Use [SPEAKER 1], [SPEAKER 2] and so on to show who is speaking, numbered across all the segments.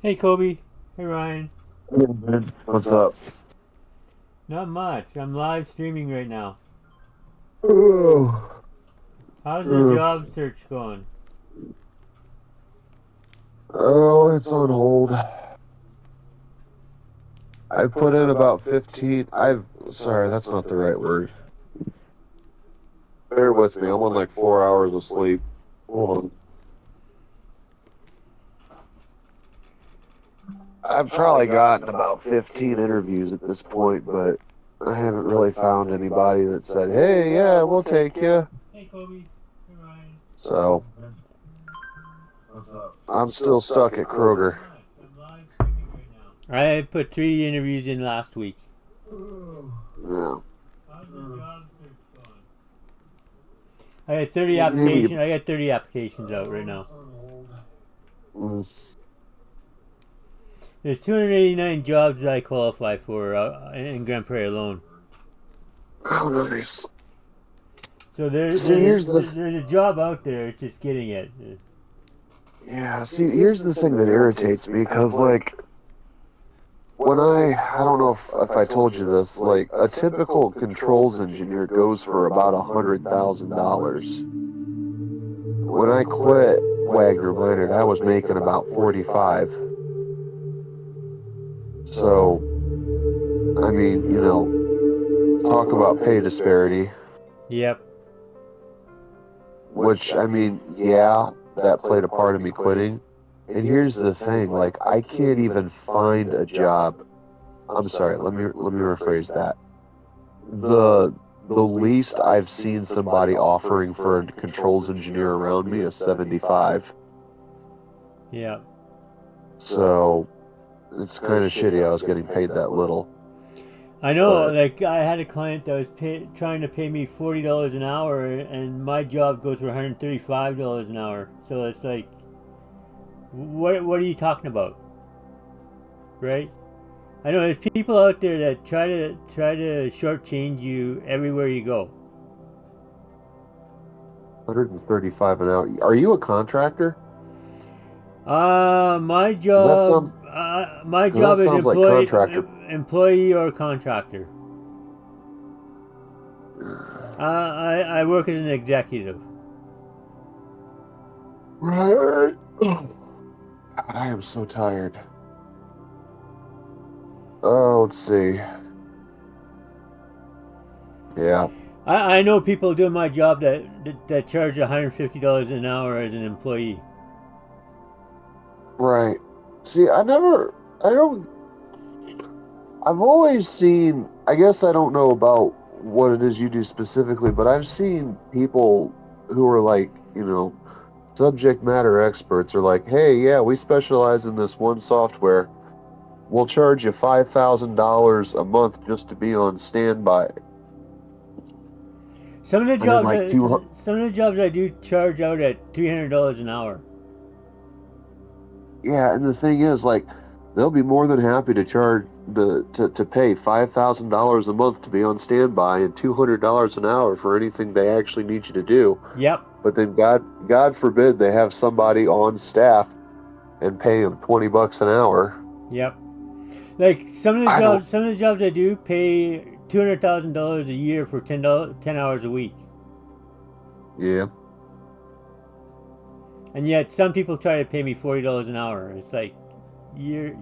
[SPEAKER 1] Hey Kobe. Hey Ryan.
[SPEAKER 2] Hey, man. What's up?
[SPEAKER 1] Not much. I'm live streaming right now.
[SPEAKER 2] Oh,
[SPEAKER 1] How's the
[SPEAKER 2] uh,
[SPEAKER 1] job search going?
[SPEAKER 2] oh, it's on hold. I've put in about 15. Sorry, that's not the right word. Bear with me. I'm on like 4 hours of sleep. Hold on. I've probably gotten about 15 interviews at this point, but I haven't really found anybody that said, hey, yeah, we'll take you.
[SPEAKER 1] Hey Kobe. Hey Ryan.
[SPEAKER 2] So
[SPEAKER 1] What's up?
[SPEAKER 2] I'm still stuck at Kroger.
[SPEAKER 1] I'm live streaming right now. I put 3 interviews in last week.
[SPEAKER 2] Yeah.
[SPEAKER 1] How's the job search going? I had 30
[SPEAKER 2] Maybe.
[SPEAKER 1] applications. I got 30 applications out right now.
[SPEAKER 2] Mm,
[SPEAKER 1] There's 289 jobs that I qualify for in Grand Prairie alone.
[SPEAKER 2] oh, nice.
[SPEAKER 1] So there,
[SPEAKER 2] See,
[SPEAKER 1] there's
[SPEAKER 2] here's
[SPEAKER 1] a,
[SPEAKER 2] the
[SPEAKER 1] there's a job out there. It's just getting it.
[SPEAKER 2] Yeah, see, here's the thing that irritates me because, like, I don't know if I told you this, like, a typical controls engineer goes for about $100,000. When I quit Wagner Leonard, I was making about 45. So, I mean, talk about pay disparity,
[SPEAKER 1] Yep.
[SPEAKER 2] which, I mean, yeah, that played a part in me quitting. And here's the thing, like, I can't even find a job. I'm sorry, let me rephrase that. the the least I've seen somebody offering for a controls engineer around me is 75.
[SPEAKER 1] Yeah.
[SPEAKER 2] So it's kind of shitty I was getting paid that little.
[SPEAKER 1] I know.
[SPEAKER 2] But
[SPEAKER 1] Like I had a client that was trying to pay me $40 an hour, and my job goes for $135 an hour. So it's like, what are you talking about, right? I know there's people out there that try to shortchange you everywhere you go.
[SPEAKER 2] 135 an hour. Are you a contractor?
[SPEAKER 1] My
[SPEAKER 2] That
[SPEAKER 1] job,
[SPEAKER 2] sounds
[SPEAKER 1] my
[SPEAKER 2] because that
[SPEAKER 1] job is
[SPEAKER 2] sounds like contractor.
[SPEAKER 1] employee or contractor. I work as an executive.
[SPEAKER 2] Right. I am so tired. Oh, let's see. Yeah,
[SPEAKER 1] I know people doing my job that charge $150 an hour as an employee.
[SPEAKER 2] right. See, I don't, I've always seen, I guess I don't know about what it is you do specifically, but I've seen people who are like, subject matter experts are like, hey, yeah, we specialize in this one software. We'll charge you $5,000 a month just to be on standby.
[SPEAKER 1] Some of the
[SPEAKER 2] And then
[SPEAKER 1] jobs,
[SPEAKER 2] like two,
[SPEAKER 1] some of the jobs I do charge out at $300 an hour.
[SPEAKER 2] yeah, and the thing is, like, they'll be more than happy to charge to pay $5,000 a month to be on standby and $200 an hour for anything they actually need you to do.
[SPEAKER 1] Yep,
[SPEAKER 2] But then God forbid they have somebody on staff and pay them $20 an hour.
[SPEAKER 1] yep. Like
[SPEAKER 2] I don't.
[SPEAKER 1] some of the jobs I do pay $200,000 a year for 10 hours a week,
[SPEAKER 2] Yeah,
[SPEAKER 1] and yet some people try to pay me $40 an hour. It's like you're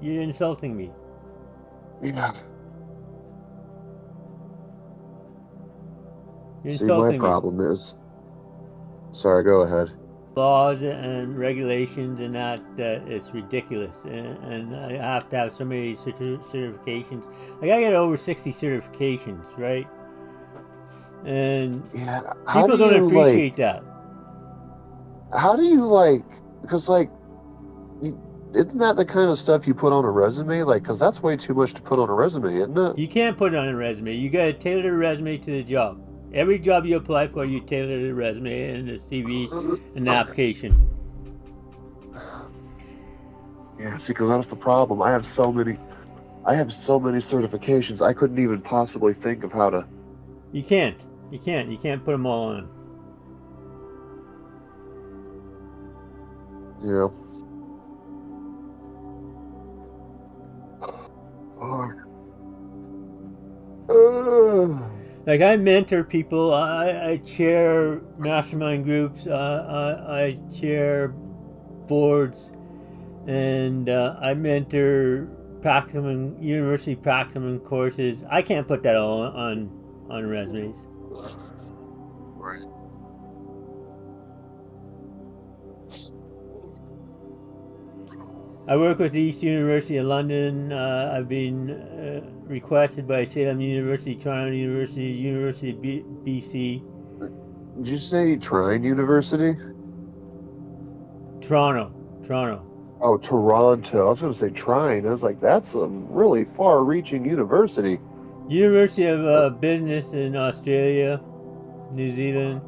[SPEAKER 1] insulting me.
[SPEAKER 2] yeah.
[SPEAKER 1] You're
[SPEAKER 2] See, my
[SPEAKER 1] insulting me.
[SPEAKER 2] problem is. Sorry, go ahead.
[SPEAKER 1] Laws and regulations and that it's ridiculous, and I have to have so many certifications. Like I get over 60 certifications, right? And
[SPEAKER 2] Yeah.
[SPEAKER 1] people don't appreciate that.
[SPEAKER 2] How do you like? Because like, you, isn't that the kind of stuff you put on a resume? Like, because that's way too much to put on a resume, isn't it?
[SPEAKER 1] You can't put it on a resume. You gotta tailor the resume to the job. Every job you apply for, you tailor the resume and the CV and the application.
[SPEAKER 2] Yeah. See, because that's the problem. I have so many. I have so many certifications. I couldn't even possibly think of how to.
[SPEAKER 1] You can't. You can't put them all on.
[SPEAKER 2] You know.
[SPEAKER 1] Like I mentor people. I chair mastermind groups. I chair boards, and I mentor practicum university practicum courses. I can't put that all on resumes.
[SPEAKER 2] Right.
[SPEAKER 1] I work with the East University of London. I've been requested by Salem University, Toronto University, University of BC,
[SPEAKER 2] Did you say Trine University?
[SPEAKER 1] Toronto.
[SPEAKER 2] Oh, Toronto. I was going to say Trine. I was like, that's a really far-reaching university.
[SPEAKER 1] University of
[SPEAKER 2] Uh,
[SPEAKER 1] Business in Australia, New Zealand.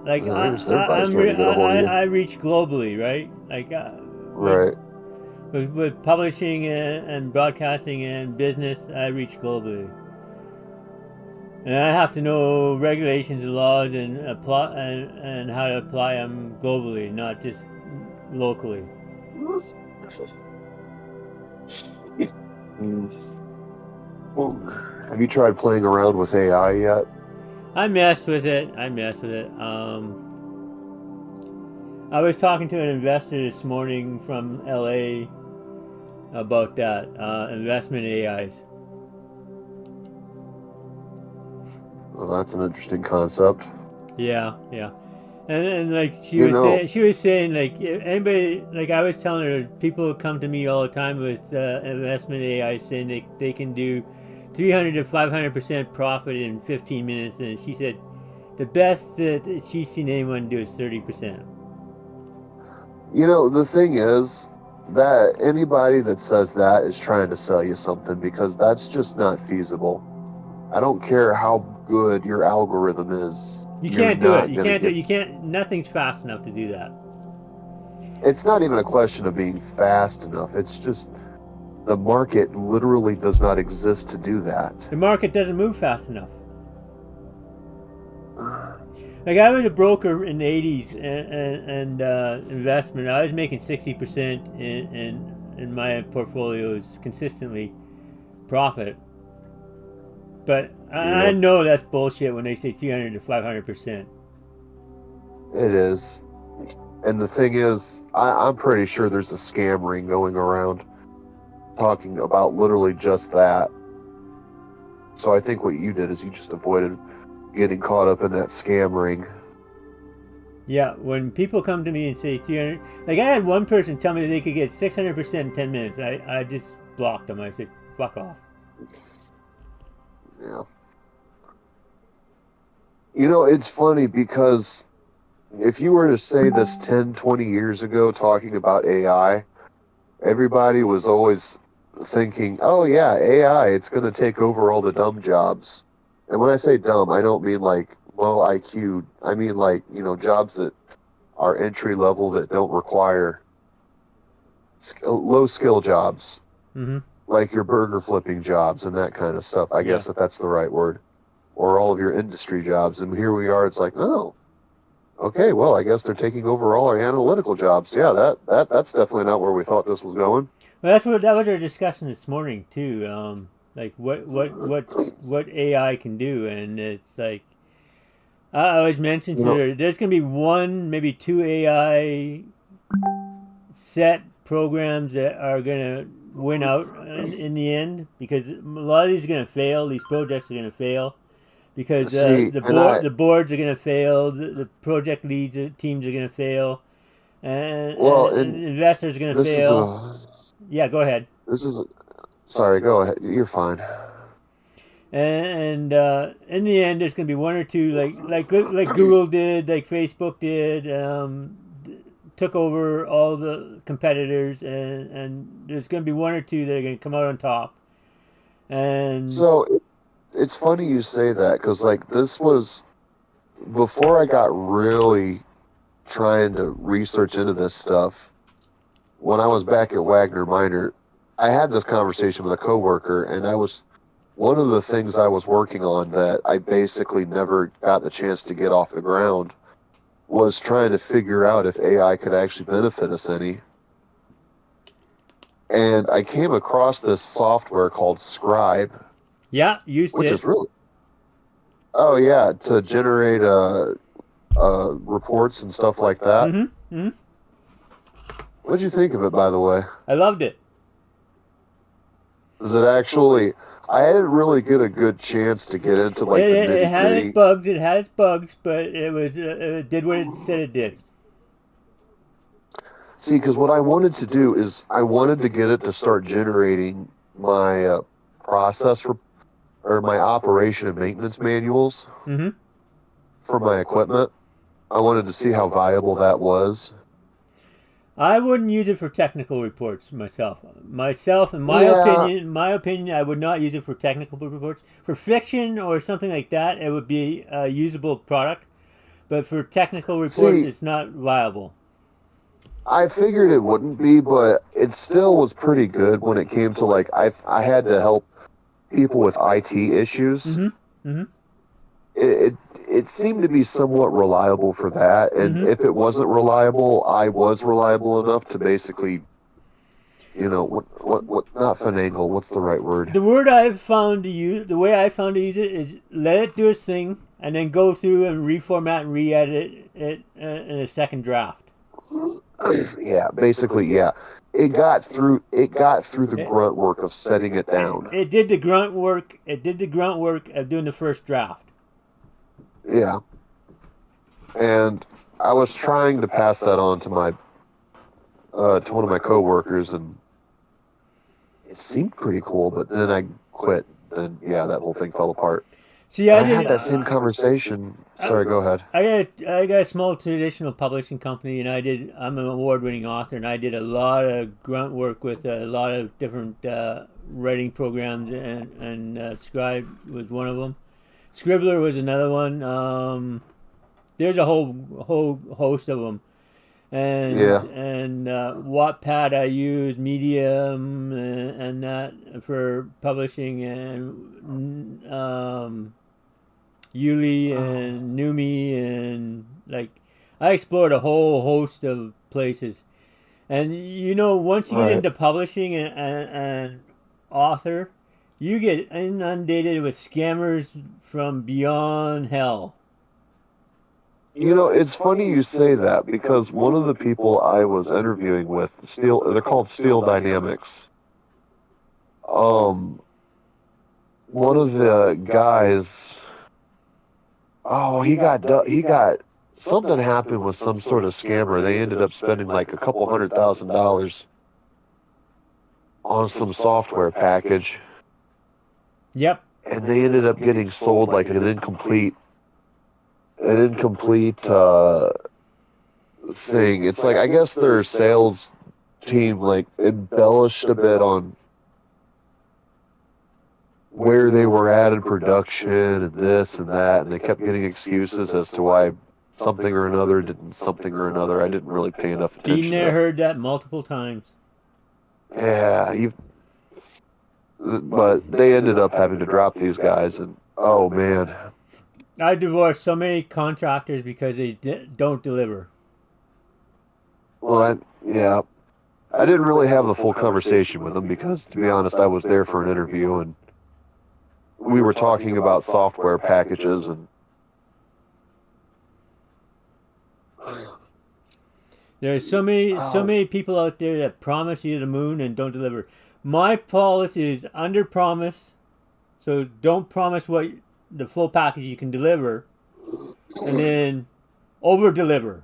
[SPEAKER 1] Like
[SPEAKER 2] everybody's trying to get a hold of you.
[SPEAKER 1] I reach globally, right? Like
[SPEAKER 2] Right.
[SPEAKER 1] with publishing and broadcasting and business, I reach globally, and I have to know regulations and laws and apply and how to apply them globally, not just locally.
[SPEAKER 2] Mm. Well, have you tried playing around with AI yet?
[SPEAKER 1] I messed with it. I was talking to an investor this morning from LA about that investment AIs.
[SPEAKER 2] Well, that's an interesting concept.
[SPEAKER 1] Yeah, yeah. And like
[SPEAKER 2] You know,
[SPEAKER 1] she was saying like if anybody, like I was telling her, people come to me all the time with investment AI saying they can do 300 to 500% profit in 15 minutes, and she said the best that she's seen anyone do is 30%.
[SPEAKER 2] the thing is that anybody that says that is trying to sell you something because that's just not feasible. I don't care how good your algorithm is.
[SPEAKER 1] You
[SPEAKER 2] You're
[SPEAKER 1] can't do it.
[SPEAKER 2] not
[SPEAKER 1] You
[SPEAKER 2] going to
[SPEAKER 1] can't do it.
[SPEAKER 2] get.
[SPEAKER 1] You can't. Nothing's fast enough to do that.
[SPEAKER 2] It's not even a question of being fast enough. It's just the market literally does not exist to do that.
[SPEAKER 1] The market doesn't move fast enough. Like I was a broker in the '80s and investment. I was making 60% in my portfolios consistently profit. But I
[SPEAKER 2] Yep,
[SPEAKER 1] know that's bullshit when they say 300 to 500%.
[SPEAKER 2] it is. And the thing is, I'm pretty sure there's a scam ring going around talking about literally just that. So I think what you did is you just avoided getting caught up in that scam ring.
[SPEAKER 1] Yeah, when people come to me and say 300, like I had one person tell me they could get 600% in 10 minutes. I just blocked them. I said, fuck off.
[SPEAKER 2] Yeah. It's funny because if you were to say this 10, 20 years ago talking about AI, everybody was always thinking, oh yeah, AI, it's going to take over all the dumb jobs. And when I say dumb, I don't mean like low IQ. I mean like, jobs that are entry level that don't require low skill jobs,
[SPEAKER 1] Mm-hmm.
[SPEAKER 2] like your burger flipping jobs and that kind of stuff. I
[SPEAKER 1] Yeah.
[SPEAKER 2] guess if that's the right word. Or all of your industry jobs. And here we are, it's like, oh, okay, well, I guess they're taking over all our analytical jobs. Yeah, that's definitely not where we thought this was going.
[SPEAKER 1] Well, that was our discussion this morning too. Like what AI can do, and it's like I always mentioned
[SPEAKER 2] You
[SPEAKER 1] to
[SPEAKER 2] know,
[SPEAKER 1] her, there's gonna be one, maybe two AI set programs that are gonna win out in the end because a lot of these are gonna fail. These projects are gonna fail because
[SPEAKER 2] see, and
[SPEAKER 1] the boards are gonna fail. The project leads teams are gonna fail,
[SPEAKER 2] well,
[SPEAKER 1] and
[SPEAKER 2] and
[SPEAKER 1] investors are gonna
[SPEAKER 2] this is
[SPEAKER 1] fail.
[SPEAKER 2] a,
[SPEAKER 1] Yeah, go ahead.
[SPEAKER 2] this is, sorry, go ahead. You're fine.
[SPEAKER 1] And in the end, there's going to be one or two like Google did, like Facebook did, took over all the competitors, and there's going to be one or two that are going to come out on top. And
[SPEAKER 2] So it's funny you say that because, like, this was before I got really trying to research into this stuff. When I was back at Wagner Minor, I had this conversation with a coworker, and one of the things I was working on that I basically never got the chance to get off the ground was trying to figure out if AI could actually benefit us any. And I came across this software called Scribe,
[SPEAKER 1] Yeah, used
[SPEAKER 2] which
[SPEAKER 1] it.
[SPEAKER 2] is really. Oh yeah, to generate reports and stuff like that.
[SPEAKER 1] Mm-hmm. Mm-hmm.
[SPEAKER 2] What'd you think of it, by the way?
[SPEAKER 1] I loved it.
[SPEAKER 2] Is it actually? I didn't really get a good chance to get into like the
[SPEAKER 1] It
[SPEAKER 2] nitty
[SPEAKER 1] had its
[SPEAKER 2] gritty.
[SPEAKER 1] bugs. It had its bugs, but it did what it said it did.
[SPEAKER 2] See, because what I wanted to do is I wanted to get it to start generating my process for or my operation and maintenance manuals
[SPEAKER 1] Mm-hmm.
[SPEAKER 2] for my equipment. I wanted to see how viable that was.
[SPEAKER 1] I wouldn't use it for technical reports myself.
[SPEAKER 2] Yeah,
[SPEAKER 1] In my opinion, I would not use it for technical reports. For fiction or something like that, it would be a usable product. But for technical reports,
[SPEAKER 2] see,
[SPEAKER 1] it's not viable.
[SPEAKER 2] I figured it wouldn't be, but it still was pretty good when it came to like I had to help people with IT issues.
[SPEAKER 1] Mm-hmm. Mm-hmm.
[SPEAKER 2] It it seemed to be somewhat reliable for that, and
[SPEAKER 1] Mm-hmm.
[SPEAKER 2] if it wasn't reliable, I was reliable enough to basically, what not finagle, what's the right word?
[SPEAKER 1] The word I've found to use, the way I found to use it is let it do its thing, and then go through and reformat and re-edit it in a second draft.
[SPEAKER 2] Yeah, basically, yeah. It got through the
[SPEAKER 1] It,
[SPEAKER 2] grunt work of setting it down.
[SPEAKER 1] it did the grunt work. It did the grunt work of doing the first draft.
[SPEAKER 2] Yeah. And I was trying to pass that on to my to one of my coworkers, and it seemed pretty cool, but then I quit. Then yeah, that whole thing fell apart.
[SPEAKER 1] See,
[SPEAKER 2] And
[SPEAKER 1] I
[SPEAKER 2] I
[SPEAKER 1] did.
[SPEAKER 2] had that same conversation.
[SPEAKER 1] I,
[SPEAKER 2] Sorry, go ahead.
[SPEAKER 1] I got a small traditional publishing company, and I'm an award-winning author, and I did a lot of grunt work with a lot of different writing programs, and Scribe was one of them. Scribbler was another one. There's a whole host of them,
[SPEAKER 2] Yeah.
[SPEAKER 1] and Wattpad I use, Medium, and that for publishing, and Yuli
[SPEAKER 2] Oh,
[SPEAKER 1] and Numi, and like I explored a whole host of places. And once you get
[SPEAKER 2] right.
[SPEAKER 1] into publishing and author, you get inundated with scammers from beyond hell.
[SPEAKER 2] It's funny you say that because one of the people I was interviewing with, they're called Steel Dynamics. Um, One of the guys, oh, he got something happened with some sort of scammer. They ended up spending like a couple $100,000 on some software package,
[SPEAKER 1] Yep.
[SPEAKER 2] and they ended up getting sold like an incomplete thing. It's like I guess their sales team like embellished a bit on where they were at in production and this and that, and they kept getting excuses as to why something or another didn't something or another. I didn't really pay enough
[SPEAKER 1] Been
[SPEAKER 2] attention to
[SPEAKER 1] there,
[SPEAKER 2] that.
[SPEAKER 1] heard that multiple times.
[SPEAKER 2] Yeah, but they ended up having to drop these guys, and oh man,
[SPEAKER 1] I divorced so many contractors because they don't deliver.
[SPEAKER 2] well, yeah, I didn't really have the full conversation with them because, to be honest, I was there for an interview and we were talking about software packages and
[SPEAKER 1] There's so
[SPEAKER 2] oh,
[SPEAKER 1] many people out there that promise you the moon and don't deliver. My policy is under promise, so don't promise what the full package you can deliver, and then over deliver.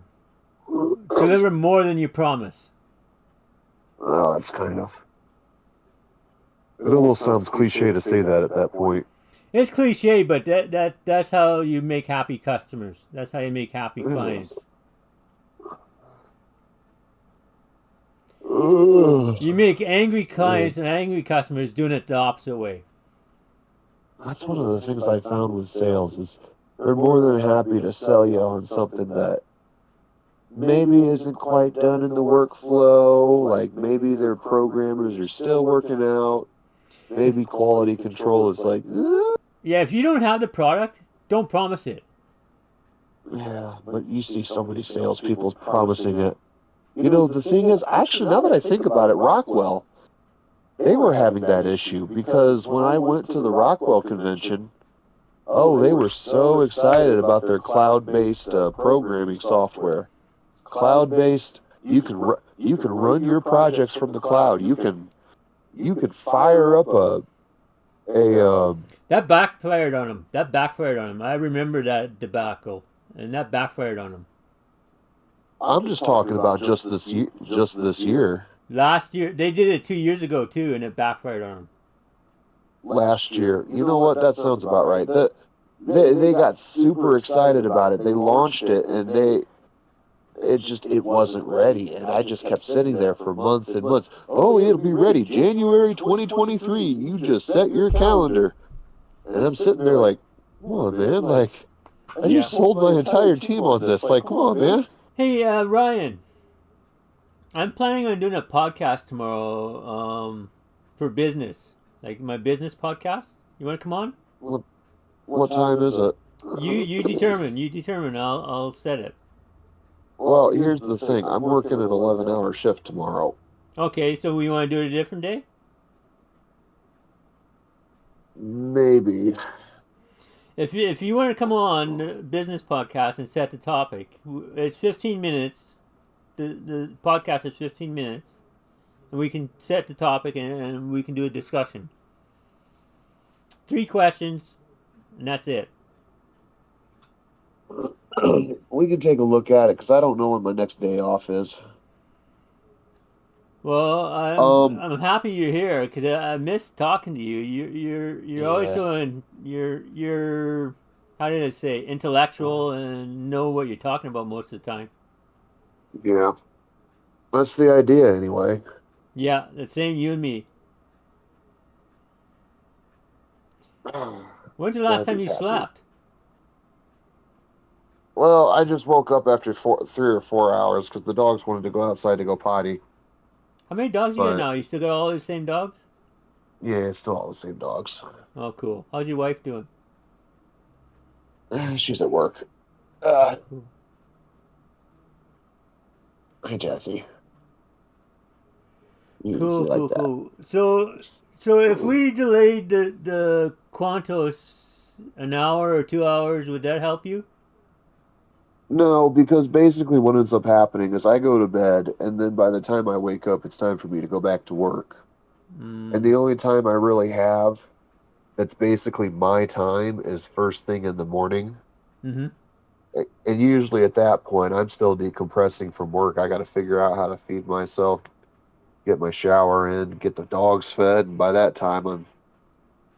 [SPEAKER 1] Deliver more than you promise.
[SPEAKER 2] oh, that's kind of. It almost sounds cliche to say that at that point.
[SPEAKER 1] It's cliche, but that's how you make happy customers. That's how you make happy
[SPEAKER 2] It is.
[SPEAKER 1] clients.
[SPEAKER 2] Ugh.
[SPEAKER 1] You make angry
[SPEAKER 2] Yeah.
[SPEAKER 1] clients and angry customers doing it the opposite way.
[SPEAKER 2] That's one of the things I found with sales is they're more than happy to sell you on something that maybe isn't quite done in the workflow. Like maybe their programmers are still working out.
[SPEAKER 1] If
[SPEAKER 2] Maybe quality control is like,
[SPEAKER 1] Yeah, if you don't have the product, don't promise it.
[SPEAKER 2] yeah, but you see so many salespeople promising it. The thing is, actually, now that I think about it, Rockwell, they were having that issue because when I went to the Rockwell convention, oh, they were so excited about their cloud-based programming software. Cloud-based, you can run your projects from the cloud. You can fire up a
[SPEAKER 1] That backfired on him. That backfired on him. I remember that debacle, and that backfired on him.
[SPEAKER 2] I'm just talking about just this year. Just this year.
[SPEAKER 1] Last year, they did it 2 years ago too, and it backfired on him.
[SPEAKER 2] Last year, you know what? That sounds about right. They got super excited about it. They launched it, and it wasn't ready. And I just kept sitting there for months and months. Oh, it'll be ready January 2023. You just set your calendar. And I'm sitting there like, come on, man. Like, I just sold my entire team on this. Like, come on, man.
[SPEAKER 1] Hey, Ryan. I'm planning on doing a podcast tomorrow for business. Like my business podcast. You want to come on?
[SPEAKER 2] What time is it?
[SPEAKER 1] You determine. You determine. I'll set it.
[SPEAKER 2] Well, here's the thing. I'm working an 11-hour shift tomorrow.
[SPEAKER 1] Okay, so we want to do it a different day?
[SPEAKER 2] Maybe.
[SPEAKER 1] If you want to come on the business podcast and set the topic, it's 15 minutes. The podcast is 15 minutes. And we can set the topic and we can do a discussion. 3 questions, and that's it.
[SPEAKER 2] We can take a look at it because I don't know when my next day off is.
[SPEAKER 1] Well, I'm happy you're here because I miss talking to you. You're always so you're how did I say intellectual and know what you're talking about most of the time.
[SPEAKER 2] Yeah, that's the idea anyway.
[SPEAKER 1] Yeah, the same you and me. When's the last time you slept?
[SPEAKER 2] Well, I just woke up after 3 or 4 hours because the dogs wanted to go outside to go potty.
[SPEAKER 1] How many dogs you got now? You still got all the same dogs?
[SPEAKER 2] Yeah, it's still all the same dogs.
[SPEAKER 1] Oh, cool. How's your wife doing?
[SPEAKER 2] She's at work.
[SPEAKER 1] Cool.
[SPEAKER 2] Hey, Jesse.
[SPEAKER 1] Cool. So if we delayed the Quantos an hour or 2 hours, would that help you?
[SPEAKER 2] No, because basically what ends up happening is I go to bed, and then by the time I wake up, it's time for me to go back to work. And the only time I really have that's basically my time is first thing in the morning.
[SPEAKER 1] Mm-hmm.
[SPEAKER 2] And usually at that point, I'm still decompressing from work. I got to figure out how to feed myself, get my shower in, get the dogs fed, and by that time, I'm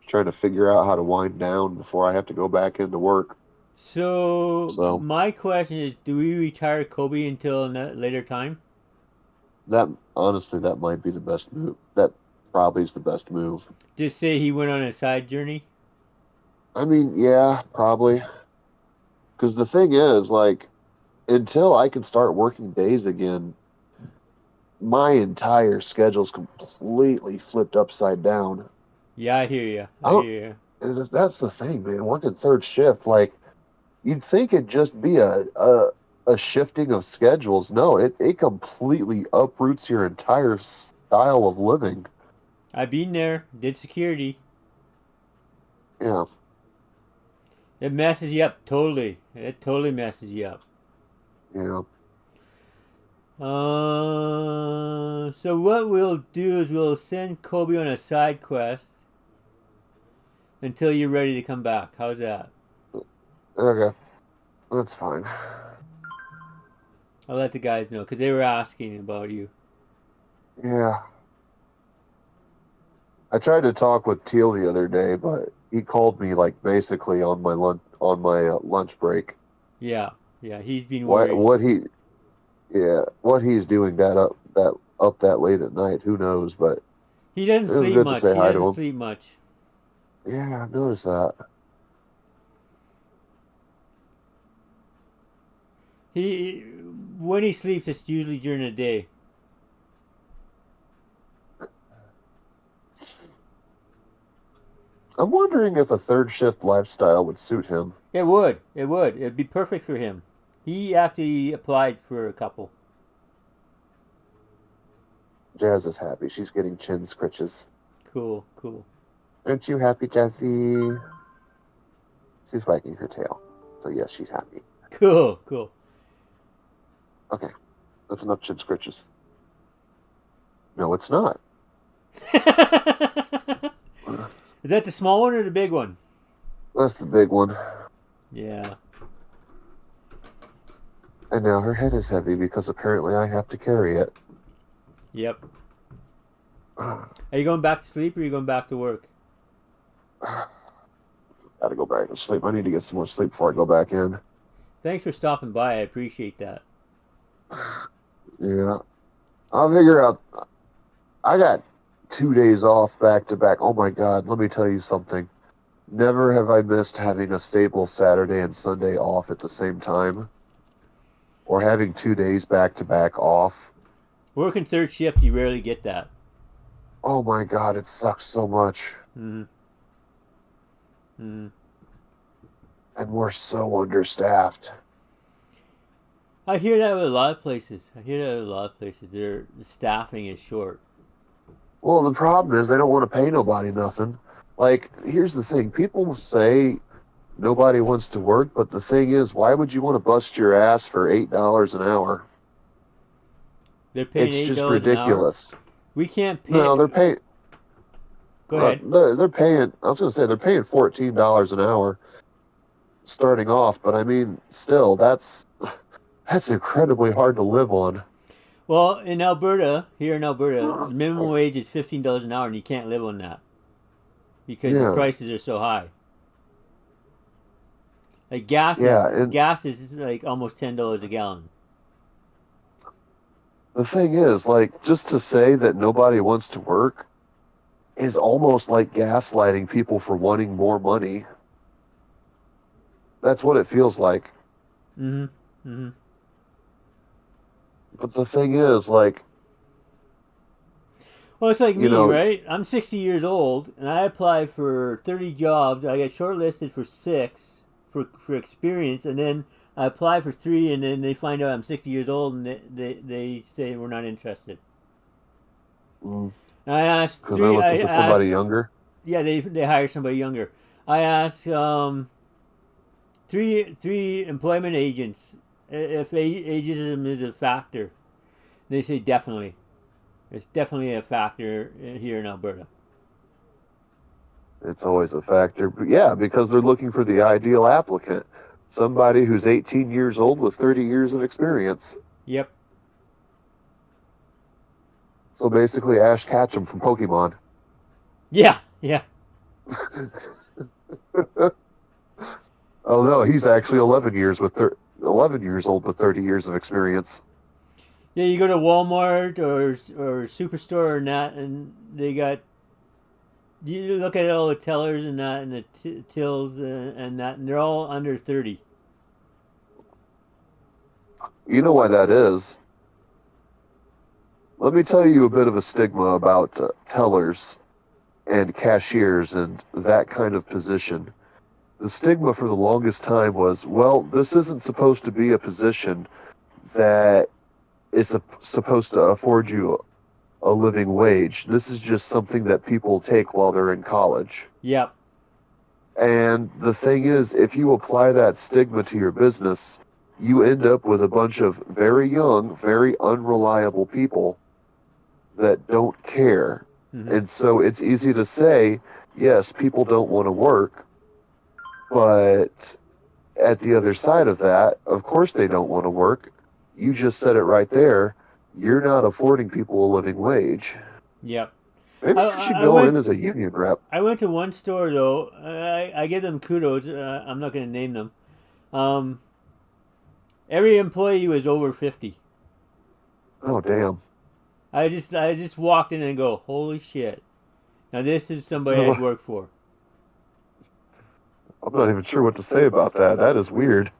[SPEAKER 2] trying to figure out how to wind down before I have to go back into work.
[SPEAKER 1] So my question is, do we retire Kobe until a later time?
[SPEAKER 2] That honestly, that might be the best move. That probably is the best move.
[SPEAKER 1] Just say he went on a side journey?
[SPEAKER 2] I mean, yeah, probably. Because the thing is, like, until I can start working days again, my entire schedule's completely flipped upside down.
[SPEAKER 1] Yeah, I hear you. I hear you.
[SPEAKER 2] That's the thing, man. Working third shift, like, you'd think it'd just be a shifting of schedules. No, it completely uproots your entire style of living.
[SPEAKER 1] I've been there. Did security.
[SPEAKER 2] Yeah.
[SPEAKER 1] It messes you up totally. It totally messes you up.
[SPEAKER 2] Yeah.
[SPEAKER 1] So what we'll do is we'll send Kobe on a side quest until you're ready to come back. How's that?
[SPEAKER 2] Okay. That's fine.
[SPEAKER 1] I'll let the guys know because they were asking about you.
[SPEAKER 2] Yeah. I tried to talk with Teal the other day, but he called me like basically on my lunch break.
[SPEAKER 1] Yeah, he's been worried.
[SPEAKER 2] What he's doing that late at night, who knows? But
[SPEAKER 1] he doesn't sleep much. He doesn't sleep much.
[SPEAKER 2] Yeah, I noticed that.
[SPEAKER 1] When he sleeps, it's usually during the day.
[SPEAKER 2] I'm wondering if a third shift lifestyle would suit him.
[SPEAKER 1] It would. It'd be perfect for him. He actually applied for a couple.
[SPEAKER 2] Jazz is happy. She's getting chin scritches.
[SPEAKER 1] Cool, cool.
[SPEAKER 2] Aren't you happy, Jessie? She's wagging her tail. So yes, she's happy.
[SPEAKER 1] Cool, cool.
[SPEAKER 2] Okay. That's enough chin scritches. No, it's not.
[SPEAKER 1] Is that the small one or the big one?
[SPEAKER 2] That's the big one.
[SPEAKER 1] Yeah.
[SPEAKER 2] And now her head is heavy because apparently I have to carry it.
[SPEAKER 1] Yep. Are you going back to sleep or are you going back to work?
[SPEAKER 2] Gotta go back to sleep. I need to get some more sleep before I go back in.
[SPEAKER 1] Thanks for stopping by. I appreciate that.
[SPEAKER 2] Yeah. I'll figure out. I got 2 days off back to back. Oh my God, let me tell you something. Never have I missed having a stable Saturday and Sunday off at the same time. Or having 2 days back to back off.
[SPEAKER 1] Working third shift, you rarely get that.
[SPEAKER 2] Oh my God, it sucks so much.
[SPEAKER 1] Mm-hmm. Mm-hmm.
[SPEAKER 2] And we're so understaffed.
[SPEAKER 1] I hear that with a lot of places. The staffing is short.
[SPEAKER 2] Well, the problem is they don't want to pay nobody nothing. Like, here's the thing. People say nobody wants to work, but the thing is, why would you want to bust your ass for $8 an hour?
[SPEAKER 1] They're paying
[SPEAKER 2] It's just
[SPEAKER 1] $8 an hour.
[SPEAKER 2] ridiculous.
[SPEAKER 1] We can't pay.
[SPEAKER 2] No, they're paying.
[SPEAKER 1] Go ahead.
[SPEAKER 2] They're paying. I was going to say they're paying $14 an hour starting off, but I mean, still, that's incredibly hard to live on.
[SPEAKER 1] Well, in Alberta, here in Alberta, the minimum wage is $15 an hour, and you can't live on that because the
[SPEAKER 2] Yeah.
[SPEAKER 1] prices are so high. Like gas gas is like almost $10 a gallon.
[SPEAKER 2] The thing is, like, just to say that nobody wants to work is almost like gaslighting people for wanting more money. That's what it feels like.
[SPEAKER 1] Mm-hmm. Mm-hmm.
[SPEAKER 2] But the thing is, like,
[SPEAKER 1] Well, it's like
[SPEAKER 2] you
[SPEAKER 1] me,
[SPEAKER 2] know,
[SPEAKER 1] right? I'm 60 years old, and I applied for 30 jobs. I got shortlisted for 6 for experience, and then I apply for 3, and then they find out I'm 60 years old, and they say we're not interested. And I asked
[SPEAKER 2] because they're
[SPEAKER 1] 3.
[SPEAKER 2] looking for somebody younger.
[SPEAKER 1] Yeah, they hire somebody younger. I asked 3 employment agents if ageism is a factor. They say definitely. It's definitely a factor here in Alberta.
[SPEAKER 2] It's always a factor. But yeah, because they're looking for the ideal applicant. Somebody who's 18 years old with 30 years of experience.
[SPEAKER 1] Yep.
[SPEAKER 2] So basically Ash Ketchum from Pokemon.
[SPEAKER 1] Yeah, yeah.
[SPEAKER 2] Oh no, he's actually 11 years old with 30 years of experience.
[SPEAKER 1] Yeah, you go to Walmart or Superstore and that, and they got. You look at all the tellers and that, and the tills and that, and they're all under 30.
[SPEAKER 2] You know why that is? Let me tell you a bit of a stigma about tellers and cashiers and that kind of position. The stigma for the longest time was, well, this isn't supposed to be a position that is supposed to afford you a living wage. This is just something that people take while they're in college.
[SPEAKER 1] Yep.
[SPEAKER 2] And the thing is, if you apply that stigma to your business, you end up with a bunch of very young, very unreliable people that don't care.
[SPEAKER 1] Mm-hmm.
[SPEAKER 2] And so it's easy to say, yes, people don't want to work, but at the other side of that, of course they don't want to work. You just said it right there. You're not affording people a living wage.
[SPEAKER 1] Yep.
[SPEAKER 2] Maybe you should go in as a union rep.
[SPEAKER 1] I went to one store though. I give them kudos. I'm not going to name them. Every employee was over 50.
[SPEAKER 2] Oh damn!
[SPEAKER 1] I just walked in and go, holy shit! Now this is somebody I'd work for.
[SPEAKER 2] I'm not even sure what to say about that. That is weird.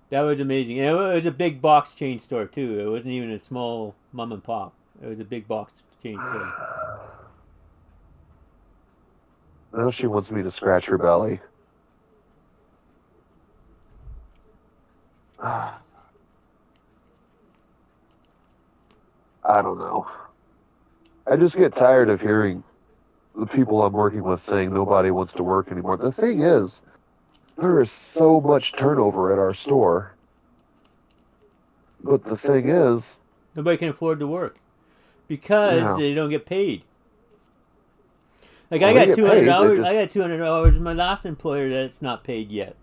[SPEAKER 1] That was amazing. And it was a big box chain store too. It wasn't even a small mom and pop. It was a big box chain store.
[SPEAKER 2] Now she wants me to scratch her belly. I don't know. I just get tired of hearing the people I'm working with saying nobody wants to work anymore. The thing is, there is so much turnover at our store. But the thing is,
[SPEAKER 1] Nobody can afford to work because
[SPEAKER 2] yeah,
[SPEAKER 1] they don't get paid. Like
[SPEAKER 2] well,
[SPEAKER 1] I
[SPEAKER 2] they
[SPEAKER 1] got
[SPEAKER 2] get
[SPEAKER 1] 200
[SPEAKER 2] paid. They
[SPEAKER 1] hours. I
[SPEAKER 2] just,
[SPEAKER 1] got 200 hours in my last employer that's not paid yet,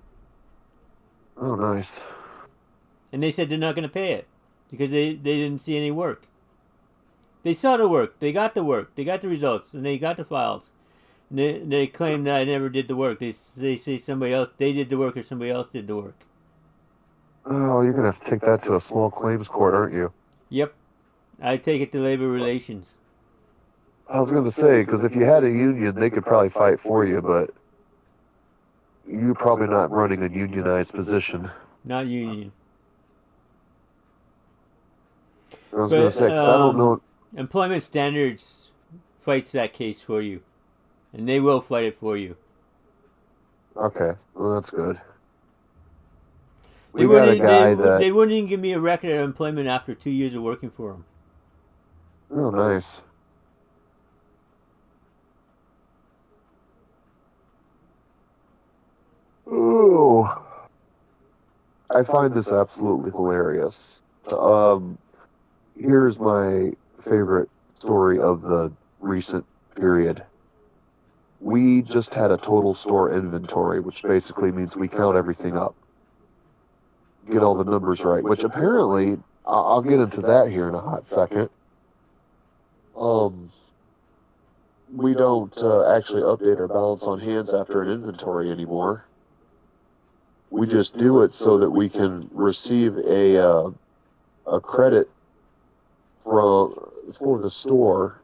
[SPEAKER 2] oh, nice.
[SPEAKER 1] and they said they're not going to pay it because they didn't see any work. They saw the work. They got the work. They got the results, and they got the files. And they claim that I never did the work. They say somebody else they did the work or somebody else did the work.
[SPEAKER 2] Oh, you're gonna have to take that to a small claims court, aren't you?
[SPEAKER 1] Yep, I take it to labor relations.
[SPEAKER 2] I was gonna say, because if you had a union, they could probably fight for you, but you're probably not running a unionized position.
[SPEAKER 1] Not union.
[SPEAKER 2] I was gonna
[SPEAKER 1] But
[SPEAKER 2] say, because I don't know.
[SPEAKER 1] employment standards fights that case for you, and they will fight it for you.
[SPEAKER 2] Okay, well, that's good.
[SPEAKER 1] They
[SPEAKER 2] We got a
[SPEAKER 1] wouldn't.
[SPEAKER 2] guy that.
[SPEAKER 1] They wouldn't even give me a record of employment after 2 years of working for them.
[SPEAKER 2] Oh, nice. Oh, I find this absolutely hilarious. Um, Here's my favorite story of the recent period. We just had a total store inventory, which basically means we count everything up, get all the numbers right, which apparently, I'll get into that here in a hot second. Um, we don't actually update our balance on hands after an inventory anymore. We just do it so that we can receive a credit for the store.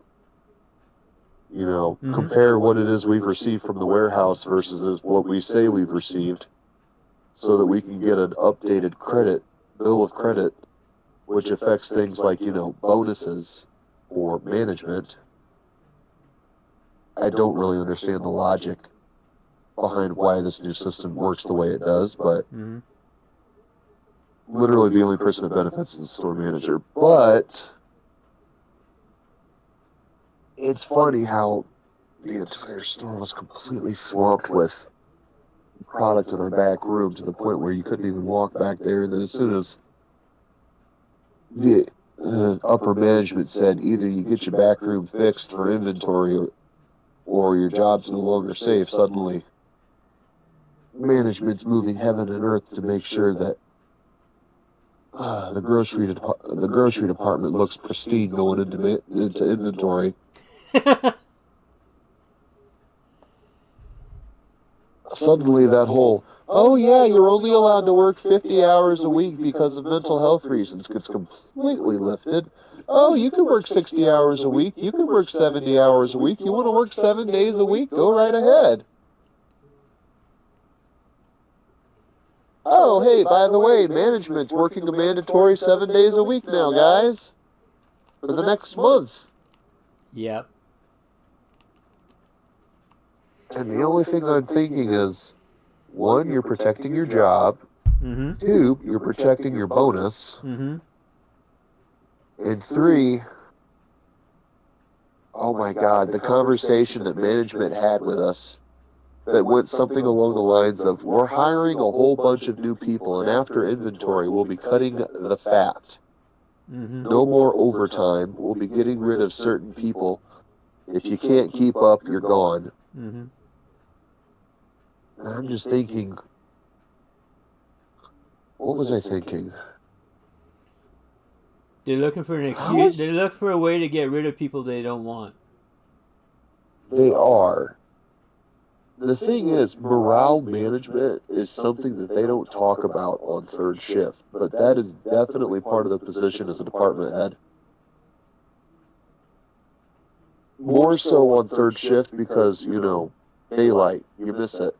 [SPEAKER 2] You know, compare what it is we've received from the warehouse versus what we say we've received, so that we can get an updated bill of credit, which affects things like, bonuses for management. I don't really understand the logic behind why this new system works the way it does, but literally the only person that benefits is the store manager. But it's funny how the entire store was completely swamped with product in our back room to the point where you couldn't even walk back there. And then as soon as the upper management said either you get your back room fixed for inventory or your job's no longer safe, suddenly management's moving heaven and earth to make sure that the grocery department looks pristine going into inventory. Suddenly that whole, oh yeah, you're only allowed to work 50 hours a week because of mental health reasons, gets completely lifted. Oh, you can work 60 hours a week. You can work 70 hours a week. You want to work 7 days a week? Go right ahead. Oh, hey, by the way, management's working a mandatory 7 days a week now, guys, for the next month.
[SPEAKER 1] Yep.
[SPEAKER 2] And the only thing I'm thinking is, one, you're protecting your job. Two, you're protecting your bonus. And three, oh my God, the conversation that management had with us that went something along the lines of, we're hiring a whole bunch of new people, and after inventory, we'll be cutting the fat. No more overtime. We'll be getting rid of certain people. If you can't keep up, you're gone. And I'm just thinking, what was I thinking?
[SPEAKER 1] They're looking for an excuse. They're looking for a way to get rid of people they don't want.
[SPEAKER 2] They are. The thing is, morale management is something that they don't talk about on third shift, but that is definitely part of the position as a department head. More so on third shift because, daylight, you miss it.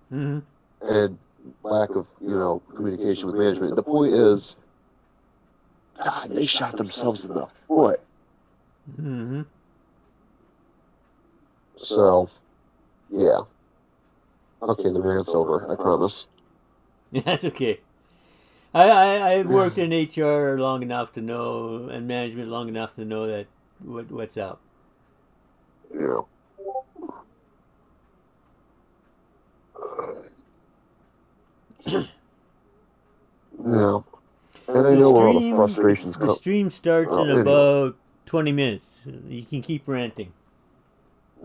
[SPEAKER 2] And lack of, communication with management. The point is, God, they shot themselves in the foot. So, yeah. Okay, the rant's over, I promise.
[SPEAKER 1] That's okay. I've worked in HR long enough to know, and management long enough to know that what's up.
[SPEAKER 2] Yeah. Yeah. And I
[SPEAKER 1] The
[SPEAKER 2] know where all the
[SPEAKER 1] stream
[SPEAKER 2] frustrations
[SPEAKER 1] the
[SPEAKER 2] come.
[SPEAKER 1] stream starts in
[SPEAKER 2] Anyway,
[SPEAKER 1] about 20 minutes. You can keep ranting.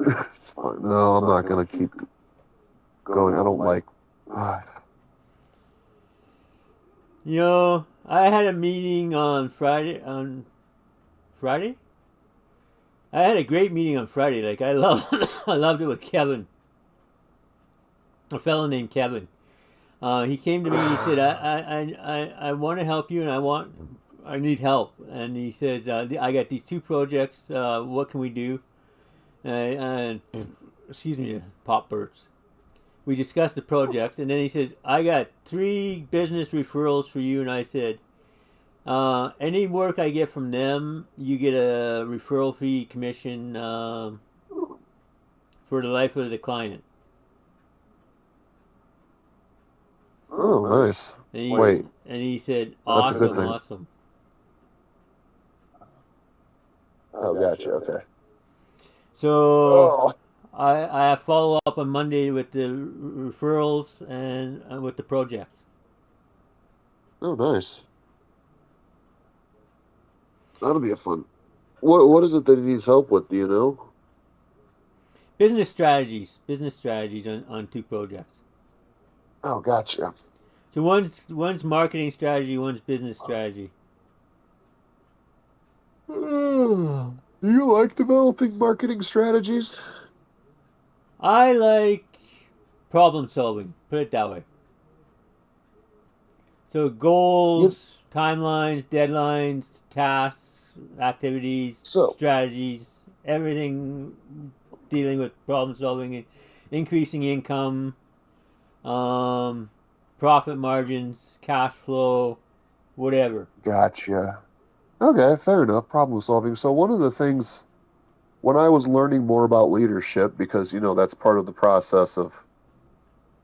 [SPEAKER 2] it's fine. No, I'm not gonna keep going. I don't like. Uh,
[SPEAKER 1] You know, I had a meeting on Friday. On Friday, I had a great meeting on Friday. Like I love, I loved it with Kevin, a fellow named Kevin. He came to me and he said, I want to help you and I need help. And he says, I got these two projects. What can we do? And excuse me, pop burps. We discussed the projects, and then he said, I got 3 business referrals for you. And I said, any work I get from them, you get a referral fee commission for the life of the client.
[SPEAKER 2] oh, nice.
[SPEAKER 1] And
[SPEAKER 2] Wait,
[SPEAKER 1] he said,
[SPEAKER 2] that's a good
[SPEAKER 1] awesome,
[SPEAKER 2] thing.
[SPEAKER 1] awesome.
[SPEAKER 2] Oh, gotcha. Okay.
[SPEAKER 1] So
[SPEAKER 2] Oh,
[SPEAKER 1] I follow up on Monday with the referrals and with the projects.
[SPEAKER 2] oh, nice. That'll be a fun. What is it that he needs help with? Do you know?
[SPEAKER 1] Business strategies on 2 projects.
[SPEAKER 2] Oh, gotcha.
[SPEAKER 1] So one's marketing strategy, one's business strategy.
[SPEAKER 2] Do you like developing marketing strategies?
[SPEAKER 1] I like problem solving. Put it that way. So
[SPEAKER 2] You
[SPEAKER 1] goals, timelines, deadlines, tasks, activities,
[SPEAKER 2] so
[SPEAKER 1] strategies, everything dealing with problem solving and increasing income, um, profit margins, cash flow, whatever.
[SPEAKER 2] gotcha. Okay, fair enough. Problem solving. So one of the things when I was learning more about leadership, because that's part of the process of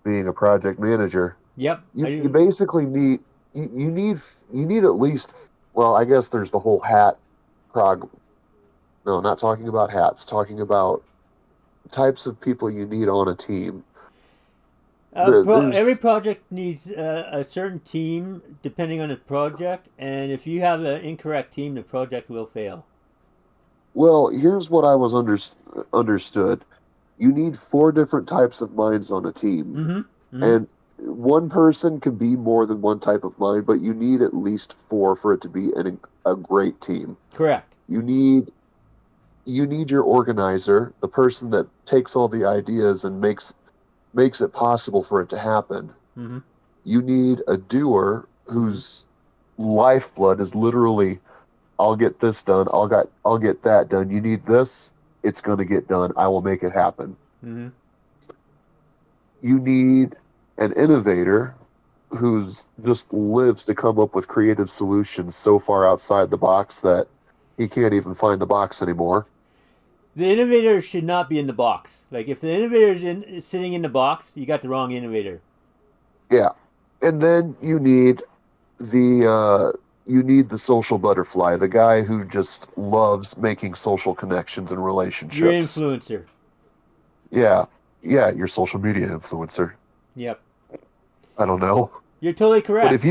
[SPEAKER 2] being a project manager,
[SPEAKER 1] Yep, I
[SPEAKER 2] you
[SPEAKER 1] do.
[SPEAKER 2] basically need you need at least, well, I guess there's the whole hat prog. No, not talking about hats, talking about types of people you need on a team.
[SPEAKER 1] Every
[SPEAKER 2] There's
[SPEAKER 1] project needs a certain team depending on the project, and if you have an incorrect team, the project will fail.
[SPEAKER 2] well, here's what I was understood. You need 4 different types of minds on a team,
[SPEAKER 1] Mm-hmm. Mm-hmm.
[SPEAKER 2] and one person can be more than one type of mind, but you need at least 4 for it to be a great team.
[SPEAKER 1] Correct.
[SPEAKER 2] You need your organizer, the person that takes all the ideas and makes it possible for it to happen.
[SPEAKER 1] Mm-hmm.
[SPEAKER 2] You need a doer
[SPEAKER 1] Mm-hmm.
[SPEAKER 2] whose lifeblood is literally, I'll get this done, I'll get that done. You need this, it's going to get done. I will make it happen.
[SPEAKER 1] Mm-hmm.
[SPEAKER 2] You need an innovator who's just lives to come up with creative solutions so far outside the box that he can't even find the box anymore.
[SPEAKER 1] The innovator should not be in the box. Like if the innovator is sitting in the box, you got the wrong innovator.
[SPEAKER 2] Yeah. And then you need the social butterfly, the guy who just loves making social connections and
[SPEAKER 1] Your
[SPEAKER 2] relationships.
[SPEAKER 1] influencer.
[SPEAKER 2] Yeah. Yeah, your social media influencer.
[SPEAKER 1] Yep.
[SPEAKER 2] I don't know.
[SPEAKER 1] You're totally
[SPEAKER 2] But
[SPEAKER 1] correct.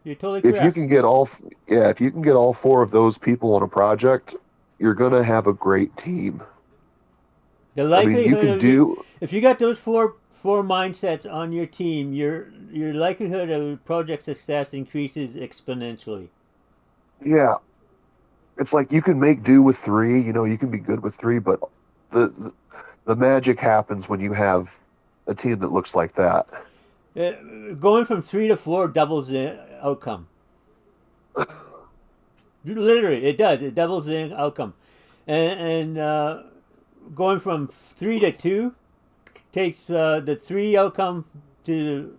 [SPEAKER 1] You're totally
[SPEAKER 2] if you
[SPEAKER 1] correct.
[SPEAKER 2] can get all yeah, if you can get all 4 of those people on a project, you're going to have a great team.
[SPEAKER 1] The
[SPEAKER 2] I mean, you
[SPEAKER 1] likelihood
[SPEAKER 2] can
[SPEAKER 1] of you,
[SPEAKER 2] do
[SPEAKER 1] if you got those four mindsets on your team, your likelihood of project success increases exponentially.
[SPEAKER 2] yeah, it's like you can make do with 3, you can be good with 3, but the the, the magic happens when you have a team that looks like that.
[SPEAKER 1] Going from 3 to 4 doubles the outcome. Literally, it does. It doubles the outcome, and going from 3 to 2 takes the 3 outcome to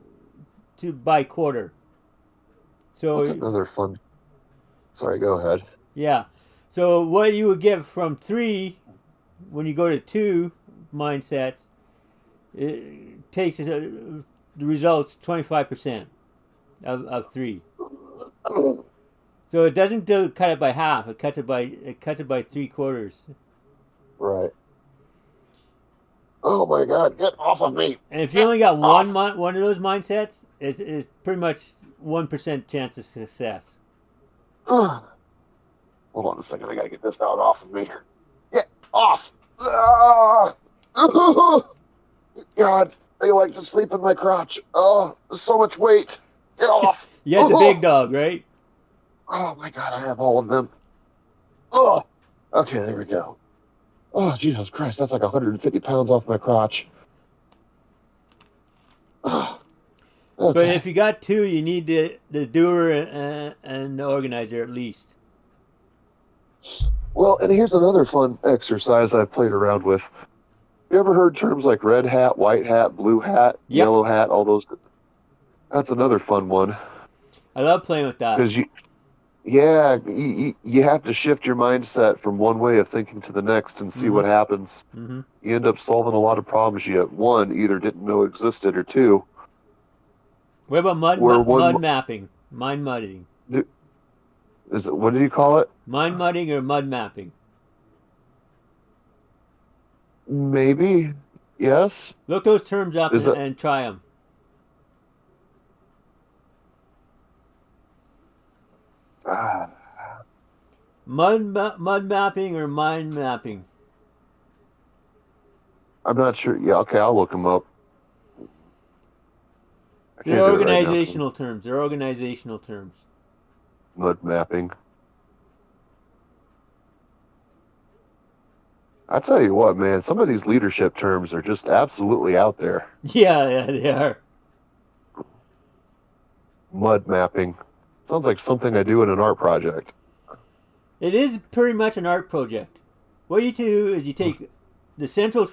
[SPEAKER 1] by quarter.
[SPEAKER 2] What's
[SPEAKER 1] So
[SPEAKER 2] another fun? Sorry, go ahead.
[SPEAKER 1] yeah, so what you would get from 3 when you go to 2 mindsets, it takes the results 25% of 3. So it doesn't cut it by half. It cuts it by 3/4.
[SPEAKER 2] Right. Oh my God! Get off of me!
[SPEAKER 1] And if you
[SPEAKER 2] Get
[SPEAKER 1] only got
[SPEAKER 2] off!
[SPEAKER 1] one of those mindsets, it's pretty much 1% chance of success.
[SPEAKER 2] Hold on a second. I gotta get this dog off of me. Get off! Ah! God, they like to sleep in my crotch. Oh, there's so much weight. Get off!
[SPEAKER 1] You had the big dog, right?
[SPEAKER 2] Oh my God, I have all of them. Oh, okay, there we go. Oh, Jesus Christ, that's like 150 pounds off my crotch. Oh,
[SPEAKER 1] But
[SPEAKER 2] okay.
[SPEAKER 1] if you got two, you need the doer and the organizer at least.
[SPEAKER 2] Well, and here's another fun exercise I've played around with. You ever heard terms like red hat, white hat, blue hat,
[SPEAKER 1] Yep.
[SPEAKER 2] yellow hat, all those? That's another fun one.
[SPEAKER 1] I love playing with that.
[SPEAKER 2] Because you have to shift your mindset from one way of thinking to the next and see what happens.
[SPEAKER 1] Mm-hmm.
[SPEAKER 2] You end up solving a lot of problems you, one, either didn't know existed, or two,
[SPEAKER 1] What about mud mapping? Mind mudding.
[SPEAKER 2] What do you call it?
[SPEAKER 1] Mind mudding or mud mapping?
[SPEAKER 2] Maybe, yes.
[SPEAKER 1] Look those terms up
[SPEAKER 2] Is it?
[SPEAKER 1] and try them. Mud mapping or mind mapping?
[SPEAKER 2] I'm not sure. Yeah, okay, I'll look them up. I
[SPEAKER 1] They're
[SPEAKER 2] can't do it right now.
[SPEAKER 1] organizational terms. They're organizational terms.
[SPEAKER 2] Mud mapping. I tell you what, man, some of these leadership terms are just absolutely out there.
[SPEAKER 1] Yeah, they are.
[SPEAKER 2] Mud mapping. Sounds like something I do in an art project.
[SPEAKER 1] It is pretty much an art project. What you do is you take the central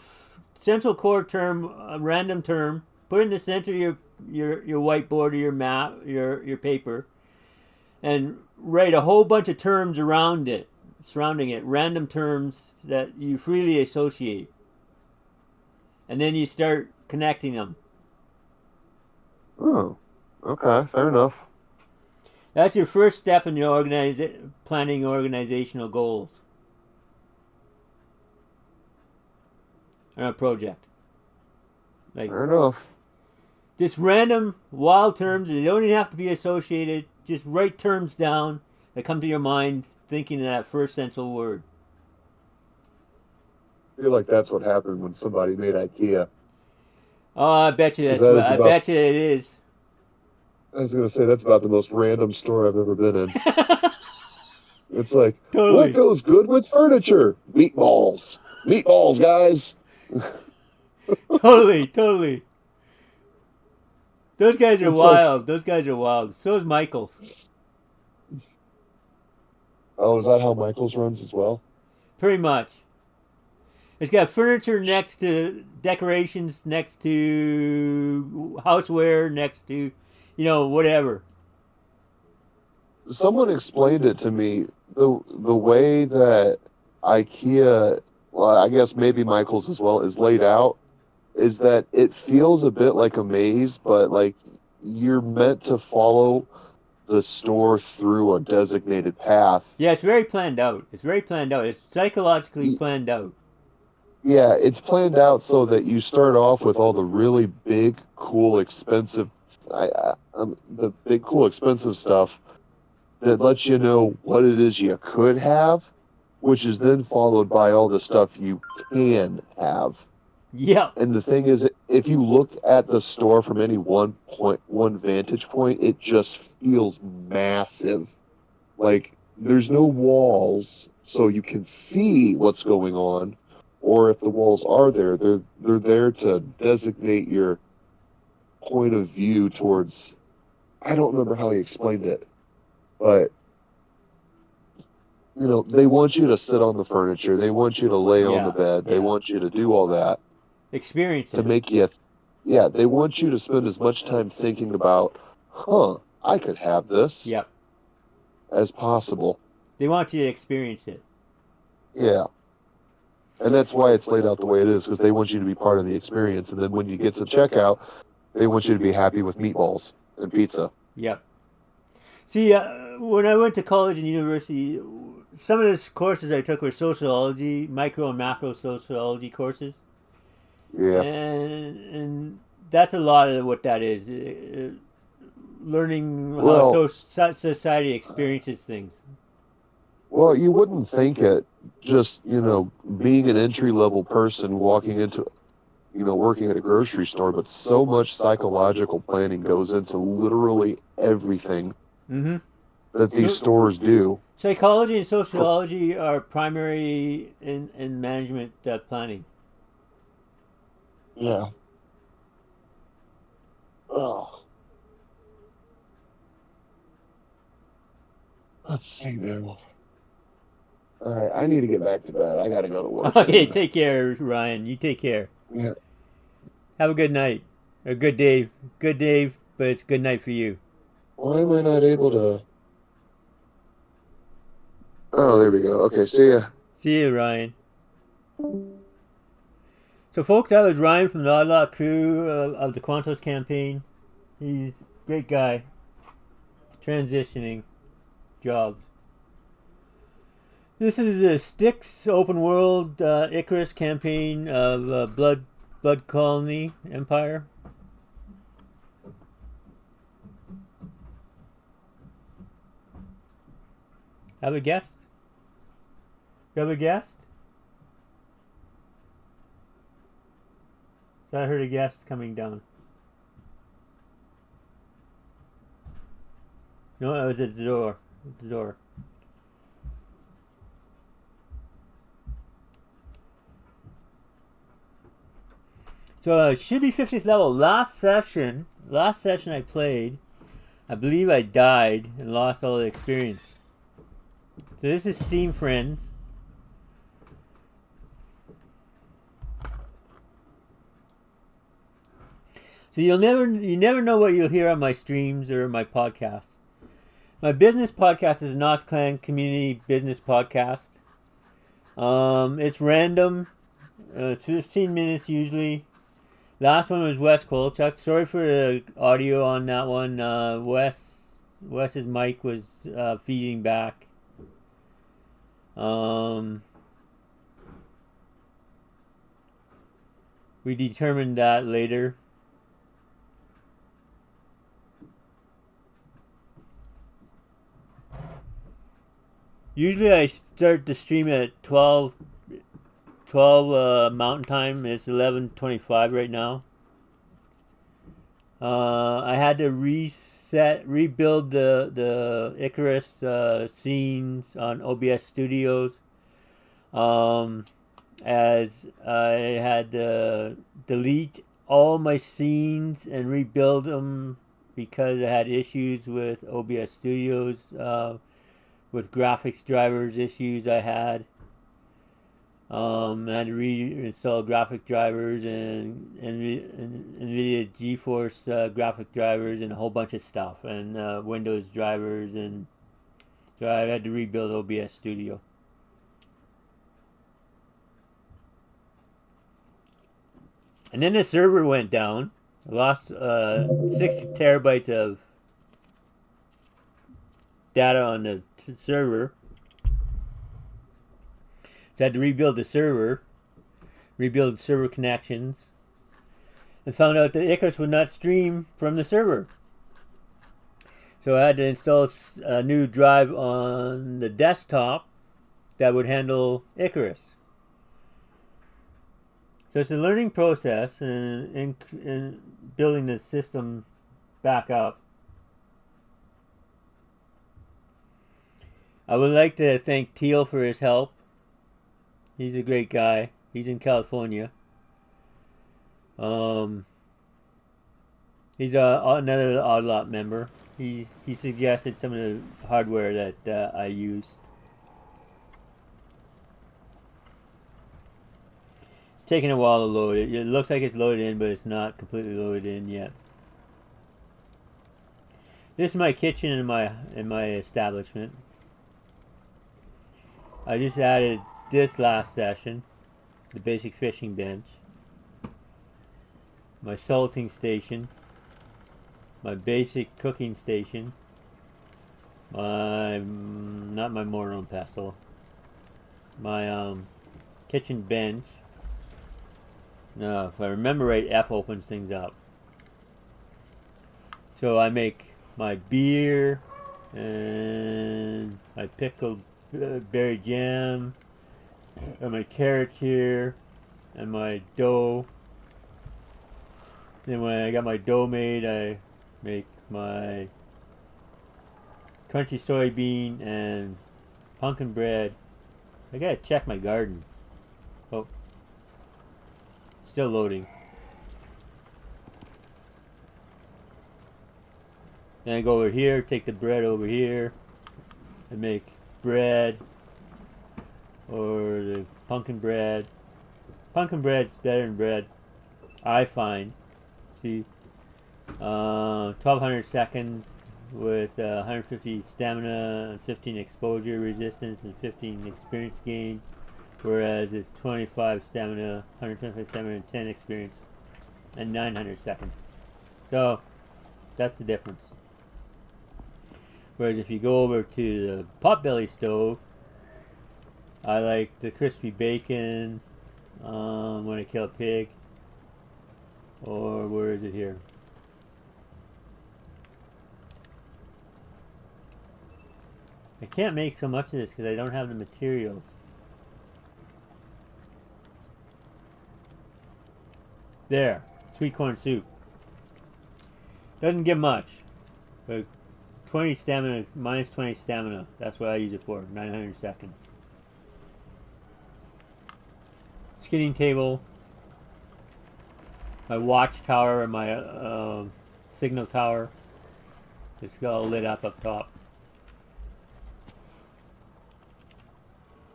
[SPEAKER 1] core term, a random term, put it in the center of your whiteboard or your map, your paper, and write a whole bunch of terms around it, surrounding it, random terms that you freely associate. And then you start connecting them.
[SPEAKER 2] Oh, okay, fair enough.
[SPEAKER 1] That's your first step in your planning organizational goals on a project. Like,
[SPEAKER 2] Fair enough.
[SPEAKER 1] just random wild terms. They don't even have to be associated. Just write terms down that come to your mind thinking of that first central word.
[SPEAKER 2] I feel like that's what happened when somebody made IKEA.
[SPEAKER 1] Oh, I bet you
[SPEAKER 2] I
[SPEAKER 1] bet you it is.
[SPEAKER 2] I was going to say, that's about the most random store I've ever been in. It's like,
[SPEAKER 1] Totally.
[SPEAKER 2] What goes good with furniture? Meatballs. Meatballs, guys.
[SPEAKER 1] Totally. Those guys are
[SPEAKER 2] It's
[SPEAKER 1] wild.
[SPEAKER 2] like-
[SPEAKER 1] Those guys are wild. So is Michael's.
[SPEAKER 2] Oh, is that how Michael's runs as well?
[SPEAKER 1] Pretty much. It's got furniture next to decorations, next to houseware, next to, whatever.
[SPEAKER 2] Someone explained it to me. The way that IKEA, well, I guess maybe Michael's as well, is laid out, is that it feels a bit like a maze, but like you're meant to follow the store through a designated path.
[SPEAKER 1] Yeah, it's very planned out. It's psychologically planned out.
[SPEAKER 2] Yeah, it's planned out so that you start off with all the really big, cool, expensive, the big, cool, expensive stuff that lets you know what it is you could have, which is then followed by all the stuff you can have.
[SPEAKER 1] Yeah.
[SPEAKER 2] And the thing is, if you look at the store from any one vantage point, it just feels massive. Like there's no walls, so you can see what's going on. Or if the walls are there, they're there to designate your point of view towards. I don't remember how he explained it, but they want you to sit on the furniture. They want you to lay on the bed. They want you to do all that.
[SPEAKER 1] Experience
[SPEAKER 2] to
[SPEAKER 1] it.
[SPEAKER 2] make you. Yeah, they want you to spend as much time thinking about, I could have this.
[SPEAKER 1] Yep.
[SPEAKER 2] As possible.
[SPEAKER 1] They want you to experience it.
[SPEAKER 2] Yeah. And that's why it's laid out the way it is, because they want you to be part of the experience. And then when you get to checkout, they want you to be happy with meatballs and pizza.
[SPEAKER 1] Yep. See, when I went to college and university, some of the courses I took were sociology, micro and macro sociology courses,
[SPEAKER 2] Yeah.
[SPEAKER 1] and that's a lot of what that is. Learning how
[SPEAKER 2] Well,
[SPEAKER 1] society experiences things.
[SPEAKER 2] well, you wouldn't think it. Just being an entry level person walking into working at a grocery store, but so much psychological planning goes into literally everything
[SPEAKER 1] Mm-hmm.
[SPEAKER 2] that these
[SPEAKER 1] So,
[SPEAKER 2] stores do.
[SPEAKER 1] psychology and
[SPEAKER 2] For,
[SPEAKER 1] sociology are primary in management planning.
[SPEAKER 2] yeah. Oh, let's see now. All right, I need to get back to bed. I got to go to work
[SPEAKER 1] Okay,
[SPEAKER 2] soon.
[SPEAKER 1] take care, Ryan. You take care.
[SPEAKER 2] Yeah.
[SPEAKER 1] Have a good night. Or good day. Good day, but it's good night for you.
[SPEAKER 2] Why am I not able to? Oh, there we go. Okay, see ya.
[SPEAKER 1] See you, Ryan. So, folks, that was Ryan from the Odd Lot crew of the Quantos campaign. He's a great guy. Transitioning jobs. This is the Styx open world Icarus campaign of Blood Colony Empire. Have a guest? Have a guest? So I heard a guest coming down. No, I was at the door. At the door. So should be 50th level. Last session I played, I believe I died and lost all the experience. So this is Steam Friends. So you never know what you'll hear on my streams or my podcasts. My business podcast is Knots Clan Community Business Podcast. It's random, 15 minutes usually. Last one was Wes Kolchuk. Sorry for the audio on that one. Wes's mic was feeding back. We determined that later. Usually I start the stream at 12 Mountain Time. It's 11:25 right now. I had to rebuild the Icarus scenes on OBS Studios, as I had to delete all my scenes and rebuild them because I had issues with OBS Studios, with graphics drivers issues I had. I had to reinstall graphic drivers and NVIDIA GeForce graphic drivers and a whole bunch of stuff, and Windows drivers, and so I had to rebuild OBS Studio. And then the server went down. I lost 60 terabytes of data on the server. So I had to rebuild the server, rebuild server connections, and found out that Icarus would not stream from the server. So I had to install a new drive on the desktop that would handle Icarus. So it's a learning process in building the system back up. I would like to thank Teal for his help. He's a great guy. He's in California. He's another Odd Lot member. He suggested some of the hardware that I use. It's taking a while to load it. It looks like it's loaded in, but it's not completely loaded in yet. This is my kitchen in my establishment. I just added this last session, the basic fishing bench, my salting station, my basic cooking station, My, not my mortar and pestle. My kitchen bench. No, if I remember right, F opens things up. So I make my beer and my pickled berry jam and my carrots here and my dough. Then when I got my dough made, I make my crunchy soybean and pumpkin bread. I gotta check my garden. Oh, still loading. Then I go over here, take the bread over here, and make bread, or the pumpkin bread. Pumpkin bread's better than bread, I find. See, 1200 seconds with 150 stamina, and 15 exposure resistance, and 15 experience gain, whereas it's 25 stamina, 125 stamina, and 10 experience, and 900 seconds. So that's the difference. Whereas if you go over to the potbelly stove, I like the crispy bacon when I kill a pig. Or where is it here? I can't make so much of this because I don't have the materials. There, sweet corn soup. Doesn't give much, but 20 stamina, minus 20 stamina. That's what I use it for, 900 seconds. Skinning table. My watchtower and my signal tower. It's got all lit up top.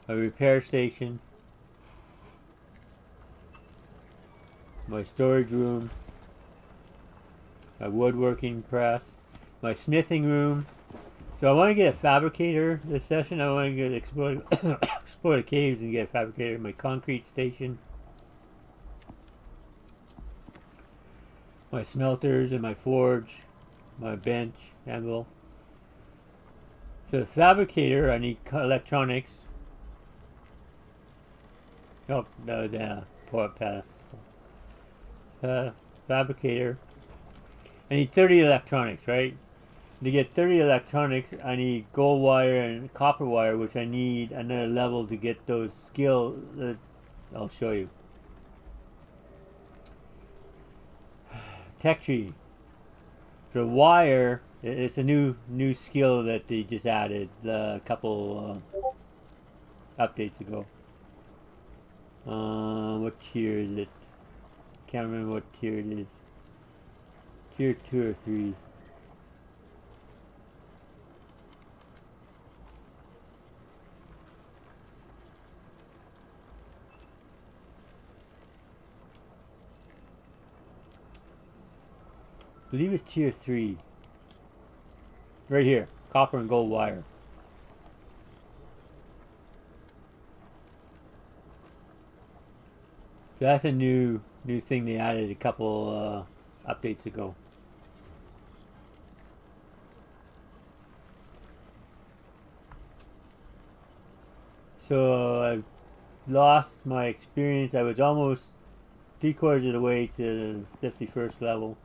[SPEAKER 1] My repair station. My storage room. My woodworking press. My smithing room. So I want to get a fabricator this session. I want to get explore the caves and get a fabricator. My concrete station. My smelters and my forge. My bench, anvil. So the fabricator, I need electronics. Oh, no, yeah, port pass. Fabricator. I need 30 electronics, right? To get 30 electronics, I need gold wire and copper wire, which I need another level to get those skill. I'll show you. Tech tree. For wire, it's a new skill that they just added a couple updates ago. What tier is it? Can't remember what tier it is. Tier 2 or 3. I believe it's tier 3. Right here. Copper and gold wire. So that's a new thing they added a couple updates ago. So I've lost my experience. I was almost 3/4 of the way to the 51st level.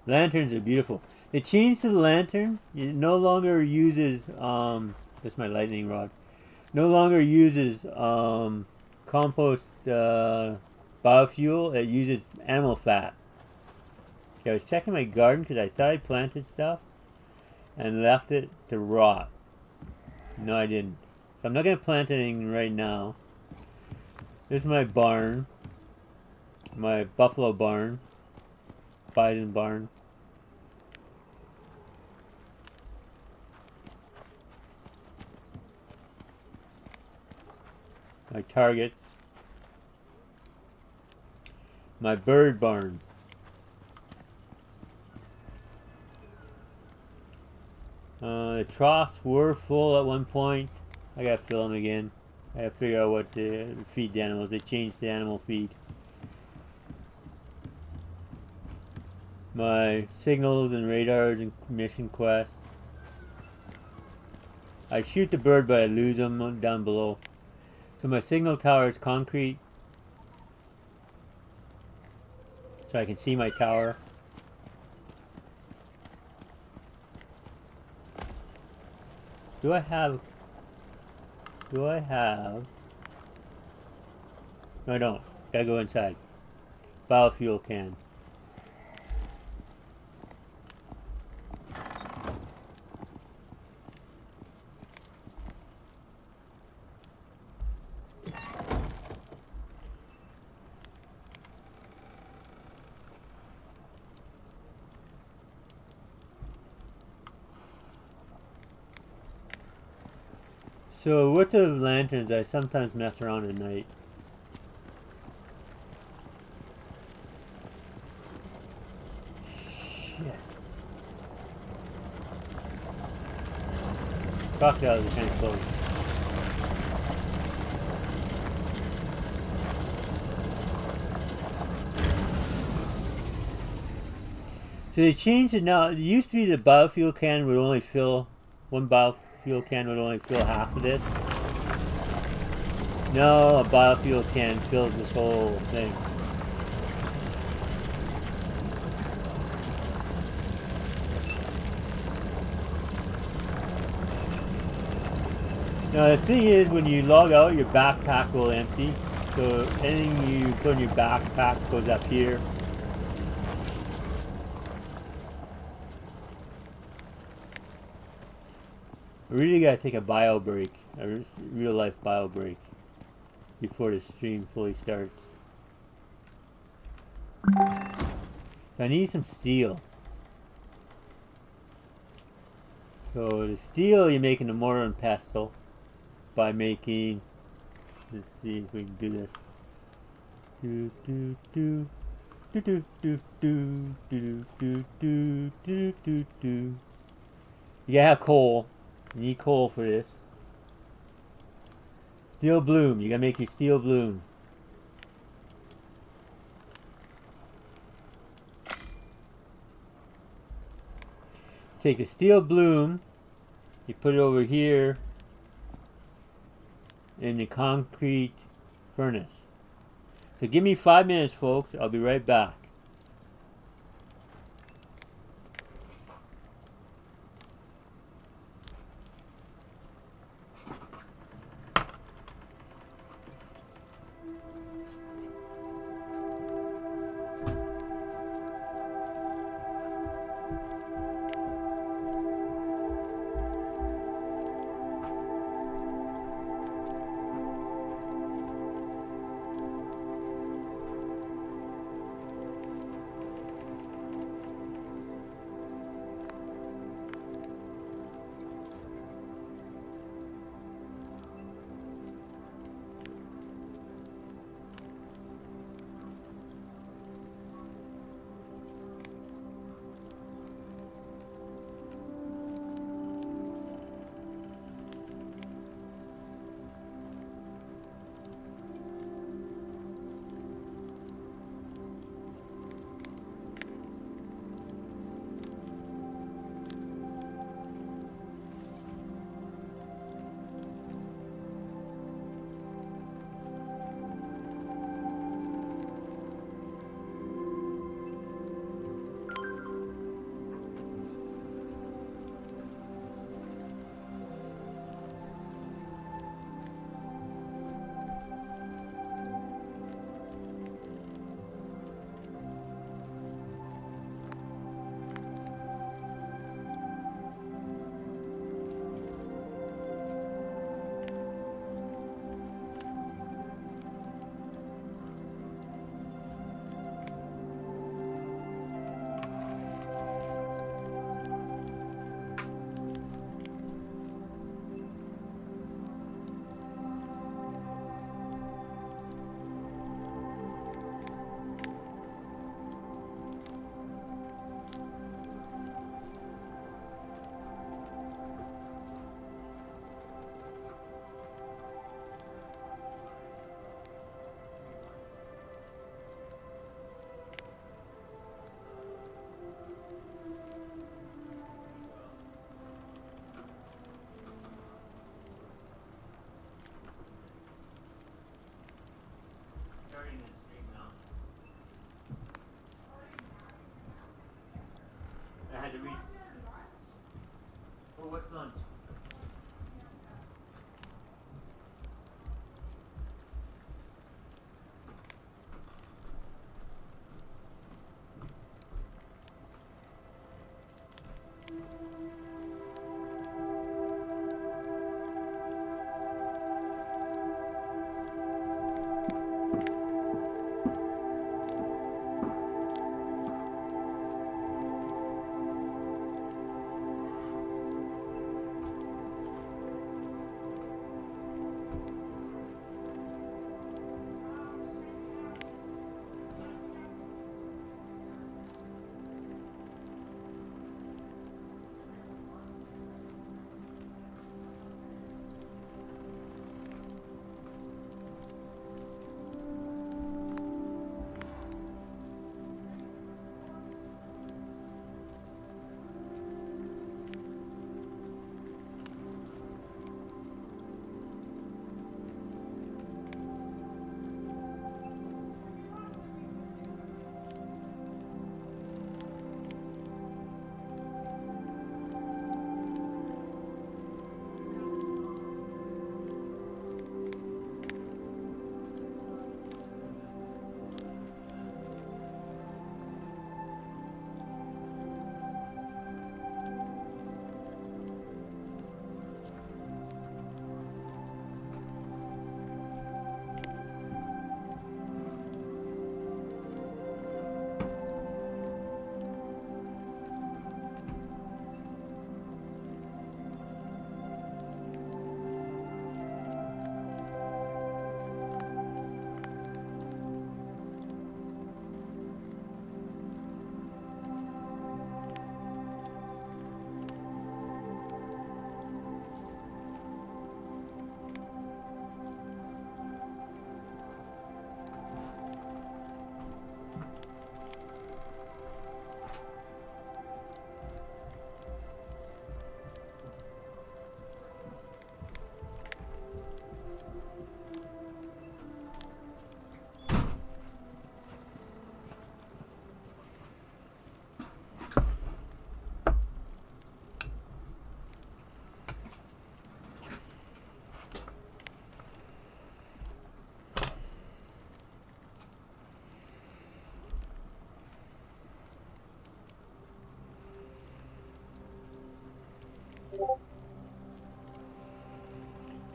[SPEAKER 1] Lanterns are beautiful. They changed to the lantern. It no longer uses that's my lightning rod. No longer uses compost biofuel. It uses animal fat. Okay, I was checking my garden because I thought I planted stuff and left it to rot. No, I didn't. So I'm not going to plant anything right now. This is my barn. My buffalo barn. Bison barn. My targets. My bird barn. The troughs were full at one point. I gotta fill them again. I gotta figure out what to feed the animals. They changed the animal feed. My signals and radars and mission quests. I shoot the bird, but I lose them down below. So my signal tower is concrete, so I can see my tower. Do I have... No, I don't. Gotta go inside. Biofuel can. So with the lanterns, I sometimes mess around at night. Shit. Crocodiles are kind of close. So they changed it now. It used to be the biofuel can would only fill, one biofuel can would only fill half of this. No, a biofuel can fills this whole thing. Now the thing is, when you log out, your backpack will empty. So anything you put in your backpack goes up here. I really gotta take a bio break, a real life bio break, before the stream fully starts. So I need some steel. So the steel you make in the mortar and pestle by making. Let's see if we can do this. Do do do do do do do do do do do do do. You gotta have coal. You need coal for this. Steel bloom. You gotta make your steel bloom. Take a steel bloom. You put it over here in the concrete furnace. So give me 5 minutes, folks. I'll be right back.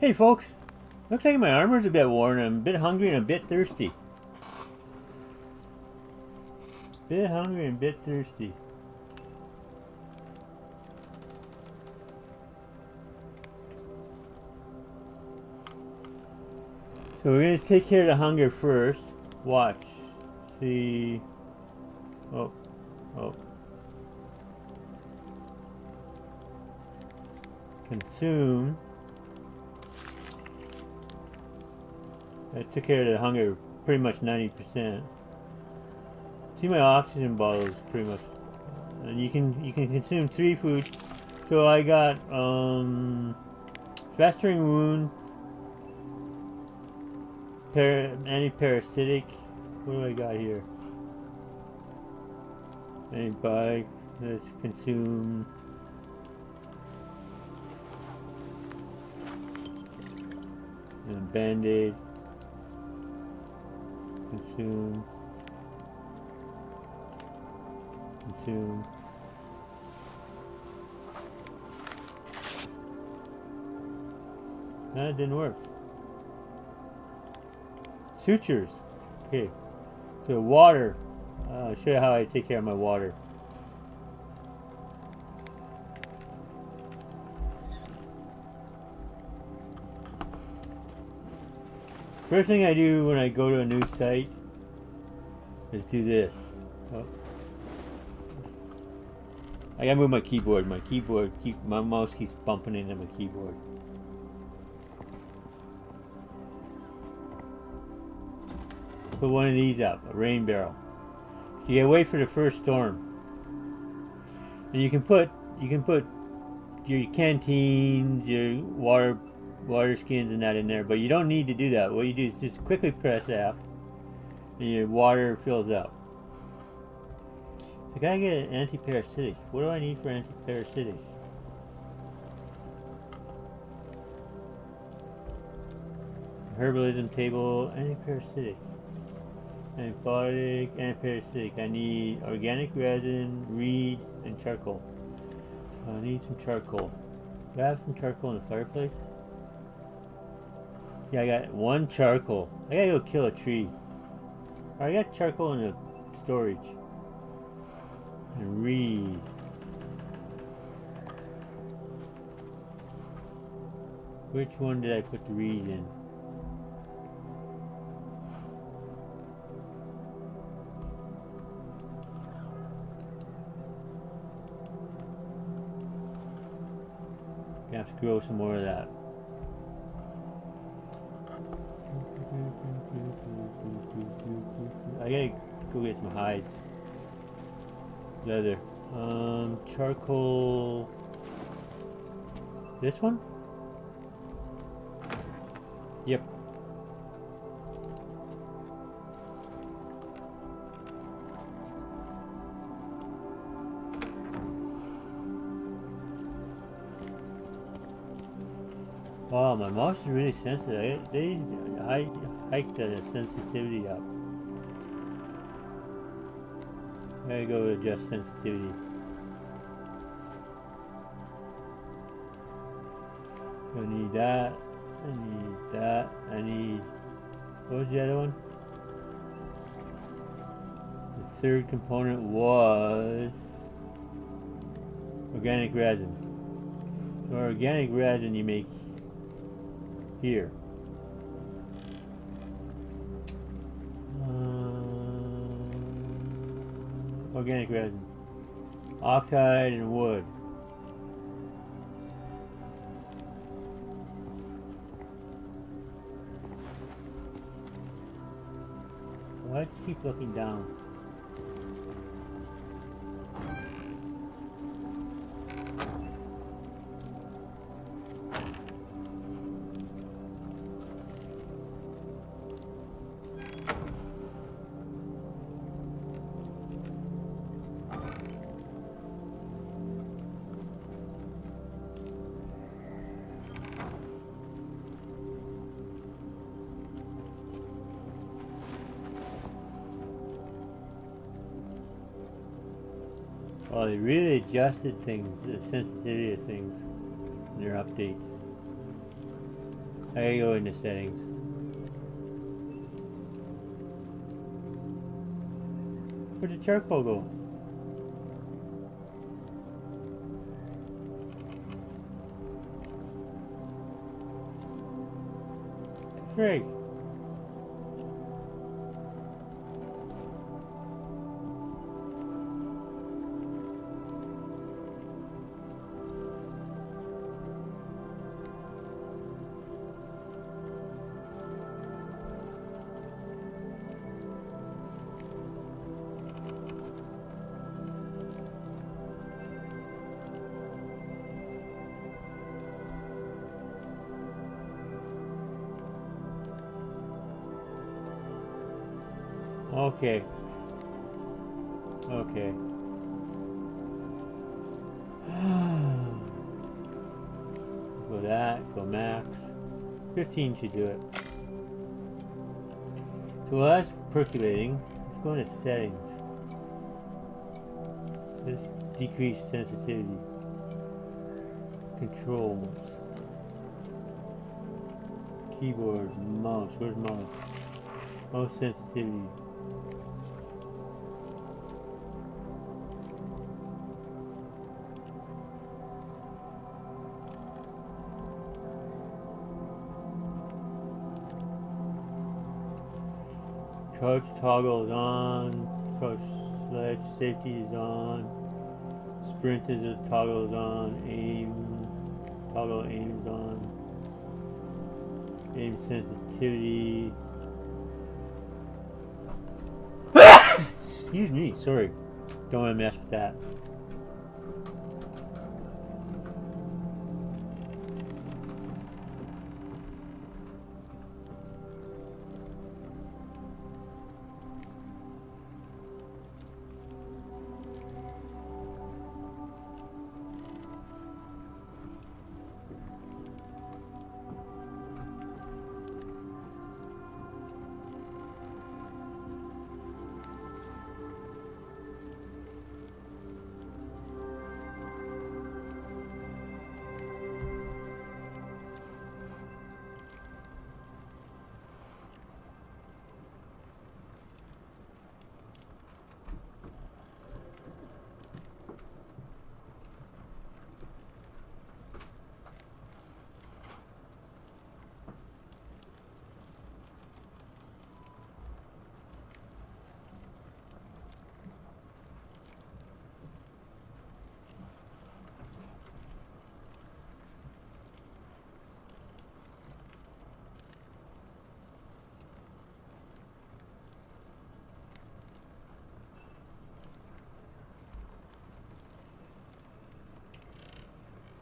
[SPEAKER 1] Hey folks, looks like my armor's a bit worn. I'm a bit hungry and a bit thirsty. Bit hungry and a bit thirsty. So we're gonna take care of the hunger first. Watch. See. Oh. Oh. Consume. I took care of the hunger pretty much 90%. See, my oxygen bottle is pretty much, and you can consume 3 food. So I got festering wound, anti-parasitic. What do I got here? Antibiotic. Let's consume. And band-aid. Consume. Consume. That didn't work. Sutures. Okay. So water. I'll show you how I take care of my water. First thing I do when I go to a new site is do this. Oh. I gotta move my keyboard. My mouse keeps bumping into my keyboard. Put one of these up, a rain barrel. So you gotta wait for the first storm. And you can put your canteens, your water skins and that in there, but you don't need to do that. What you do is just quickly press F and your water fills up. So I gotta get an anti-parasitic. What do I need for anti-parasitic? Herbalism table, anti-parasitic. Antibiotic, anti-parasitic. I need organic resin, reed, and charcoal. So I need some charcoal. Do I have some charcoal in the fireplace? Yeah, I got 1 charcoal. I gotta go kill a tree. I got charcoal in the storage. And reed. Which one did I put the reed in? I have to grow some more of that. I gotta go get some hides. Leather. Charcoal. This one? Yep. Wow, my mouse is really sensitive. They hiked the sensitivity up. I gotta go adjust sensitivity. I need that. I need that. I need. What was the other one? The third component was organic resin. So organic resin you make here. Organic resin. Oxide and wood. Why do you keep looking down? Well, they really adjusted things, the sensitivity of things in their updates. I go into settings. Where'd the charcoal go? Frig. Okay. Okay. Go that, go max. 15 should do it. So while that's percolating, let's go into settings. Let's decrease sensitivity. Controls. Keyboard, mouse, where's mouse? Mouse sensitivity. Crouch toggle is on. Crouch sledge safety is on. Sprint is a toggle is on. Aim toggle aim is on. Aim sensitivity. Excuse me, sorry. Don't want to mess with that.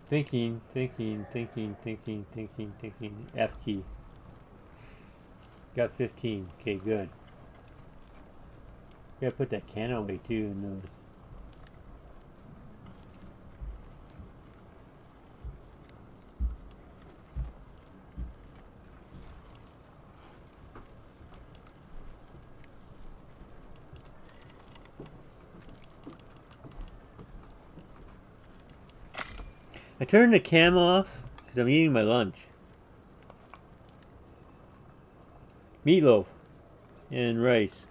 [SPEAKER 1] Thinking. F key. Got 15. Okay, good. Gotta put that can away too in those. I turned the cam off because I'm eating my lunch. Meatloaf and rice.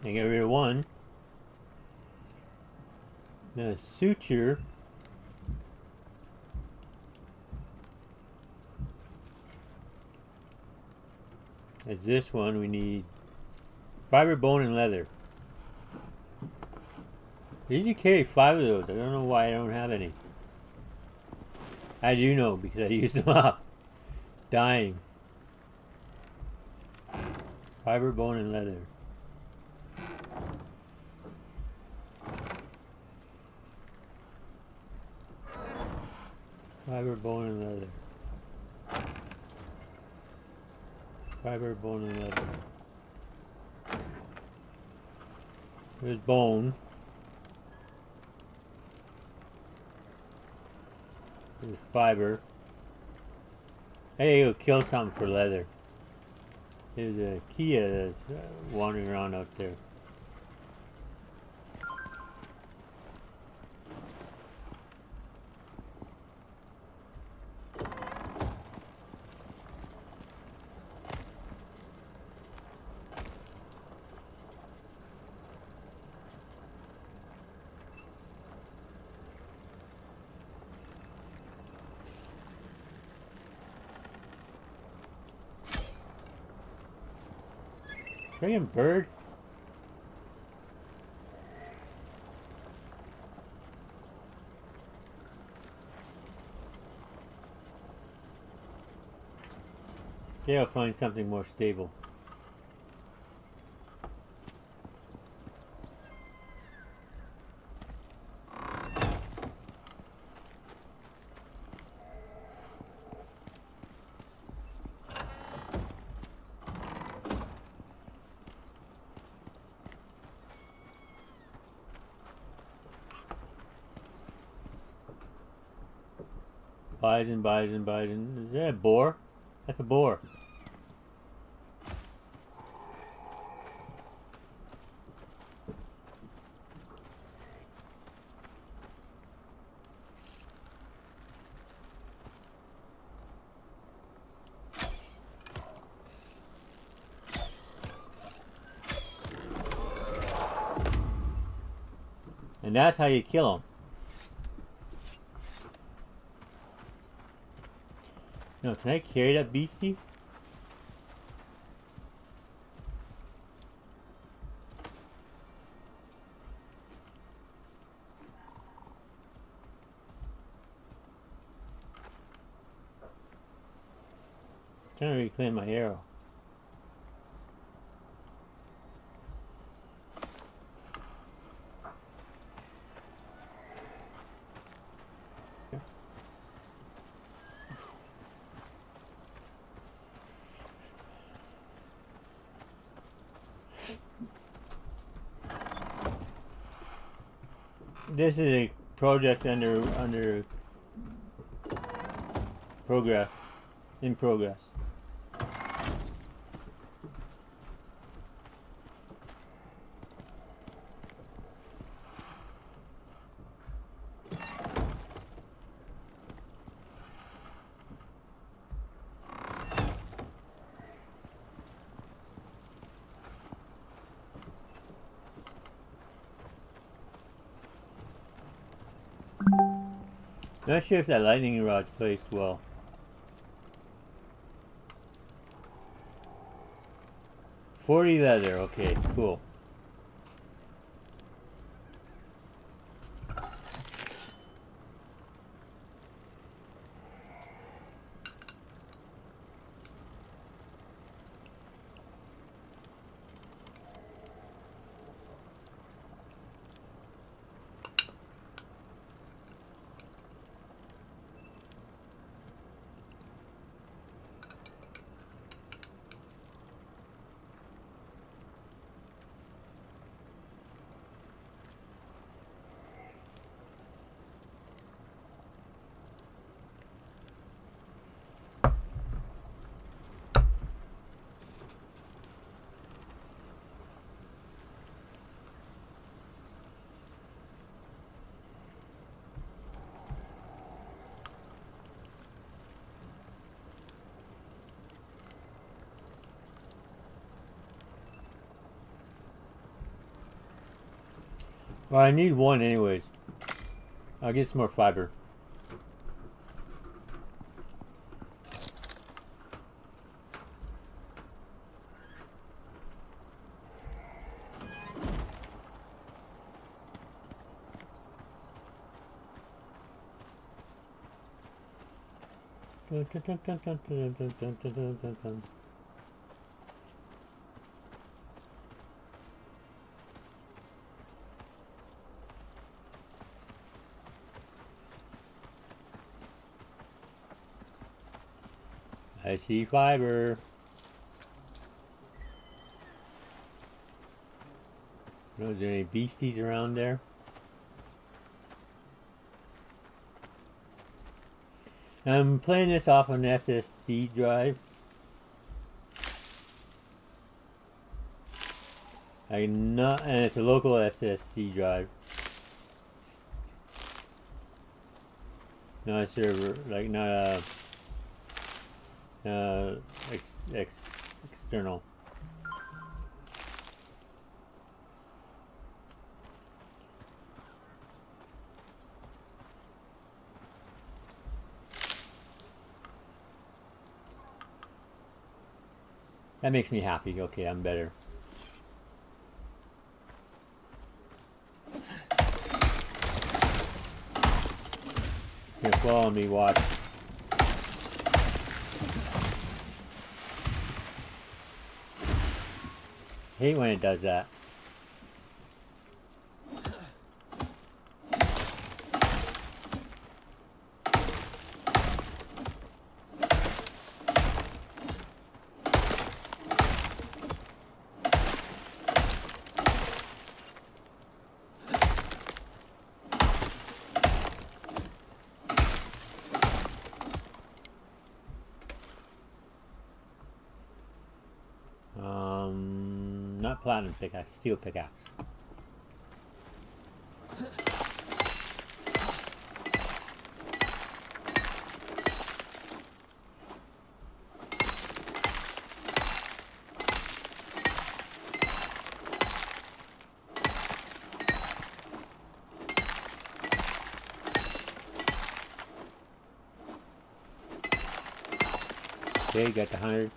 [SPEAKER 1] I get rid of one. Then a suture. It's this one. We need fiber, bone, and leather. I usually carry 5 of those. I don't know why I don't have any. I do know because I used them up. Dying. Fiber, bone, and leather. Fiber, bone, and leather. Fiber, bone, and leather. There's bone. There's fiber. Hey, go kill something for leather. There's a Kia that's wandering around out there. Friggin' bird. Okay, I'll find something more stable. Bison, bison, bison. Is that a boar? That's a boar. And that's how you kill them. No, can I carry that beastie? I'm trying to reclaim my arrow. This is a project under progress, in progress. Not sure if that lightning rod's placed well. $40 leather, okay, cool. Well, I need one anyways. I'll get some more fiber. I see fiber. Is there any beasties around there? I'm playing this off an SSD drive. And it's a local SSD drive. Not a server, like not a external. That makes me happy. Okay, I'm better. Here, follow me, watch. I hate when it does that. Not platinum pickaxe, steel pickaxe. Okay, got the 100.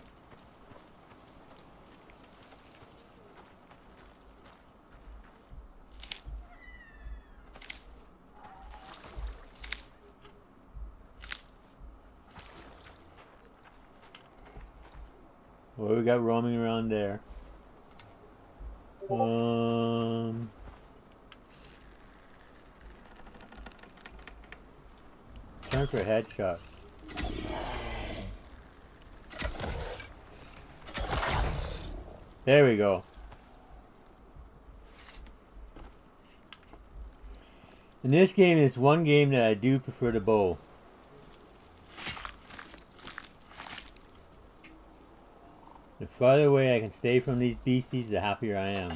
[SPEAKER 1] What we got roaming around there? Turn for a headshot. There we go. In this game, it's one game that I do prefer the bow. The farther away I can stay from these beasties, the happier I am.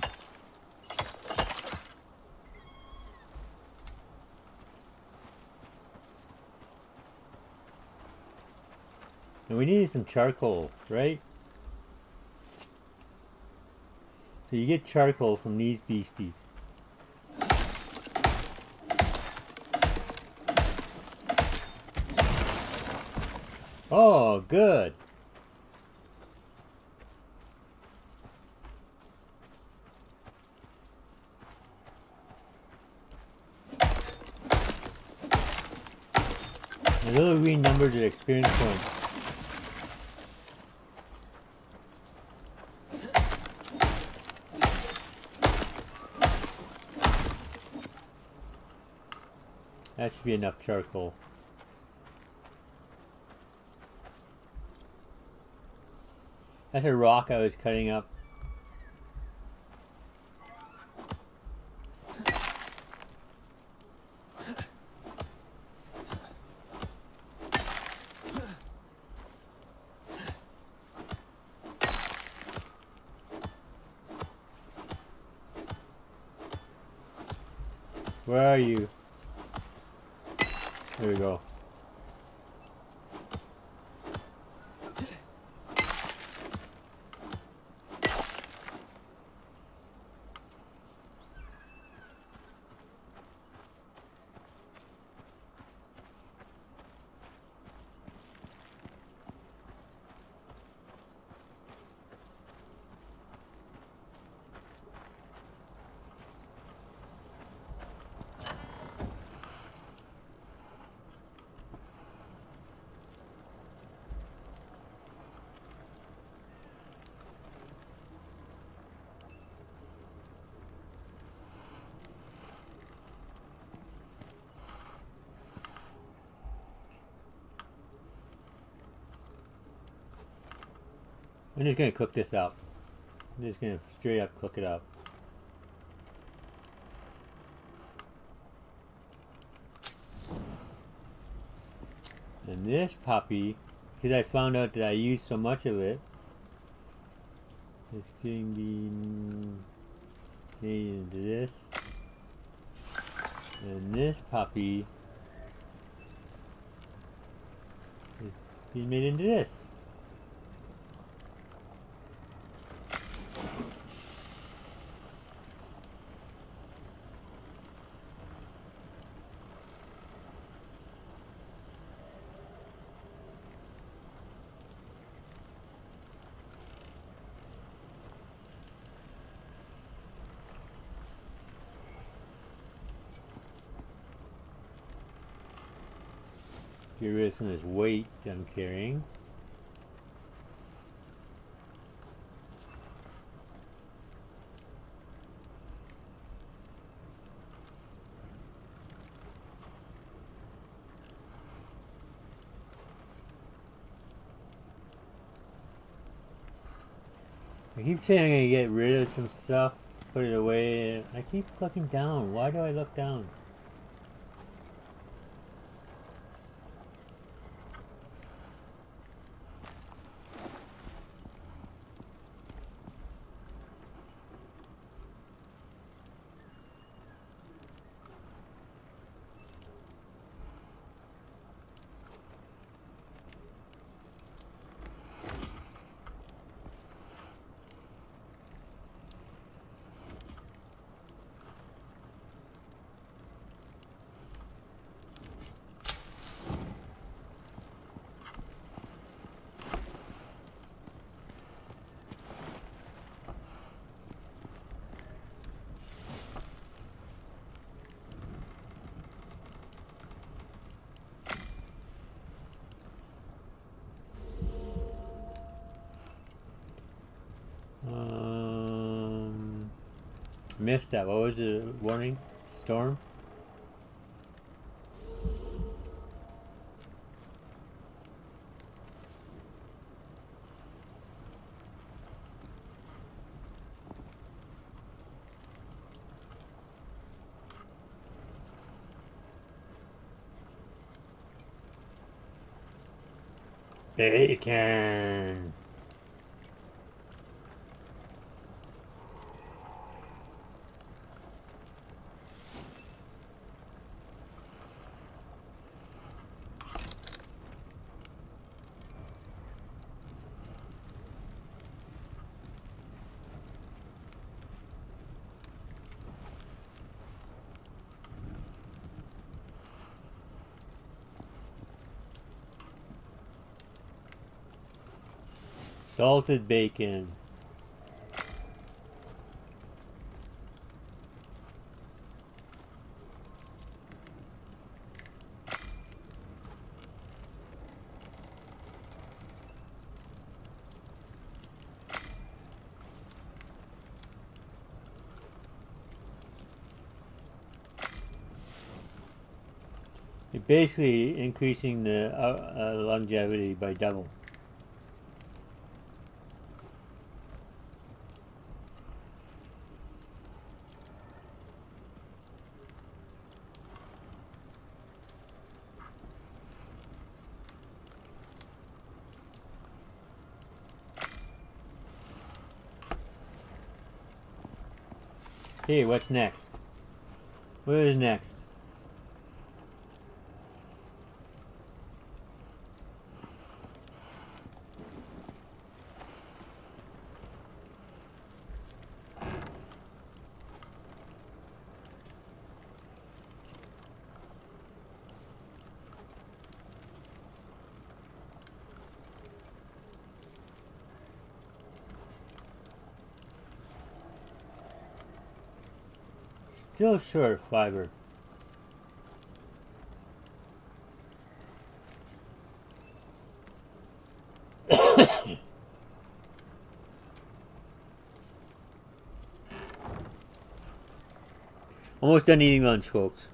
[SPEAKER 1] And we needed some charcoal, right? So you get charcoal from these beasties. Oh, good. The little green numbers are experience points. That should be enough charcoal. That's a rock I was cutting up. Where are you? There we go. I'm just gonna cook this up. I'm just gonna straight up cook it up. And this puppy, because I found out that I used so much of it, it's getting made into this. And this puppy is being made into this. Get rid of some of this weight I'm carrying. I keep saying I'm gonna get rid of some stuff, put it away, and I keep looking down. Why do I look down? Missed that. What was the warning? Storm? Bacon! Salted bacon. You're basically increasing the longevity by double. Hey, what's next? What is next? Still short fiber. Almost done eating lunch, folks.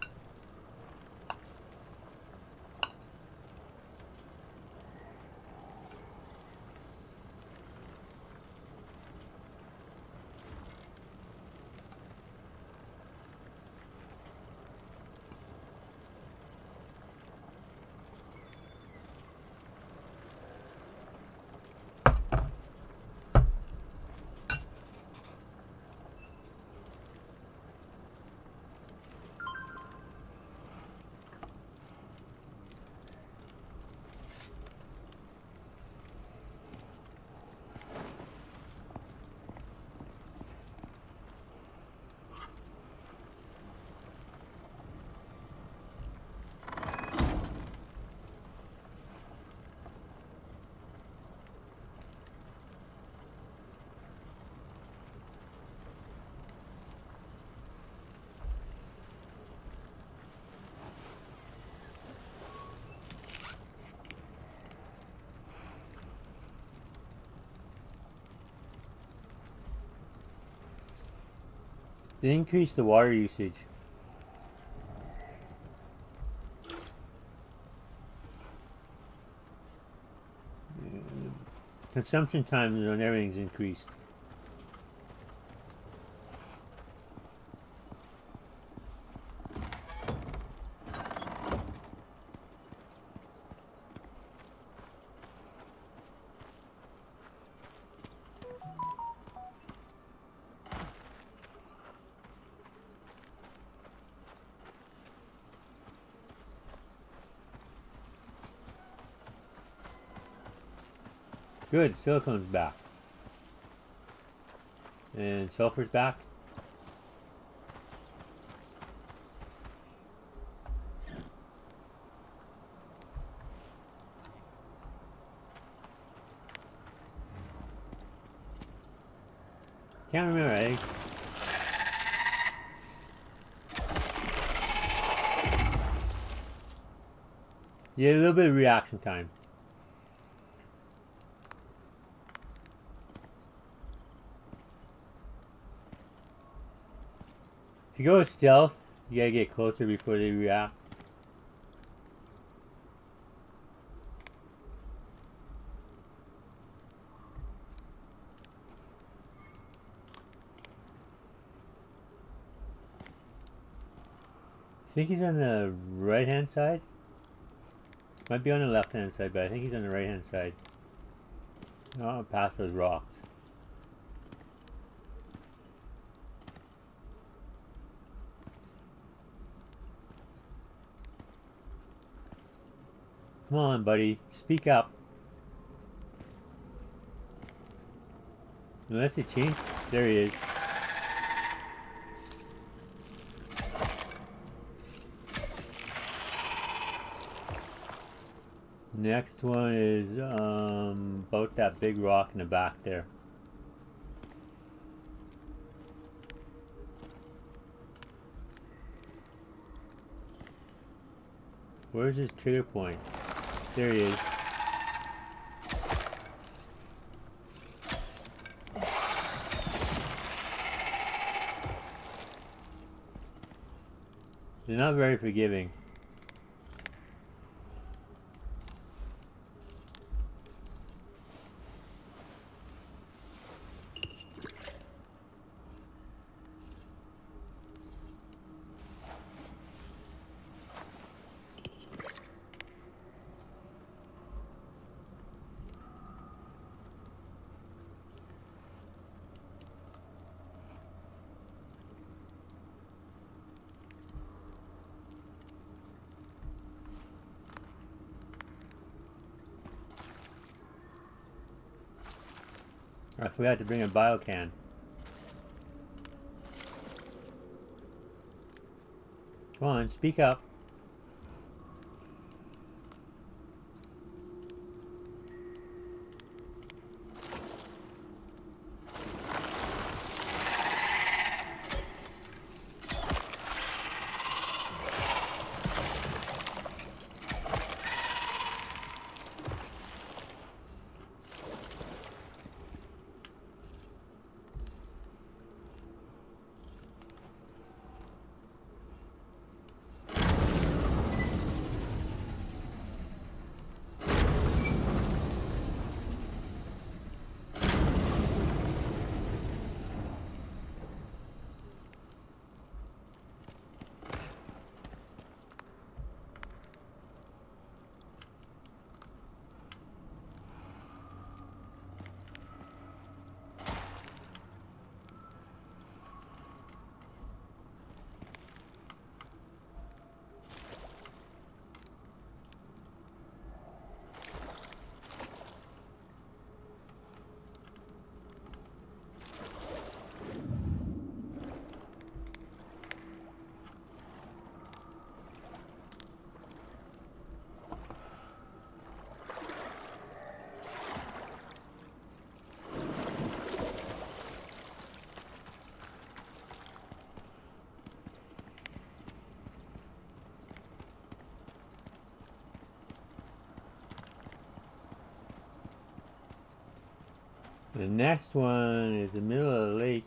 [SPEAKER 1] They increased the water usage. Consumption times on everything's increased. Good, silicone's back. And sulfur's back. Can't remember, I think. Yeah, a little bit of reaction time. If you go with stealth, you gotta get closer before they react. I think he's on the right hand side. Might be on the left hand side, but I think he's on the right hand side. Oh, past those rocks. Come on, buddy. Speak up. Unless it changed. There he is. Next one is about that big rock in the back there. Where's his trigger point? There he is. They're not very forgiving. I forgot to bring a biocan. Come on, speak up. The next one is the middle of the lake.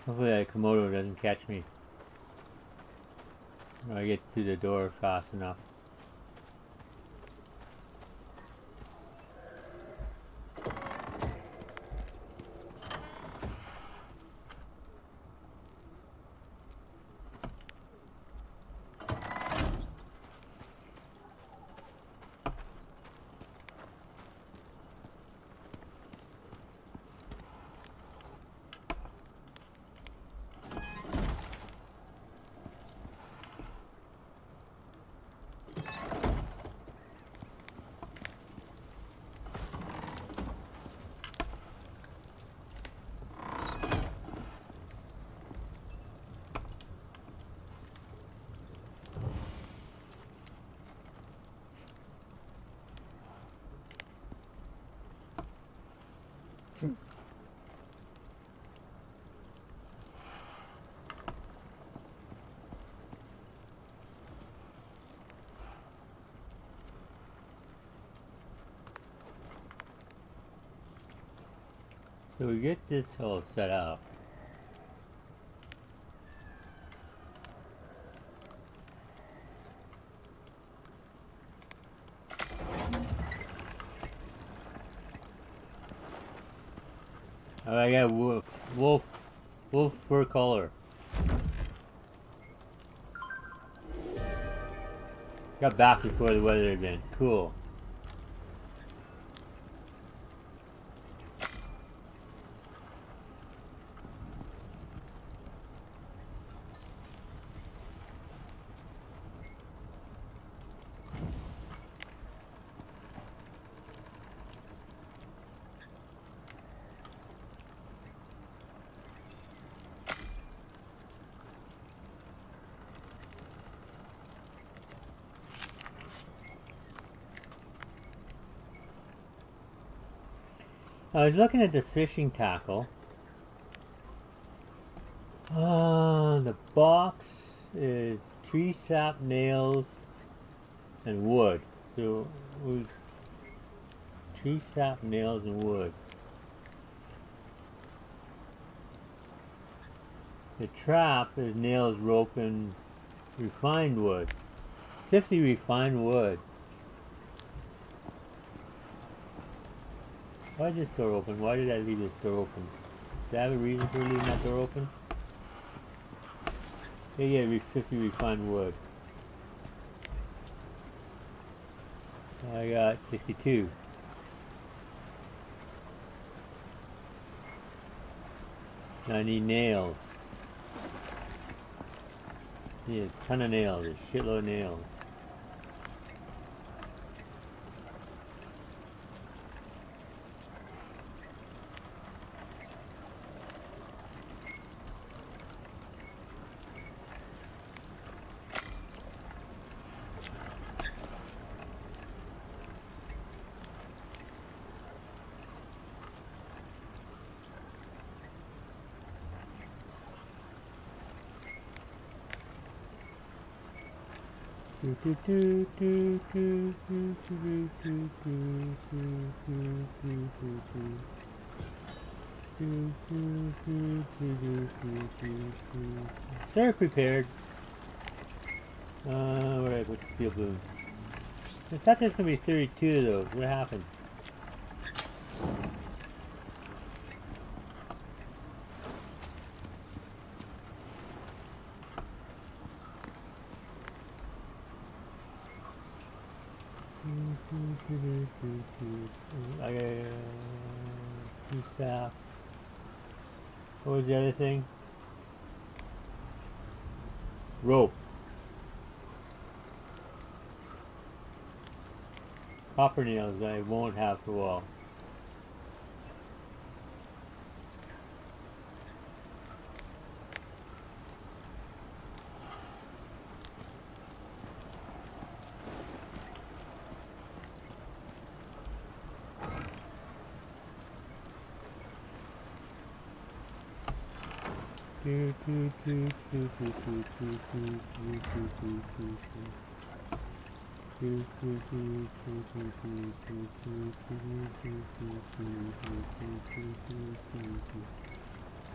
[SPEAKER 1] Hopefully that Komodo doesn't catch me. Or I get through the door fast enough. So we get this all set up. Oh, I got wolf fur collar. Got back before the weather event. Cool. I was looking at the fishing tackle. The box is tree sap, nails, and wood. So tree sap, nails, and wood. The trap is nails, rope, and refined wood. 50 refined wood. Why is this door open? Why did I leave this door open? Did I have a reason for leaving that door open? Yeah, 50 refined wood. I got 62. Now I need nails. Need a ton of nails, a shitload of nails. Sir prepared. Where did I put the steel boom? I thought there was going to be 32 of those. What happened? I got two staff. What was the other thing? Rope. Copper nails I won't have for a while.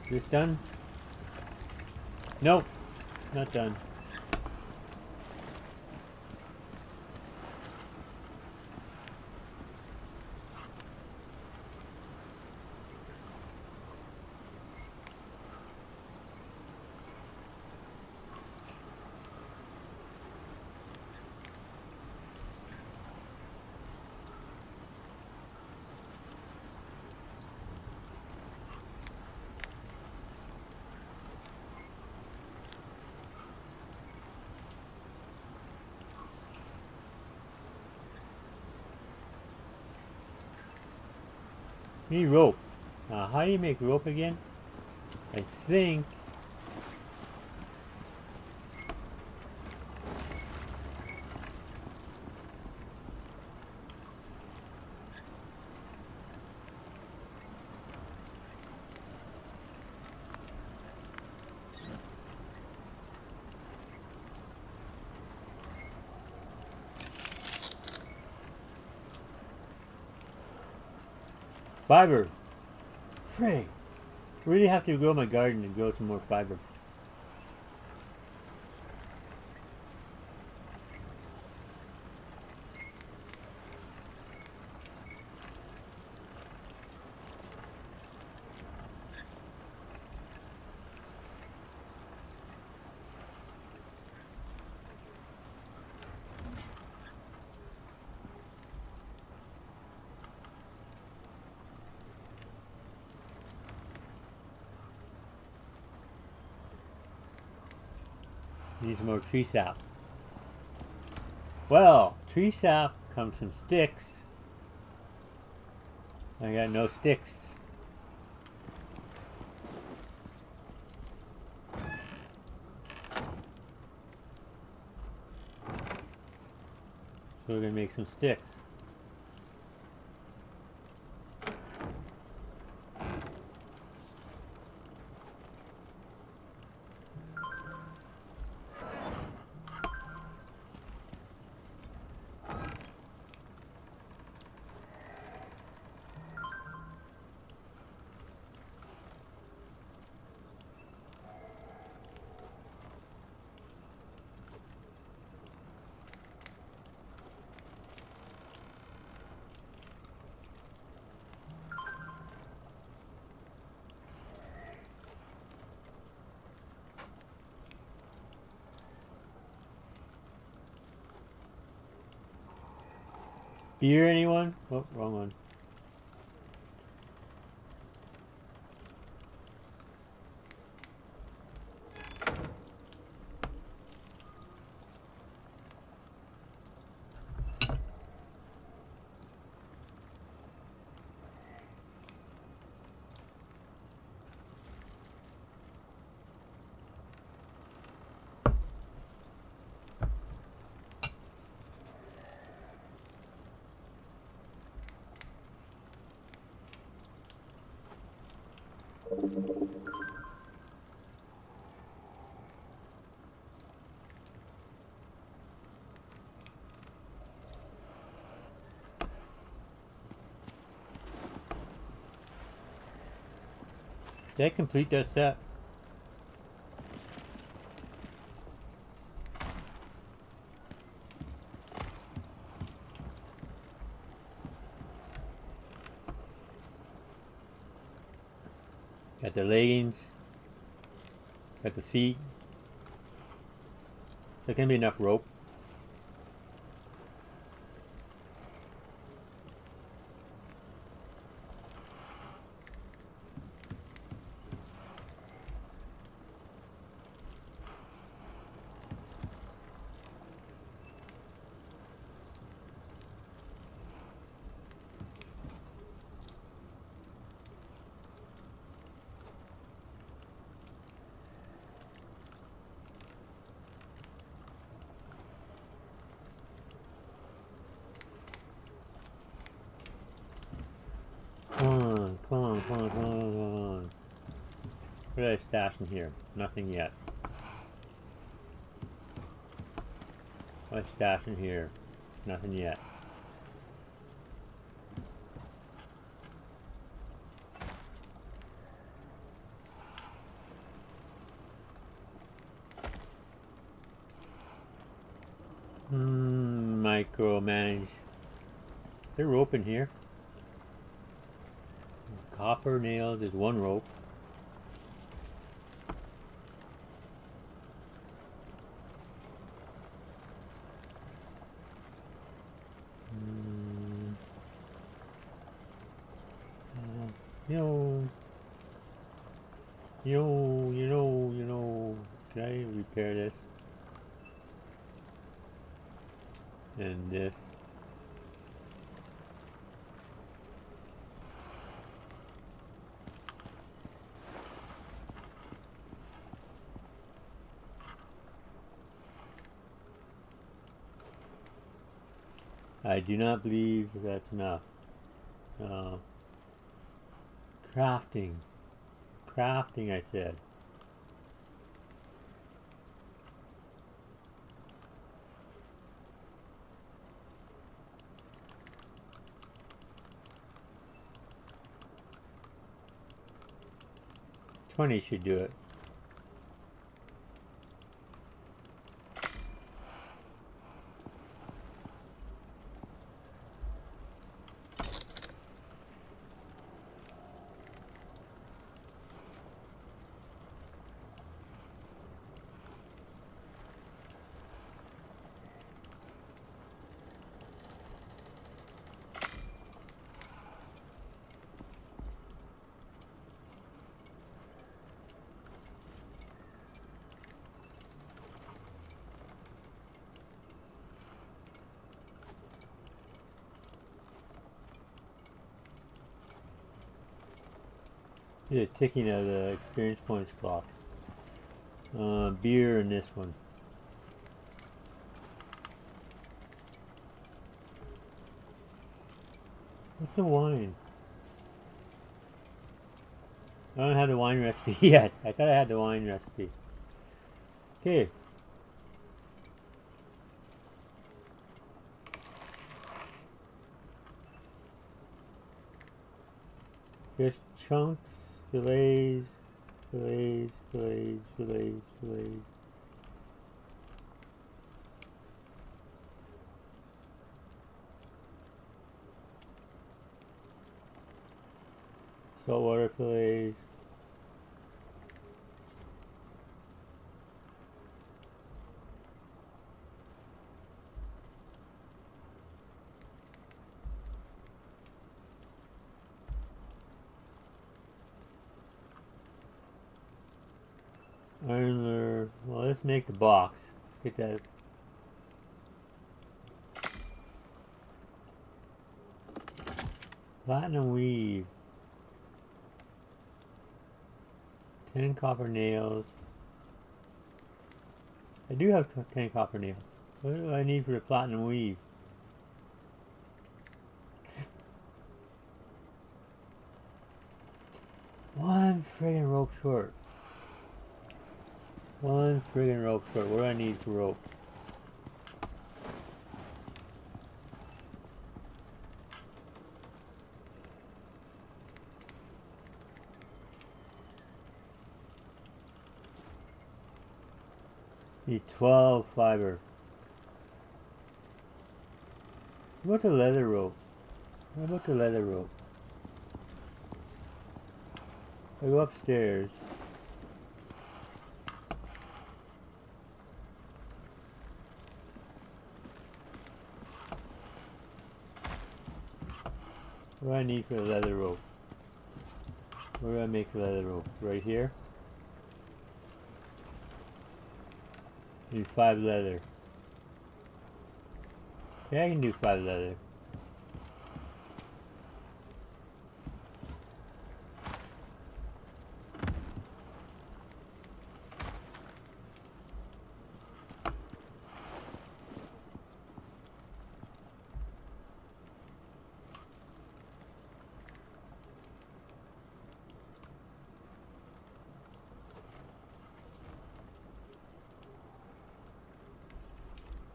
[SPEAKER 1] This done? Nope, not done. Need rope. How do you make rope again? I think... Fiber! Frig! Really have to grow my garden and grow some more fiber. Need some more tree sap. Well, tree sap comes from Styx. I got no sticks. So we're gonna make some sticks. Beer, anyone? Oh, wrong one. Did I complete that set? Got the leggings. Got the feet. There can be enough rope. Come on. What did I stash in here? Nothing yet. What did I stash in here? Nothing yet. Micromanage. Is there rope in here? Copper nails is one rope. You know. Can I repair this? And this. I do not believe that's enough. Crafting. Crafting, I said. $20 should do it. The ticking of the experience points clock. Beer in this one. What's the wine? I don't have the wine recipe yet. I thought I had the wine recipe. Okay. Fish chunks, fillets, fillets, fillets, fillets, fillets. Saltwater fillets. Iron lure. Well, let's make the box. Let's get that. Platinum weave. 10 copper nails. I do have 10 copper nails. What do I need for the platinum weave? One friggin' rope short. One friggin' rope short. What do I need for rope? Need 12 fiber. What about the leather rope? What about the leather rope? I go upstairs. What do I need for a leather rope? Where do I make the leather rope? Right here? Need 5 leather. Yeah, I can do 5 leather.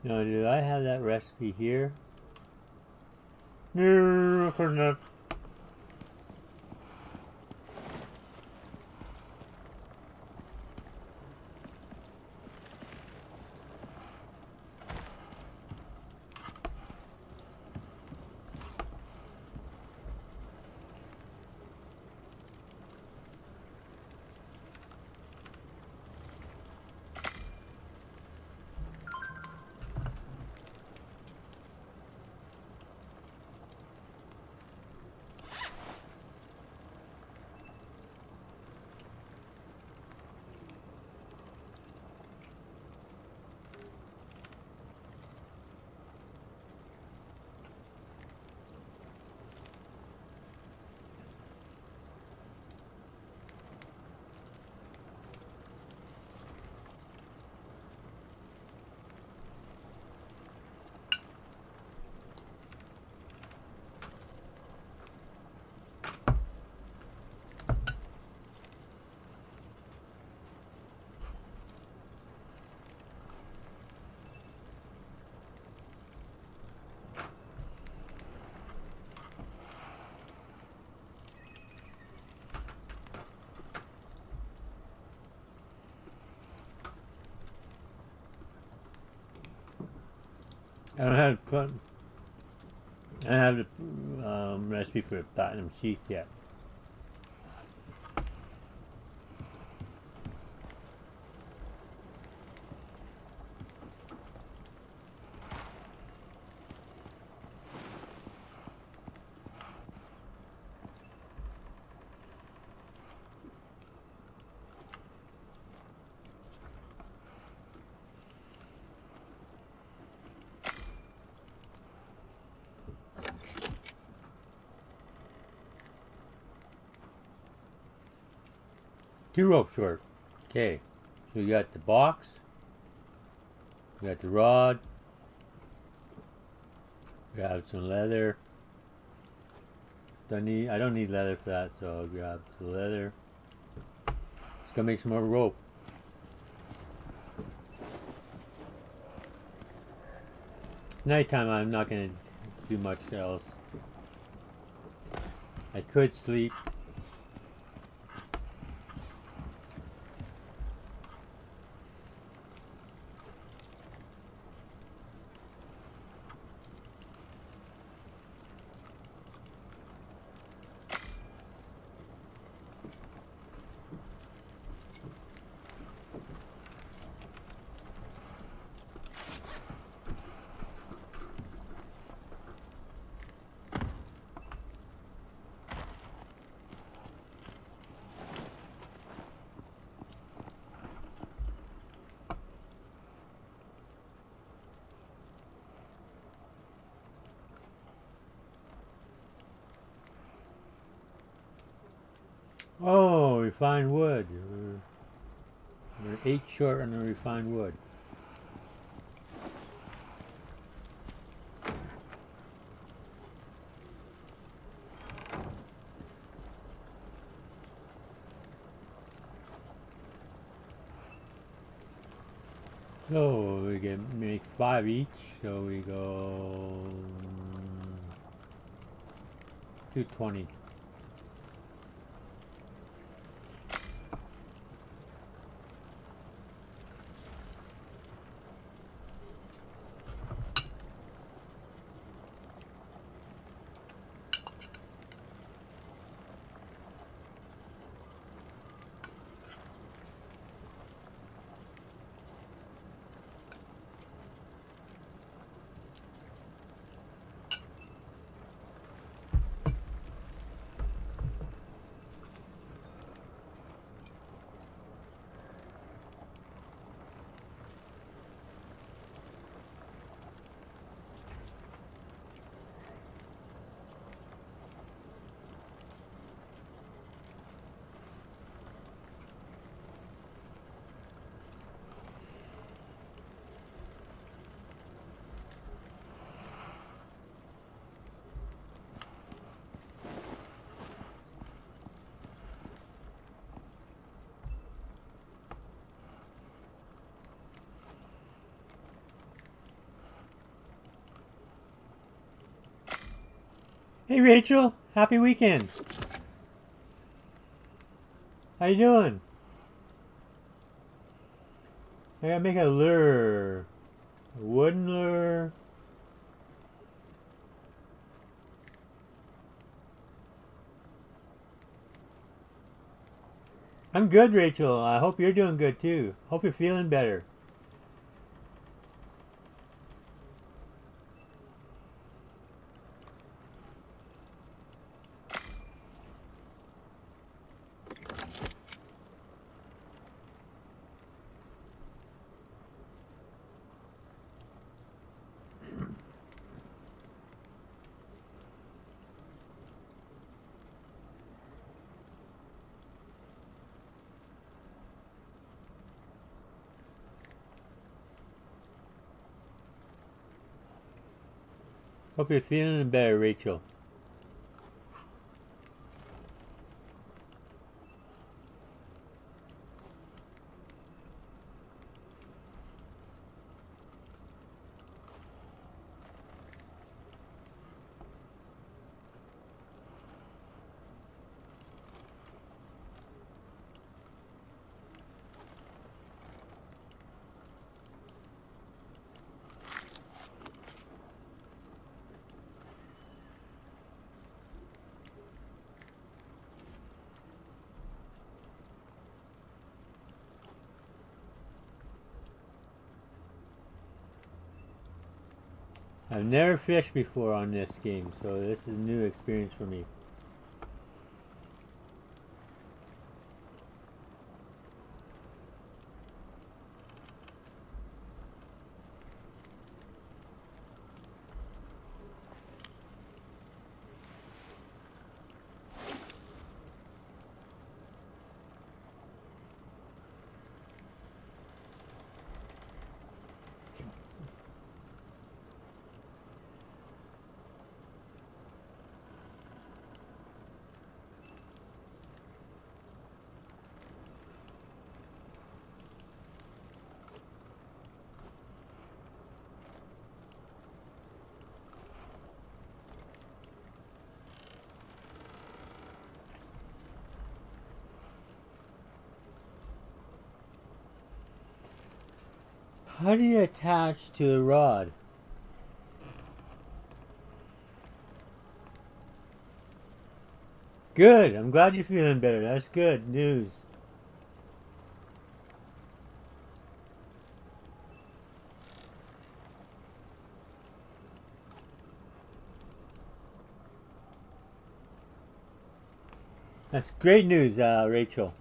[SPEAKER 1] Now, do I have that recipe here? No, of course not. I don't have I don't have the recipe for platinum sheath yet. Two rope short. Okay, so you got the box, you got the rod, grab some leather. I don't need leather for that, so I'll grab the leather. Let's go make some more rope. Nighttime, I'm not gonna do much else. I could sleep. Oh, refined wood. We're 8 short on the refined wood. So we can make 5 each. So we go 220. Hey Rachel, happy weekend. How you doing? I gotta make a lure. A wooden lure. I'm good, Rachel. I hope you're doing good too. Hope you're feeling better. Hope you're feeling better, Rachel. I've never fished before on this game, so this is a new experience for me. How do you attach to a rod? Good. I'm glad you're feeling better. That's good news. That's great news, Rachel.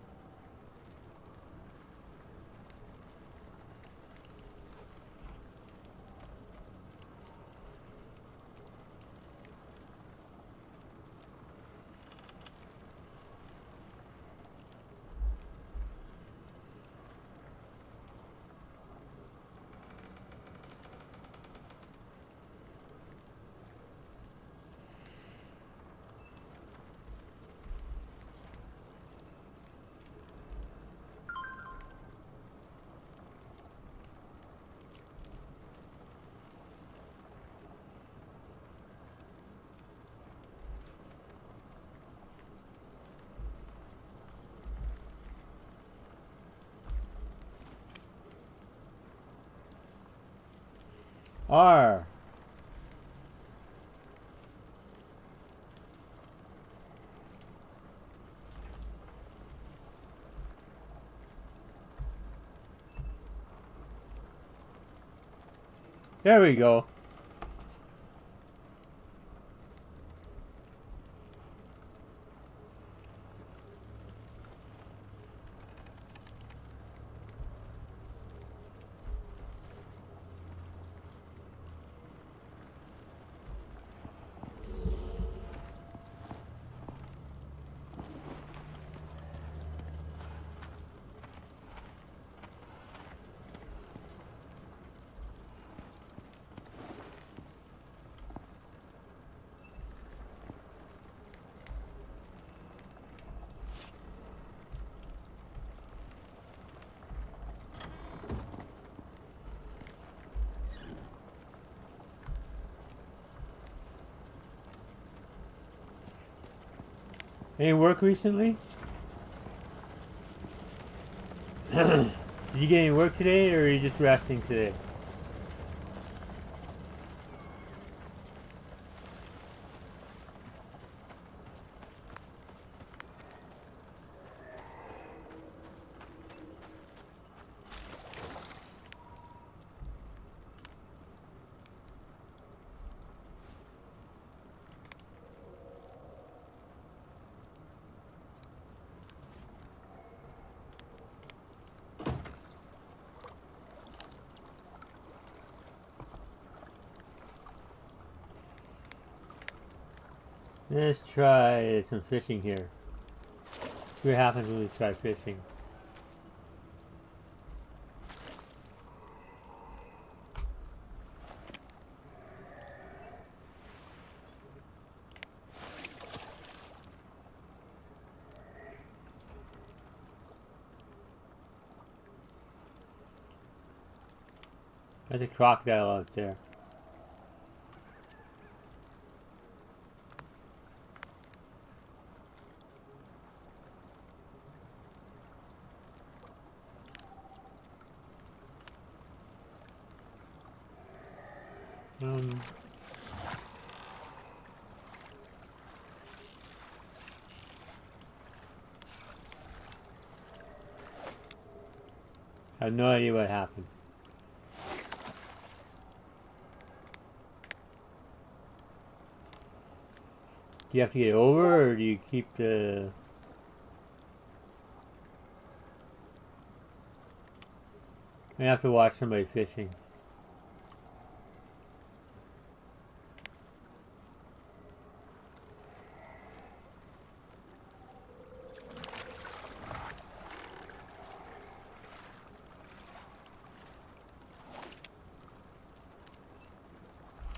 [SPEAKER 1] R. There we go. Any work recently? Did you get any work today, or are you just resting today? Let's try some fishing here. See what happens when we try fishing. There's a crocodile out there. I have no idea what happened. Do you have to get over, or do you keep the... I have to watch somebody fishing.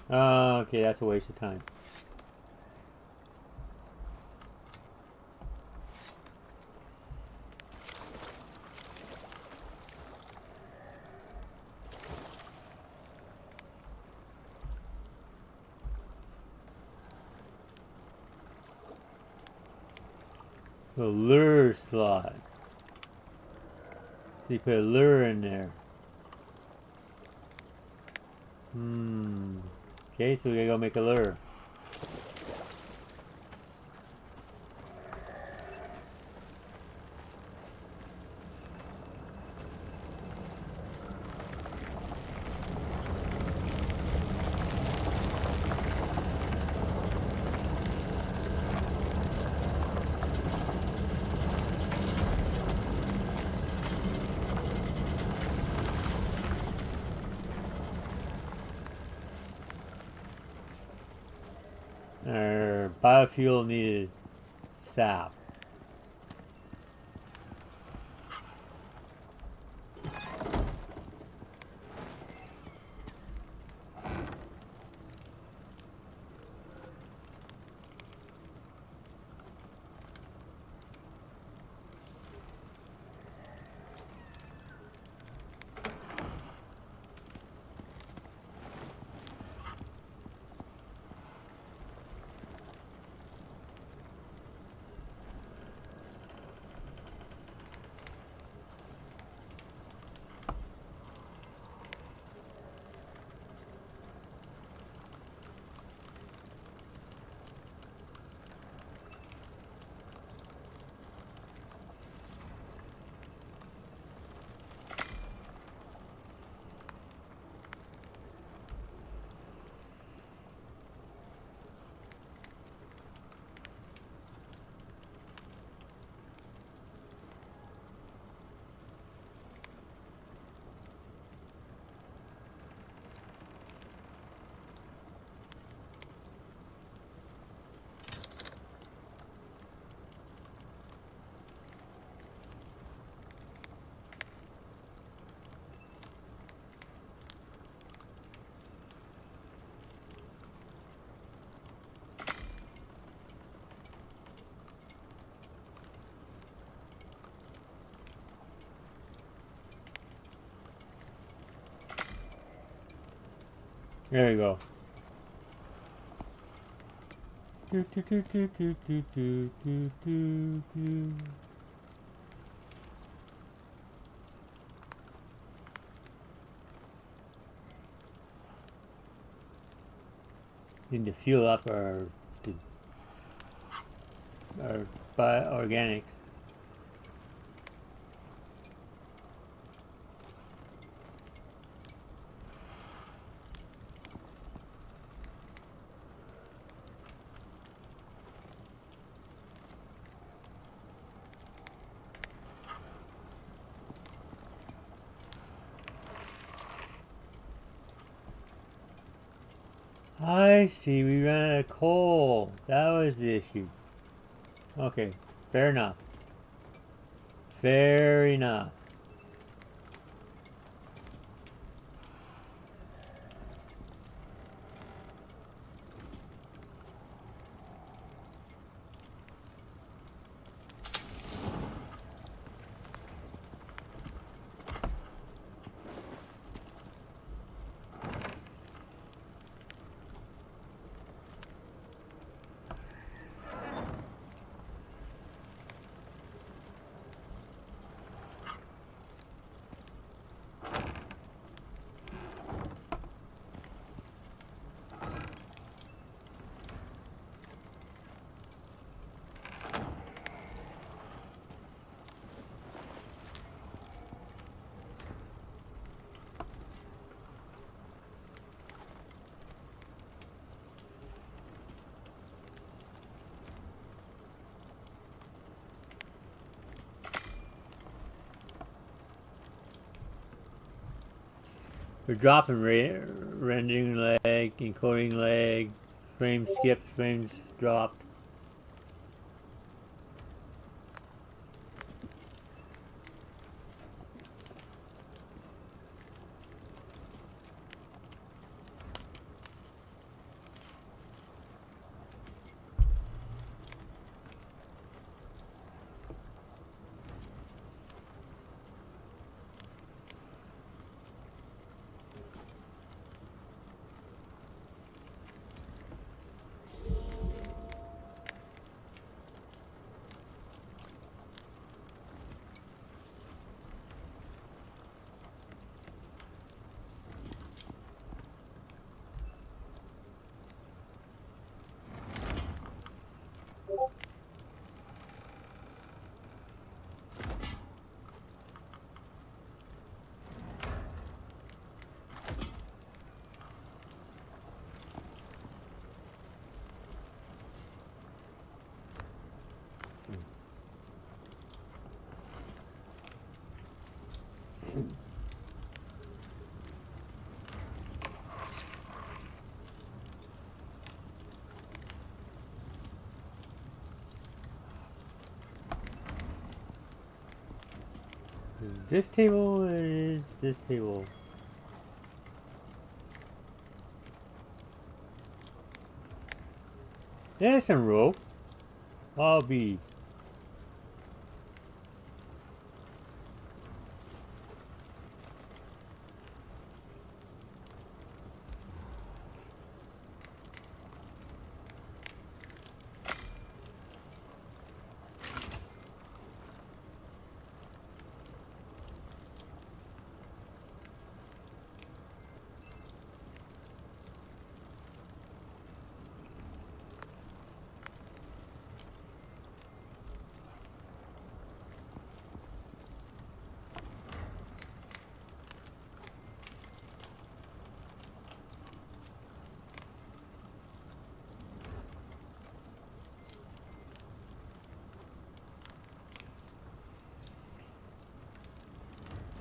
[SPEAKER 1] Okay, that's a waste of time. The lure slot. So you put a lure in there. Okay, so we gotta go make a lure. Our biofuel needed sap. There you go. Need to fuel up our organics. I see, we ran out of coal. That was the issue. Okay, fair enough. Fair enough. We're dropping rendering lag, encoding lag, frames skipped, frames dropped. This table is this table. There's some rope. I'll be.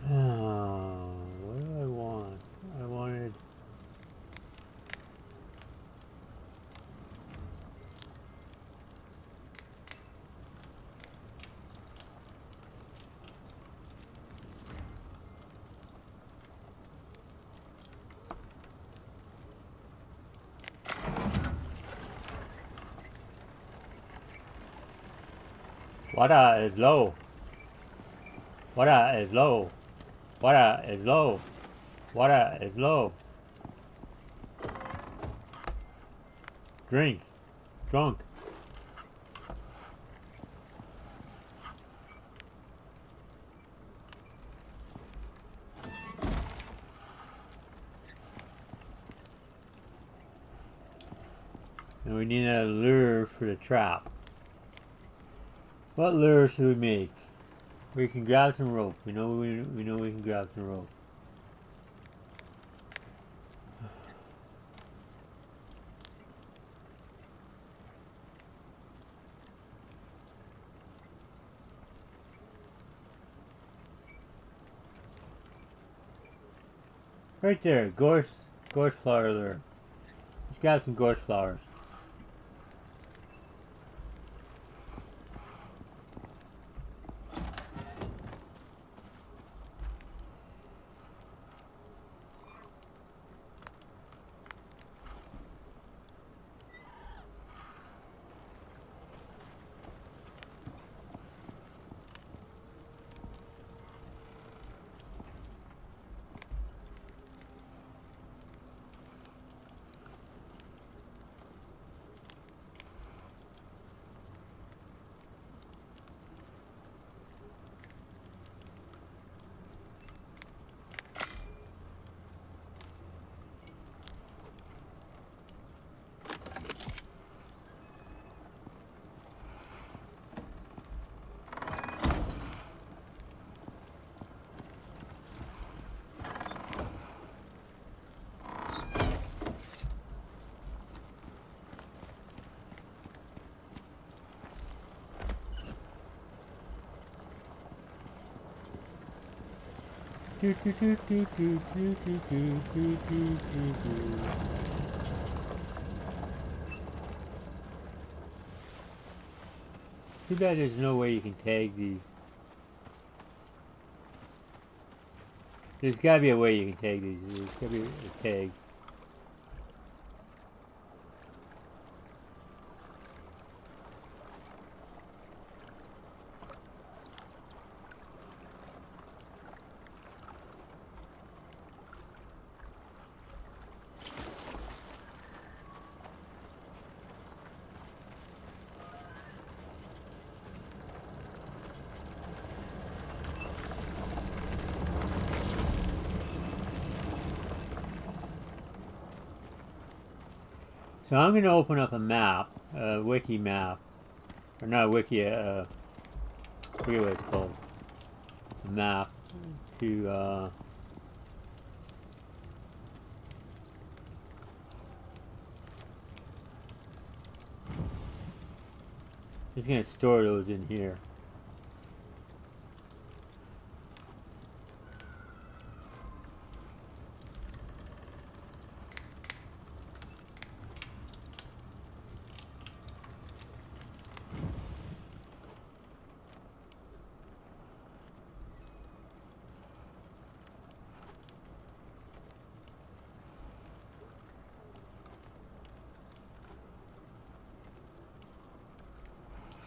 [SPEAKER 1] What do I want? I wanted. Water is low. Water is low. Water is low. Water is low. Drink. Drunk. And we need a lure for the trap. What lure should we make? We can grab some rope. We know we can grab some rope. Right there, gorse flower lure. Let's grab some gorse flowers. Too bad there's no way you can tag these. There's gotta be a way you can tag these. There's gotta be a tag. So I'm going to open up a map, a wiki map, or not a wiki, I forget what it's called, a map to just going to store those in here.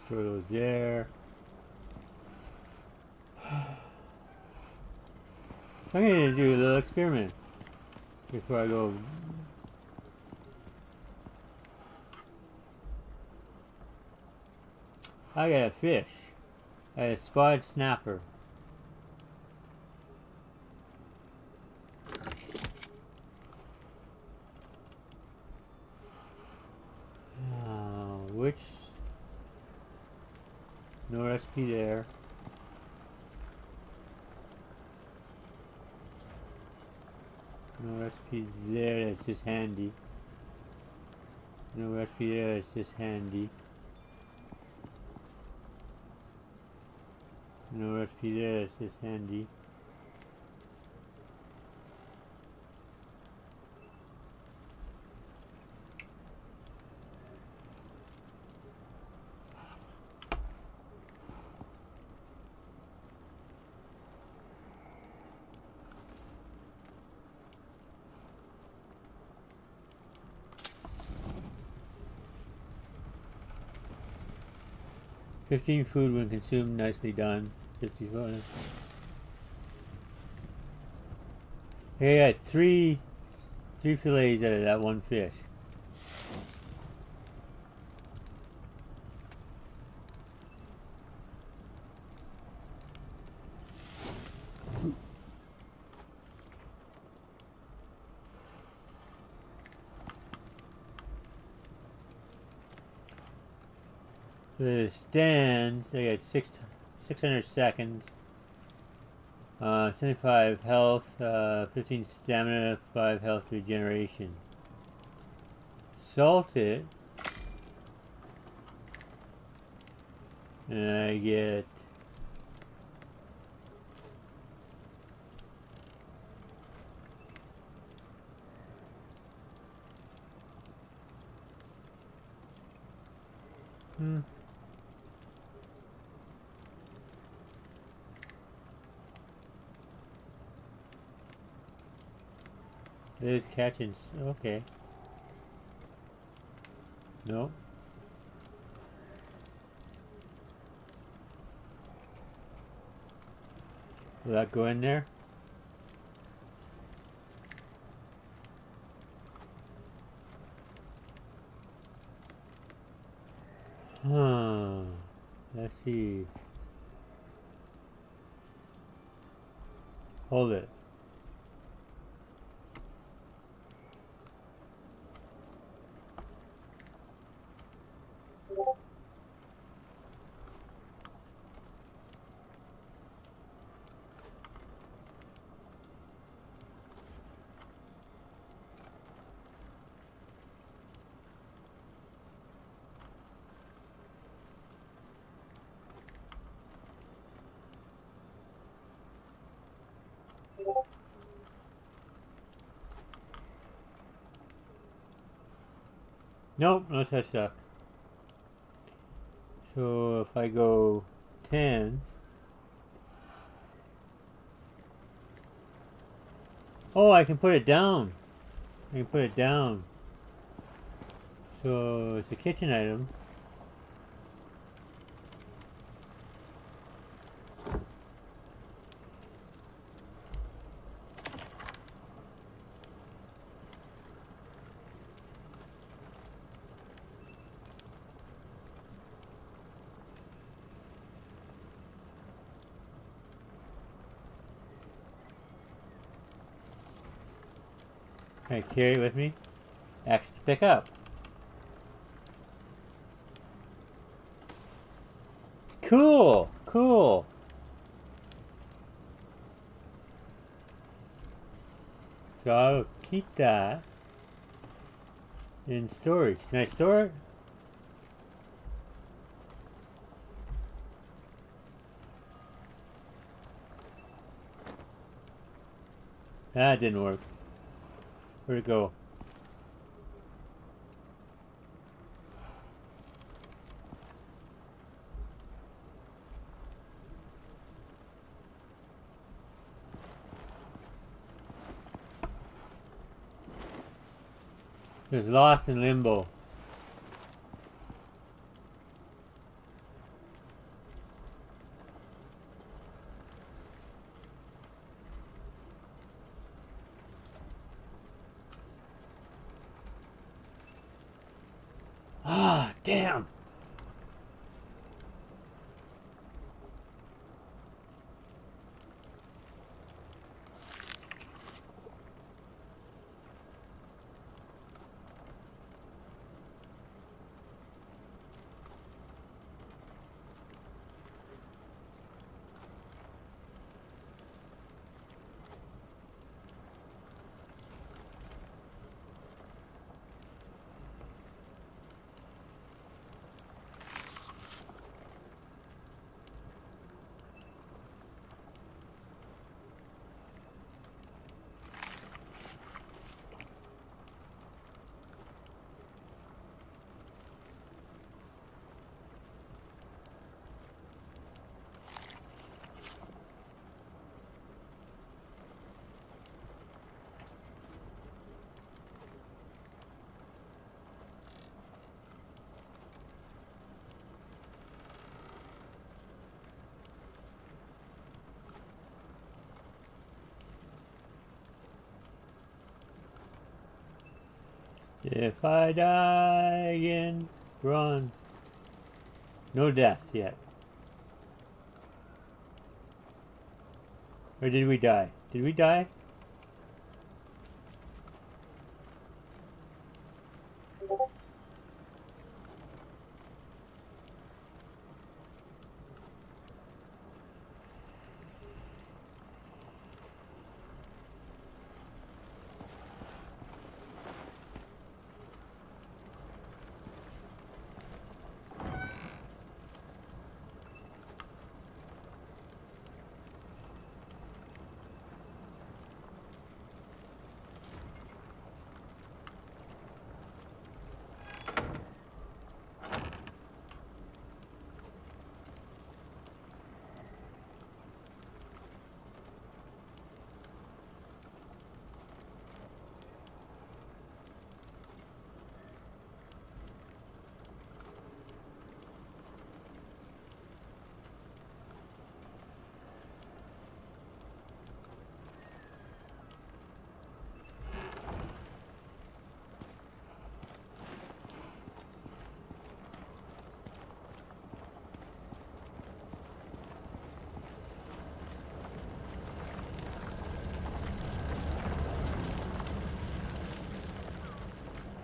[SPEAKER 1] Store those there. I'm going to do a little experiment before I go. I got a fish. I got a spotted snapper. Which? No recipe there. No recipe there, that's just handy. No recipe there, that's just handy. No recipe there, that's just handy. $15 food when consumed, nicely done. 50 food. Hey, I got three fillets out of that one fish. The stands, I got 600 seconds, 75 health, 15 stamina, 5 health regeneration. Salt it, and I get There's catching. Okay. Nope. Will that go in there? Huh. Let's see. Hold it. Nope, no such luck. So if I go 10. Oh, I can put it down. I can put it down. So it's a kitchen item. Can I carry it with me? X to pick up. Cool, cool. So I'll keep that in storage. Can I store it? That didn't work. Where'd it go? It was lost in limbo. Ah, damn. If I die again, run. No deaths yet. Or did we die? Did we die?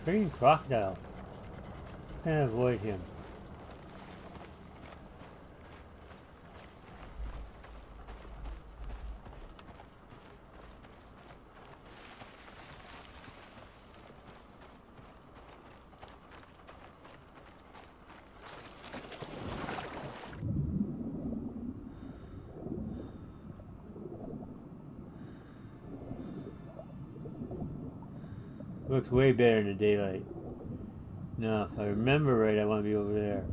[SPEAKER 1] Freaking crocodiles. Can't avoid him. Looks way better in the daylight. No, if I remember right, I want to be over there.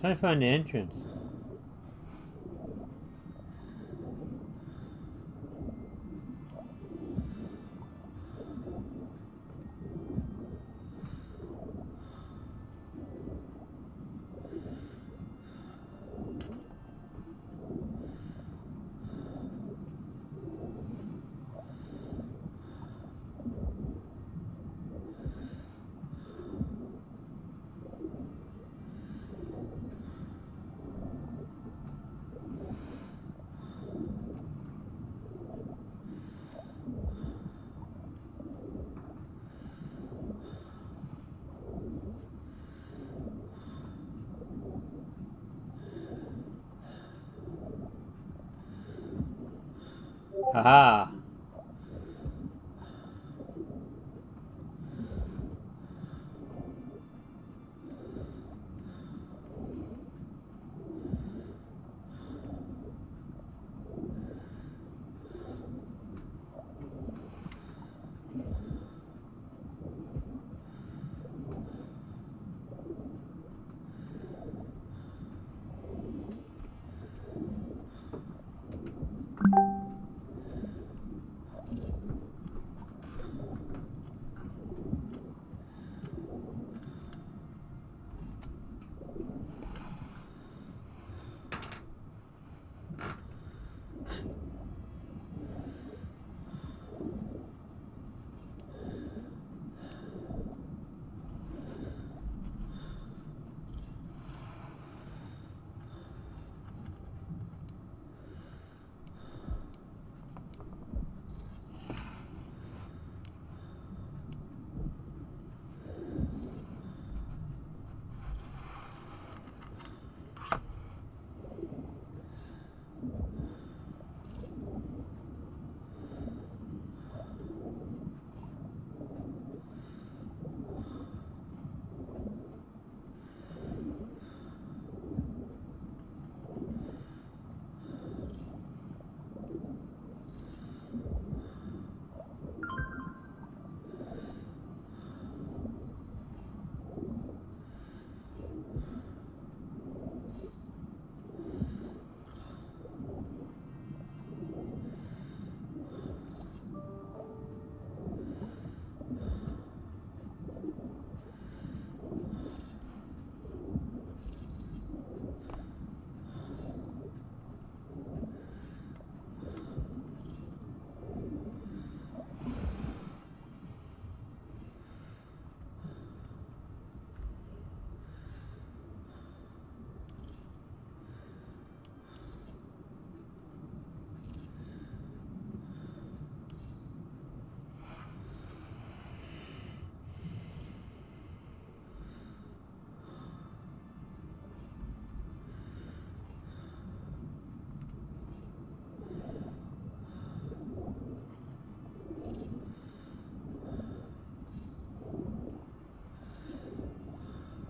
[SPEAKER 1] Trying to find the entrance. Haha.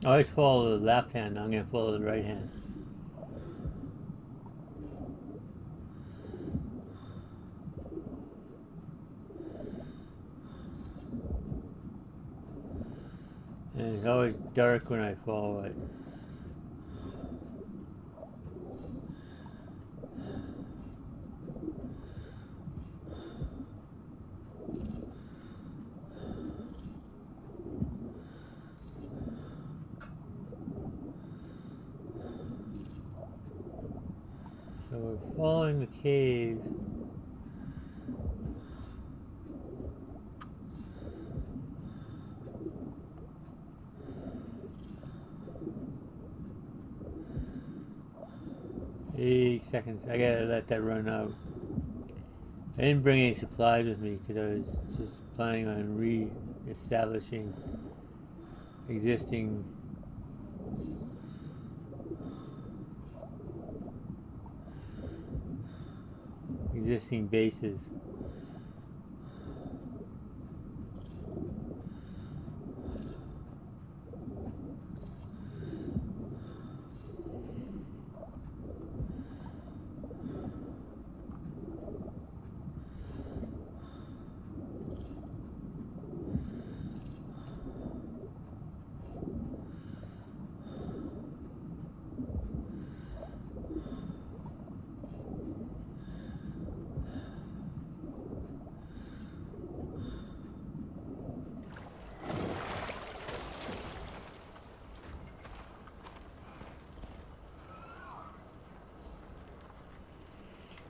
[SPEAKER 1] I always follow the left hand. I'm going to follow the right hand. And it's always dark when I follow it. So we're following the cave. Eight seconds. I gotta let that run out. I didn't bring any supplies with me because I was just planning on re-establishing existing bases.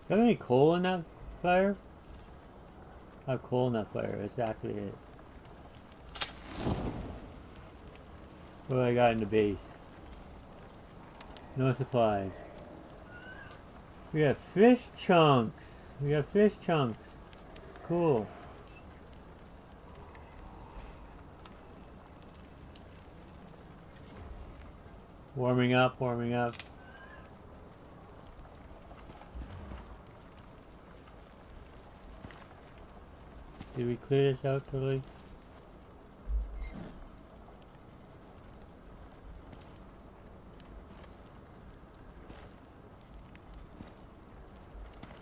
[SPEAKER 1] Do I have any coal in that fire? I have coal in that fire, that's exactly it. What do I got in the base? No supplies. We have fish chunks. We have fish chunks. Cool. Warming up, warming up. Did we clear this out totally?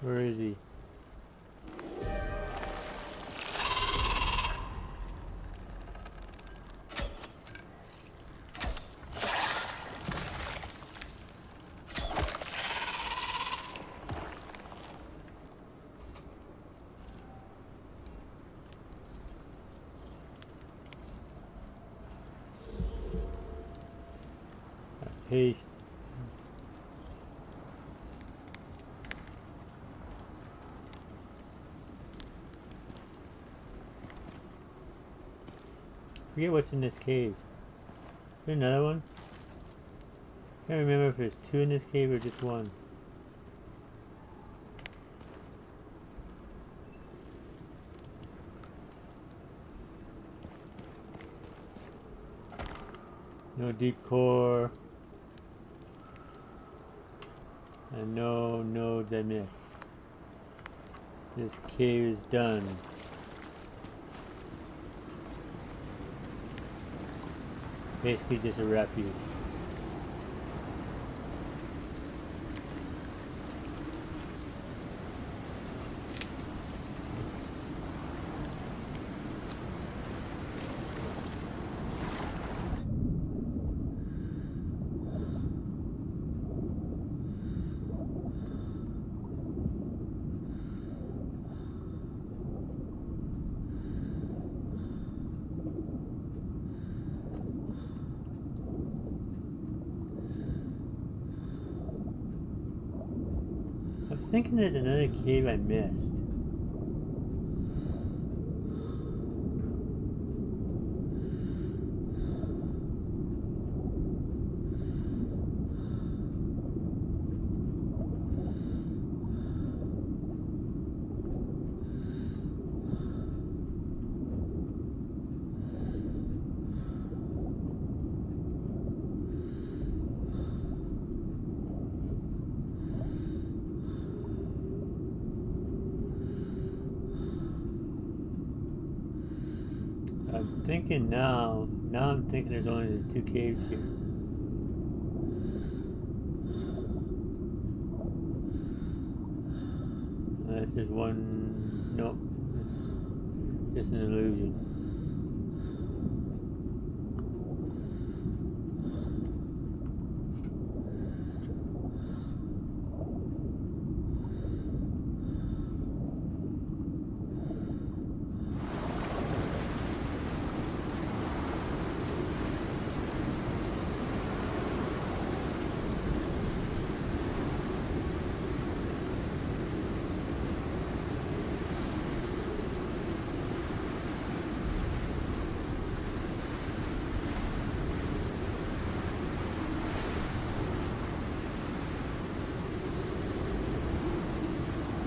[SPEAKER 1] Where is he? Paste. Forget what's in this cave. Is there another one? Can't remember if there's two in this cave or just one. No deep core. And no nodes I missed. This cave is done. Basically just a refuge. I was thinking there's another cave I missed. I'm thinking now Now I'm thinking there's only the 2 caves here. This is one. Nope. It's just an illusion.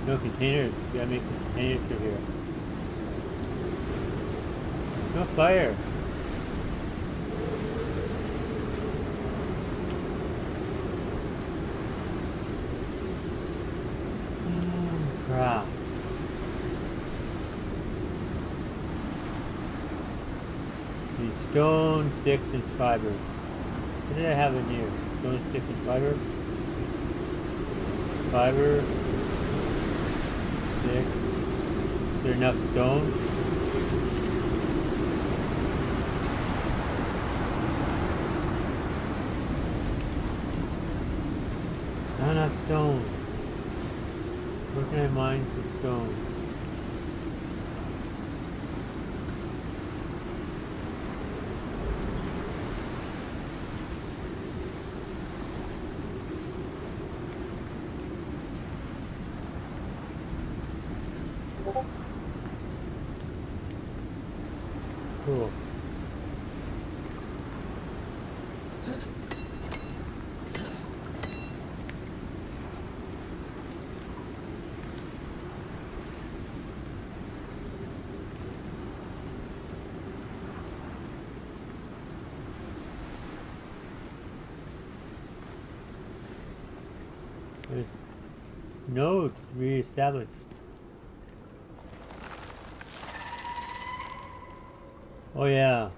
[SPEAKER 1] No containers. You gotta make some containers for here. No fire. Crap. Need stone, sticks, and fiber. What did I have in here? Stone, sticks, and fiber? Fiber. Sticks. Is there enough stone? Not enough stone. Where can I mine some stone? Cool. There's nodes re-established. Oh yeah.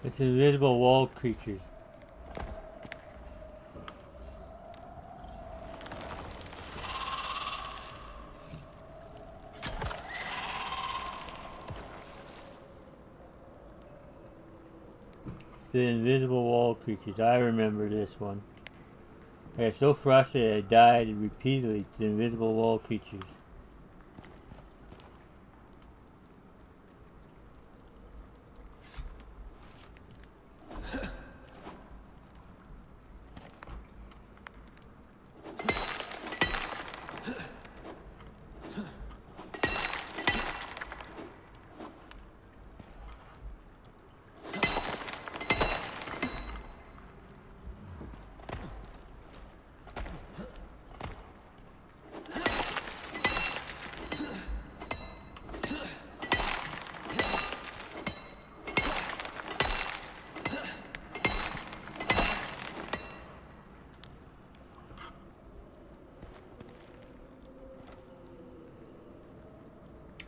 [SPEAKER 1] It's invisible wall creatures. It's the invisible wall creatures. I remember this one. I got so frustrated I died repeatedly to the invisible wall creatures.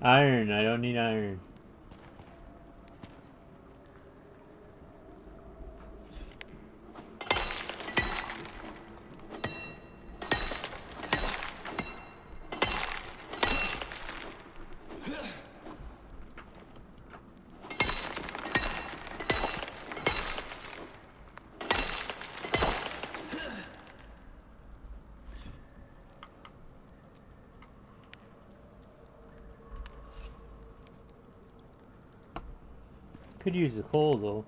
[SPEAKER 1] Iron, I don't need iron. Could use the coal though.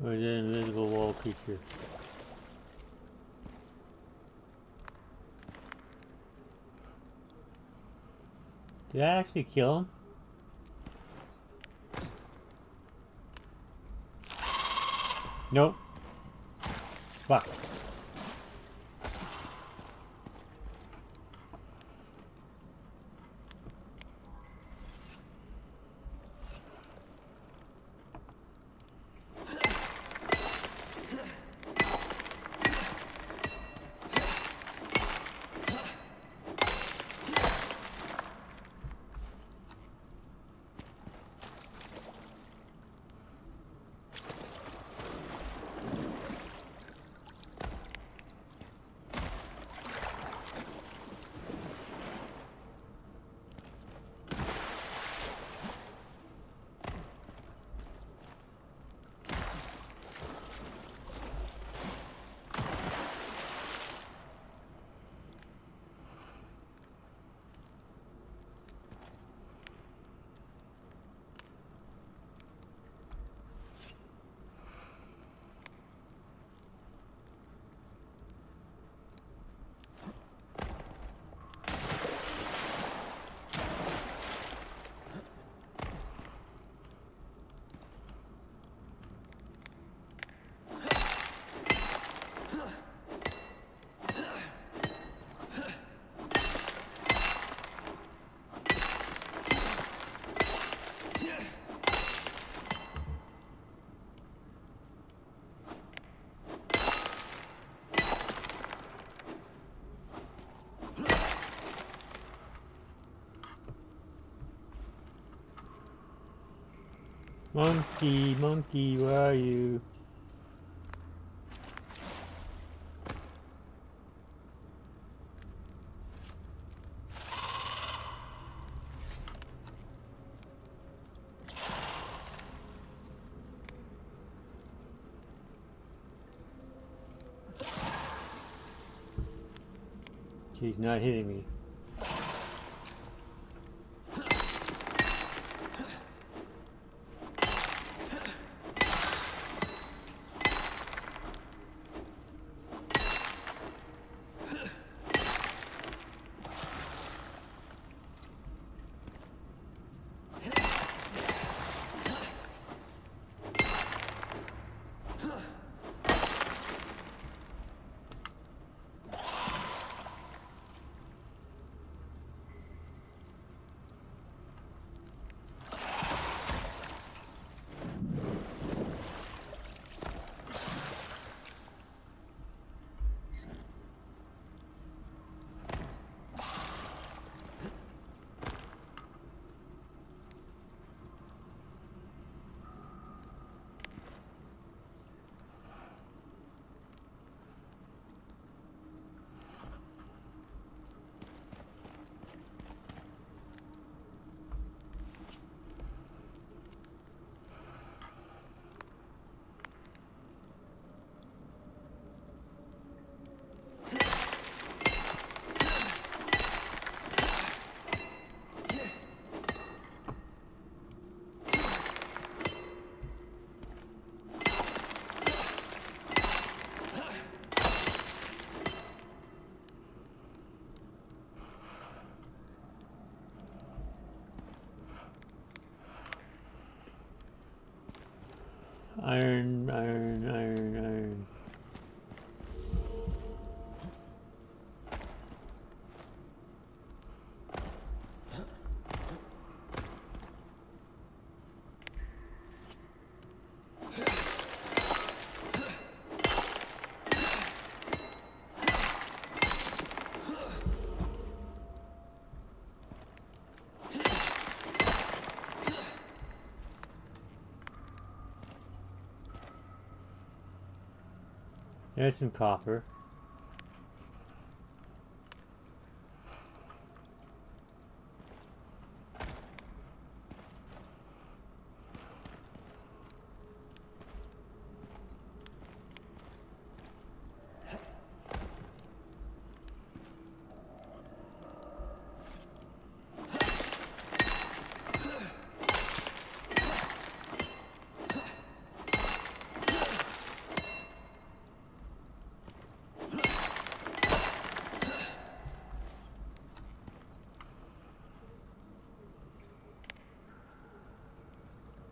[SPEAKER 1] Or is it an invisible wall creature? Did I actually kill him? Nope. Fuck. Monkey, monkey, where are you? He's not hitting me. Iron, iron, iron, iron. There's some copper.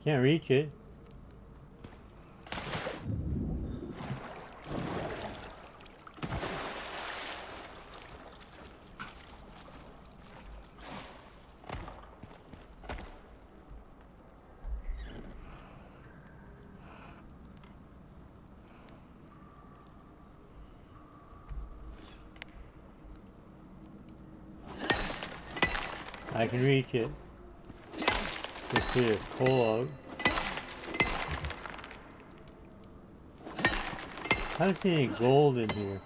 [SPEAKER 1] Can't reach it. I can reach it. Just put a pull out. I haven't seen any gold in here.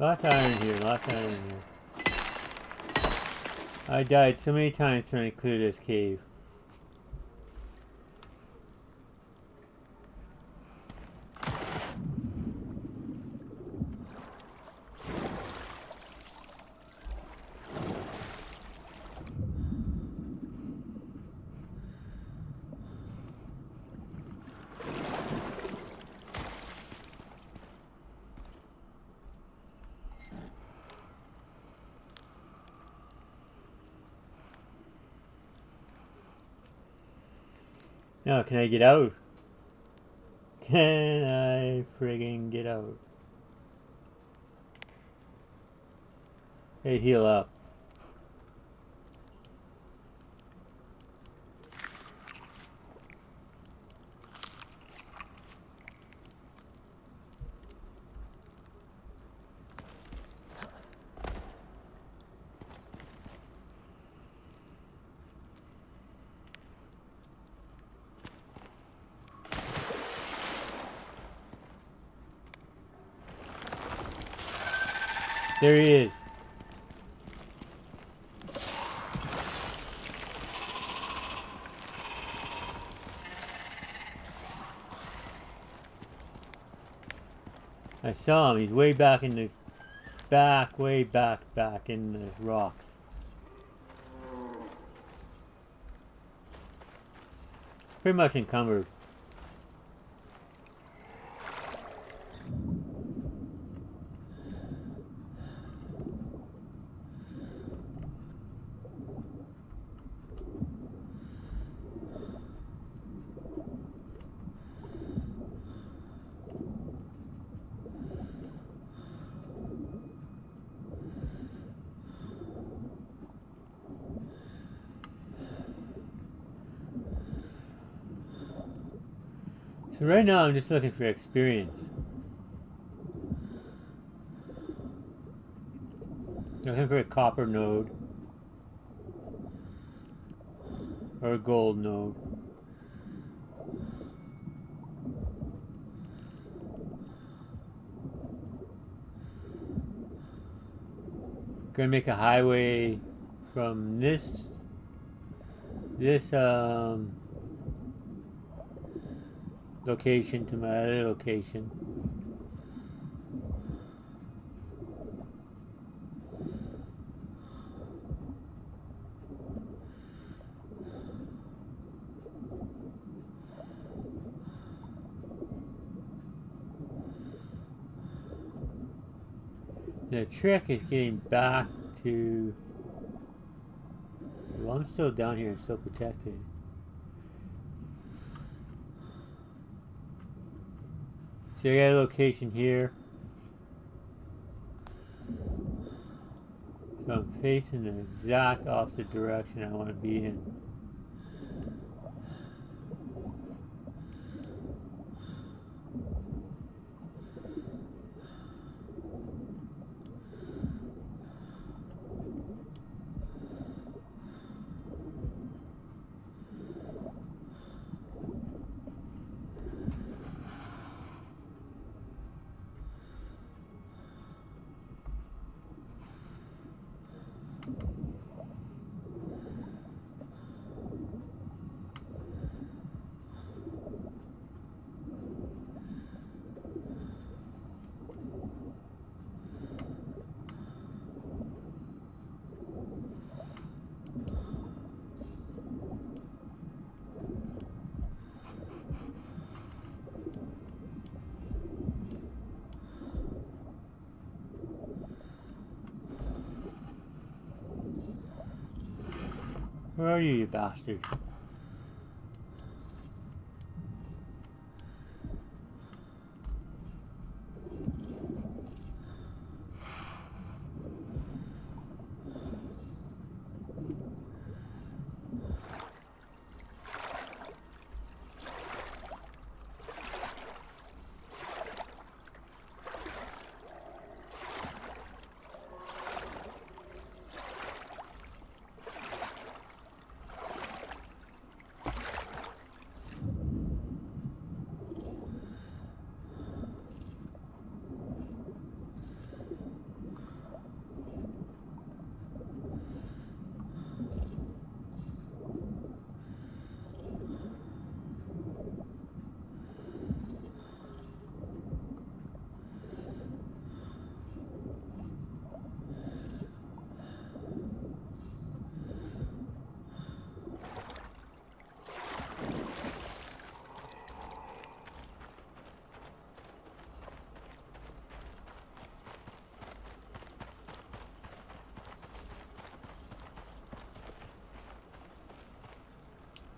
[SPEAKER 1] Lots of iron here, lots of iron here. I died so many times trying to clear this cave. Now, can I get out? Can I friggin' get out? Hey, heal up. There he is. I saw him. He's way back in the way back in the rocks. Pretty much encumbered. So right now I'm just looking for experience. Looking for a copper node. Or a gold node. Gonna make a highway from this location to my other location. The trick is getting back to... Well, I'm still down here and still protected. So I got a location here. So I'm facing the exact opposite direction I want to be in. Where are you, you bastard?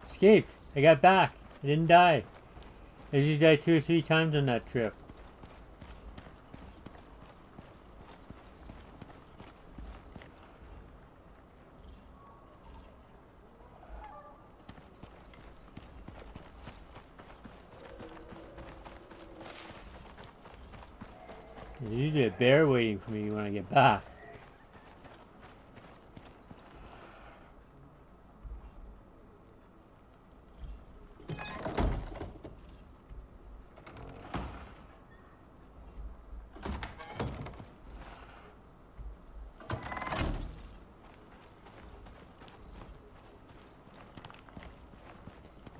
[SPEAKER 1] Escaped. I got back. I didn't die. I usually die 2 or 3 times on that trip. There's usually a bear waiting for me when I get back.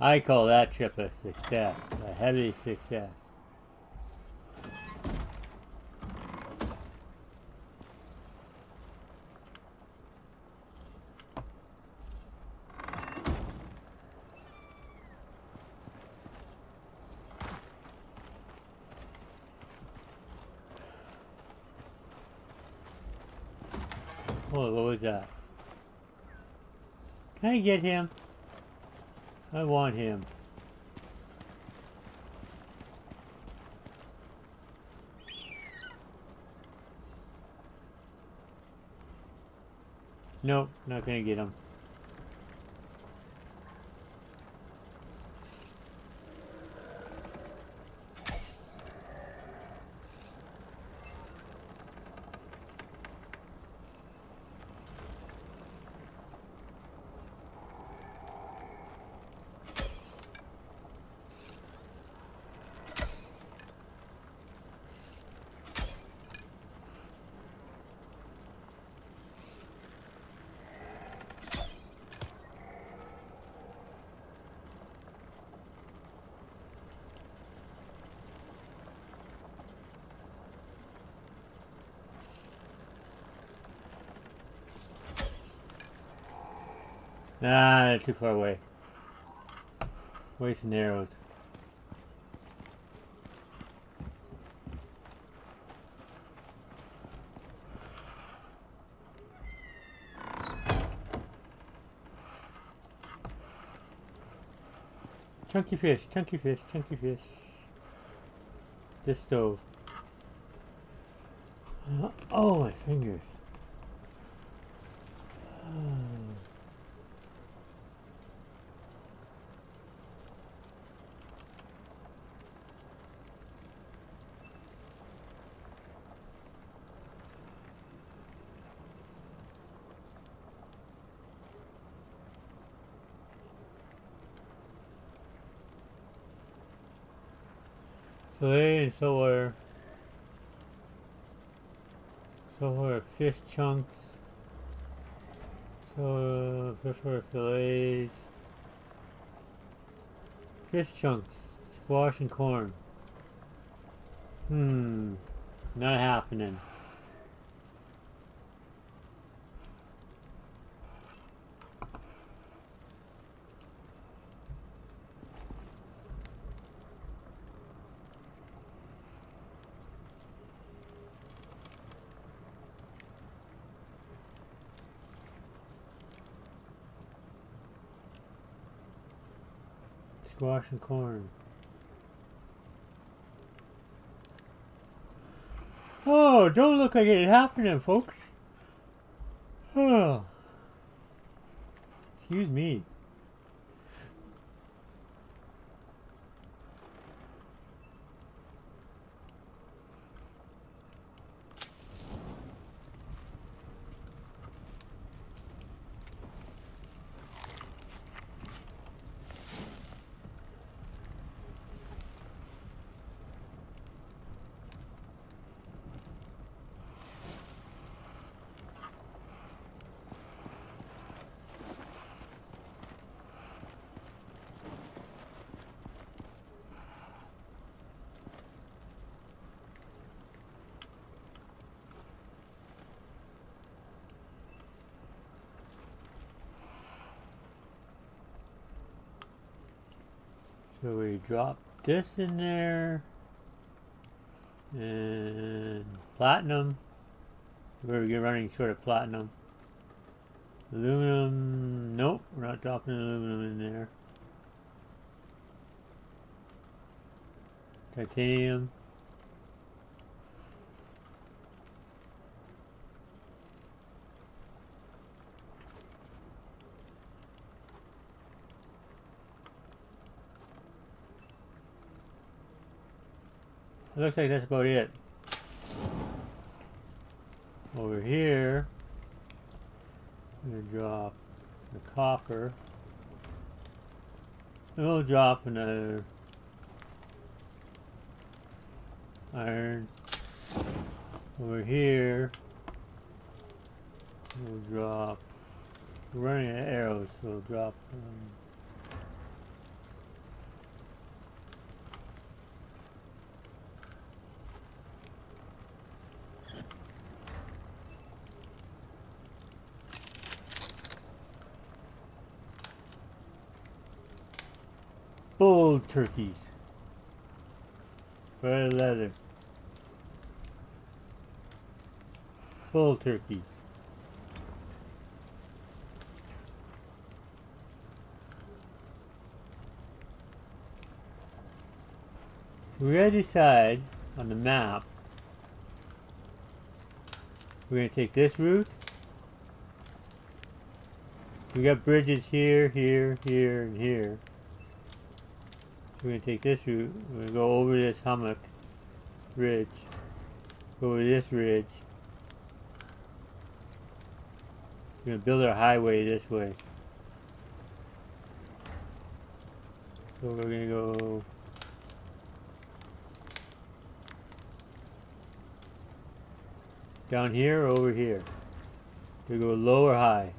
[SPEAKER 1] I call that trip a success, a heavy success. Oh, what was that? Can I get him? I want him. Nope, not gonna get him. Nah, they're too far away. Wasting arrows. Chunky fish, chunky fish, chunky fish. This stove. Oh, my fingers. Fillet and so are fish chunks. So fish are fillets. Fish chunks, squash and corn. Not happening. Squash and corn. Oh, don't look like it happening, folks. Oh. Excuse me. So we drop this in there, and platinum. We're running short of platinum. Aluminum, nope, we're not dropping aluminum in there. Titanium. It looks like that's about it. Over here, I'm going to drop the copper. And we'll drop another iron. Over here, we'll drop, we're running out of arrows, so we'll drop bull turkeys. Red leather. Bull turkeys. So we gotta decide on the map. We're gonna take this route. We got bridges here, here, here, and here. We're going to take this route. We're going to go over this hummock ridge. Go over this ridge. We're going to build our highway this way. So we're going to go down here or over here. Do we go low or high?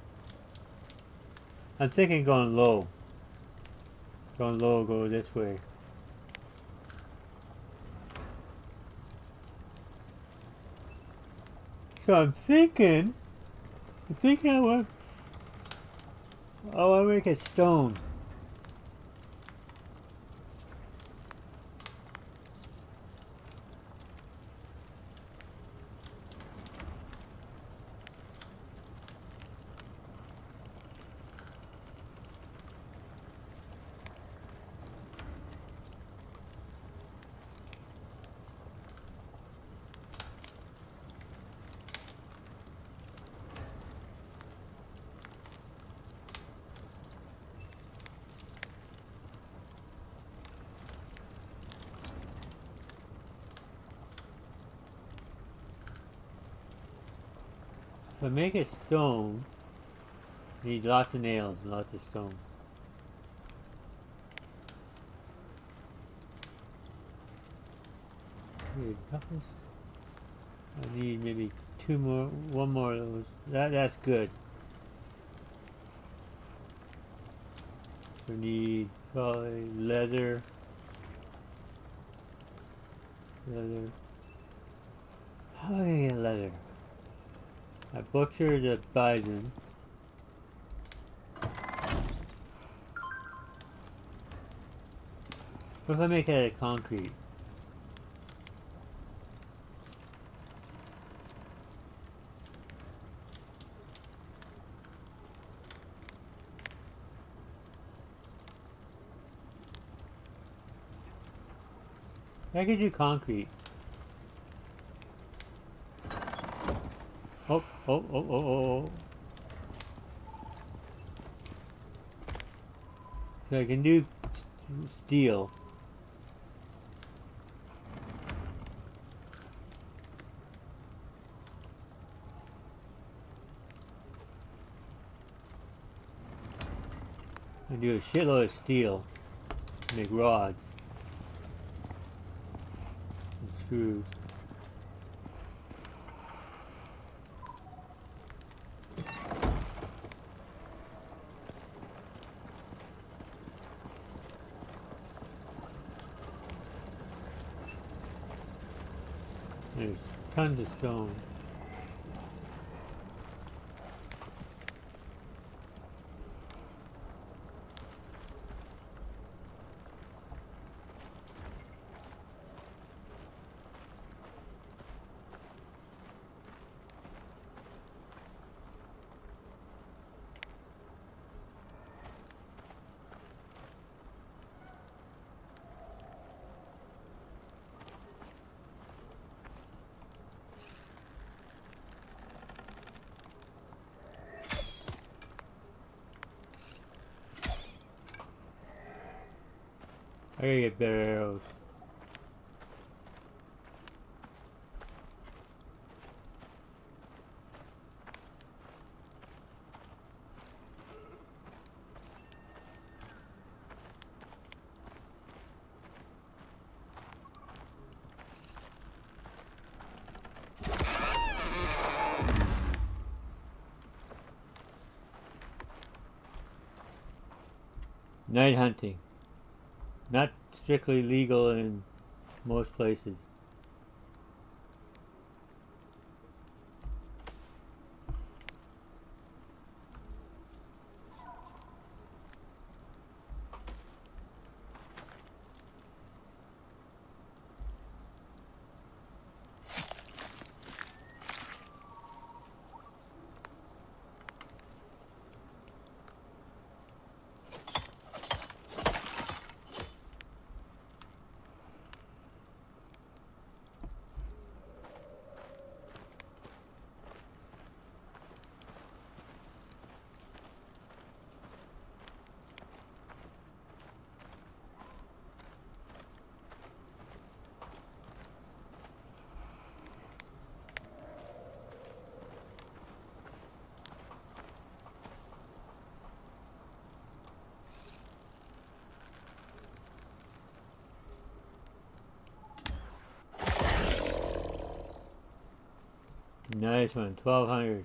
[SPEAKER 1] I'm thinking going low. Going low, go this way. So I'm thinking I want to make it stone. If I make a stone, I need lots of nails and lots of stone. Okay, compass. I need maybe one more of those. That's good. We need probably leather. How am I gonna get leather? I butchered the bison. What if I make it out of concrete? I could do concrete. Oh. So I can do steel. I do a shitload of steel. Make rods. And screws. There's tons of stone. I gotta get better arrows. Night hunting. Not strictly legal in most places. Nice one, 1200.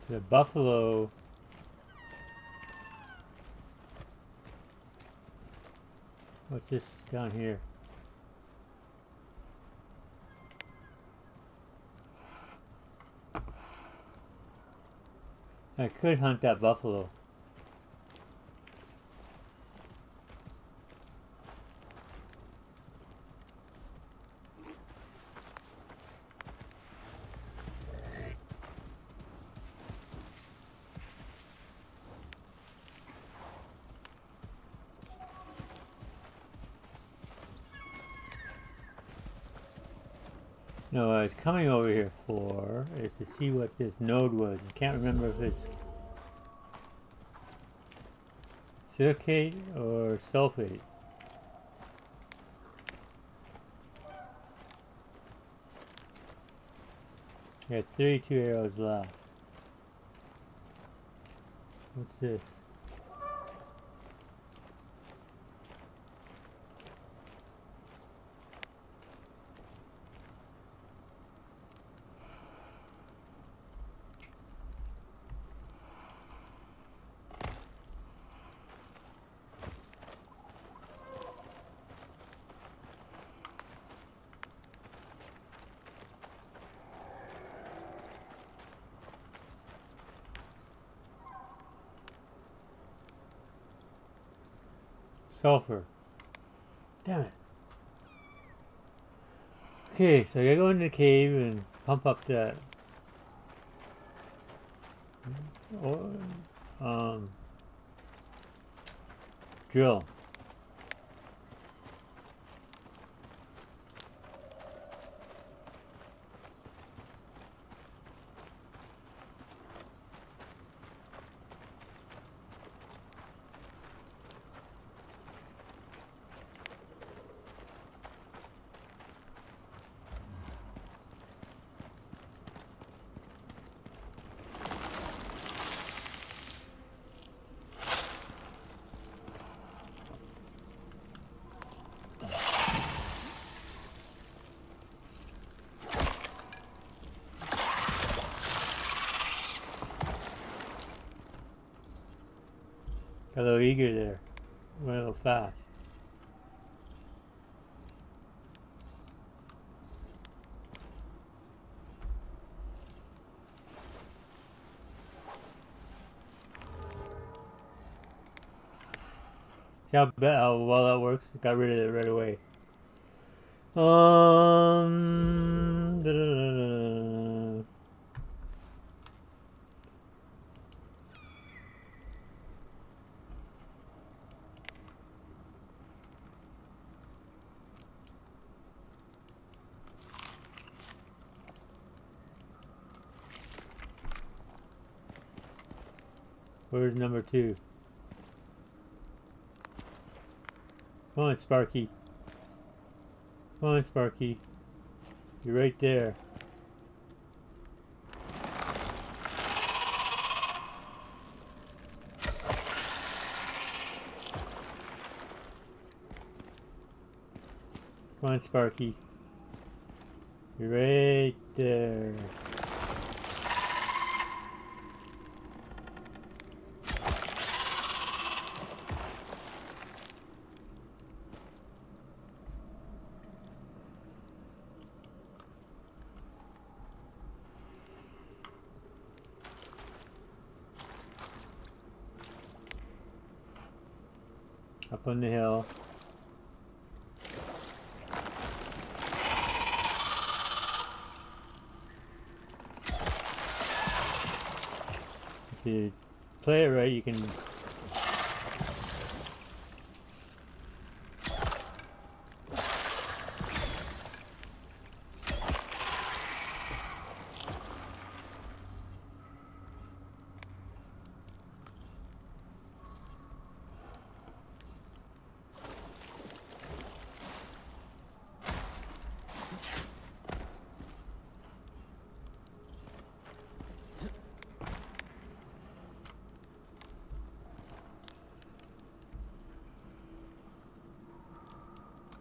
[SPEAKER 1] to the buffalo. What's this down here? I could hunt that buffalo. No, what I was coming over here for is to see what this node was. I can't remember if it's silicate or sulfate. I got 32 arrows left. What's this? Sulfur. Damn it. Okay, so I gotta go into the cave and pump up that drill. Got a little eager there. Went a little fast. See how well that works? Got rid of it right away. Where's number 2? Come on, Sparky. Come on, Sparky. You're right there. Come on, Sparky. You're right there. Up on the hill. If you play it right, you can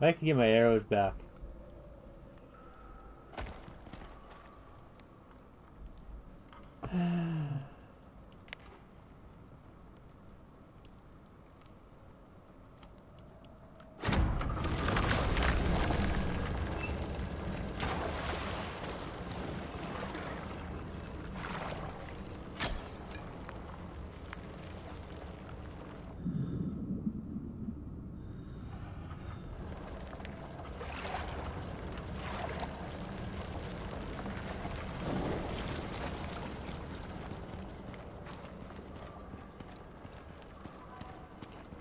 [SPEAKER 1] I like to get my arrows back.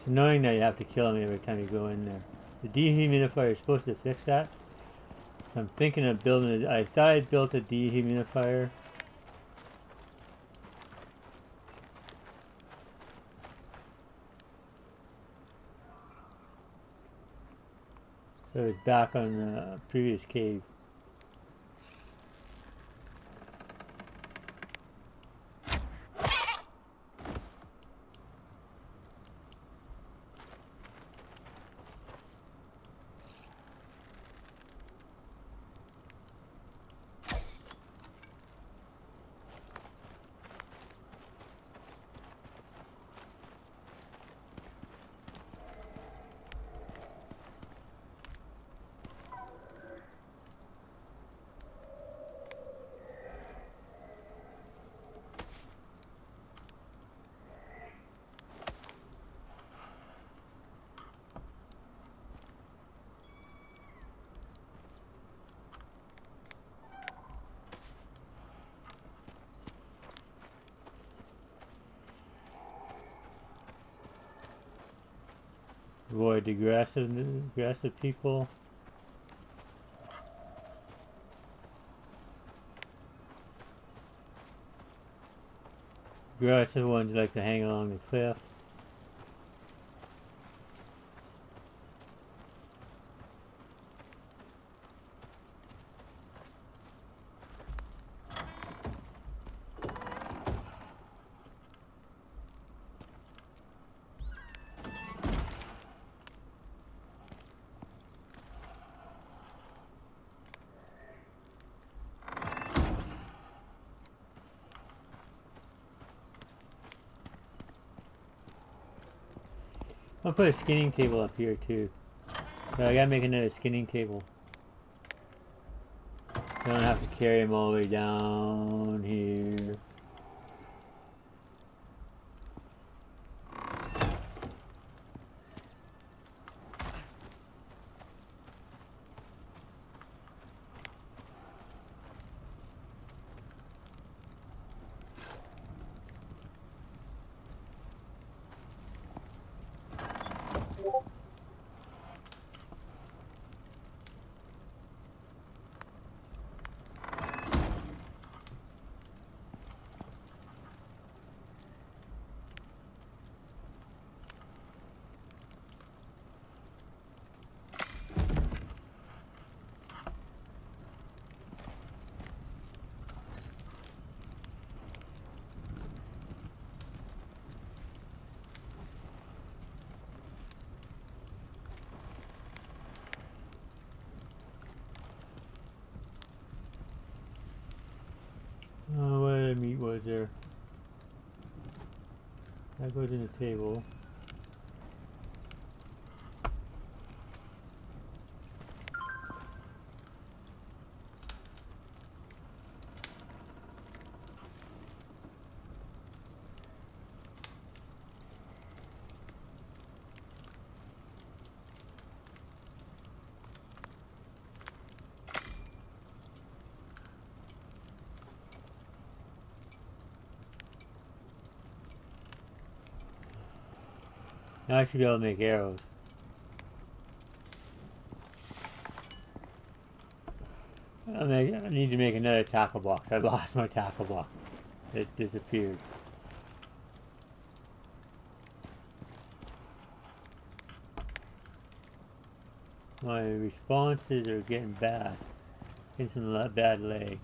[SPEAKER 1] It's annoying that you have to kill them every time you go in there. The dehumidifier is supposed to fix that. So I'm thinking of building it. I thought I built a dehumidifier. So it's back on the previous cave. Avoid the aggressive people. Aggressive ones like to hang along the cliff. I'll put a skinning table up here too. So I gotta make another skinning table. Don't have to carry them all the way down here. Oh, what other meat was there? That goes in the table. Now I should be able to make arrows. I need to make another tackle box. I lost my tackle box. It disappeared. My responses are getting bad. Getting some bad lag.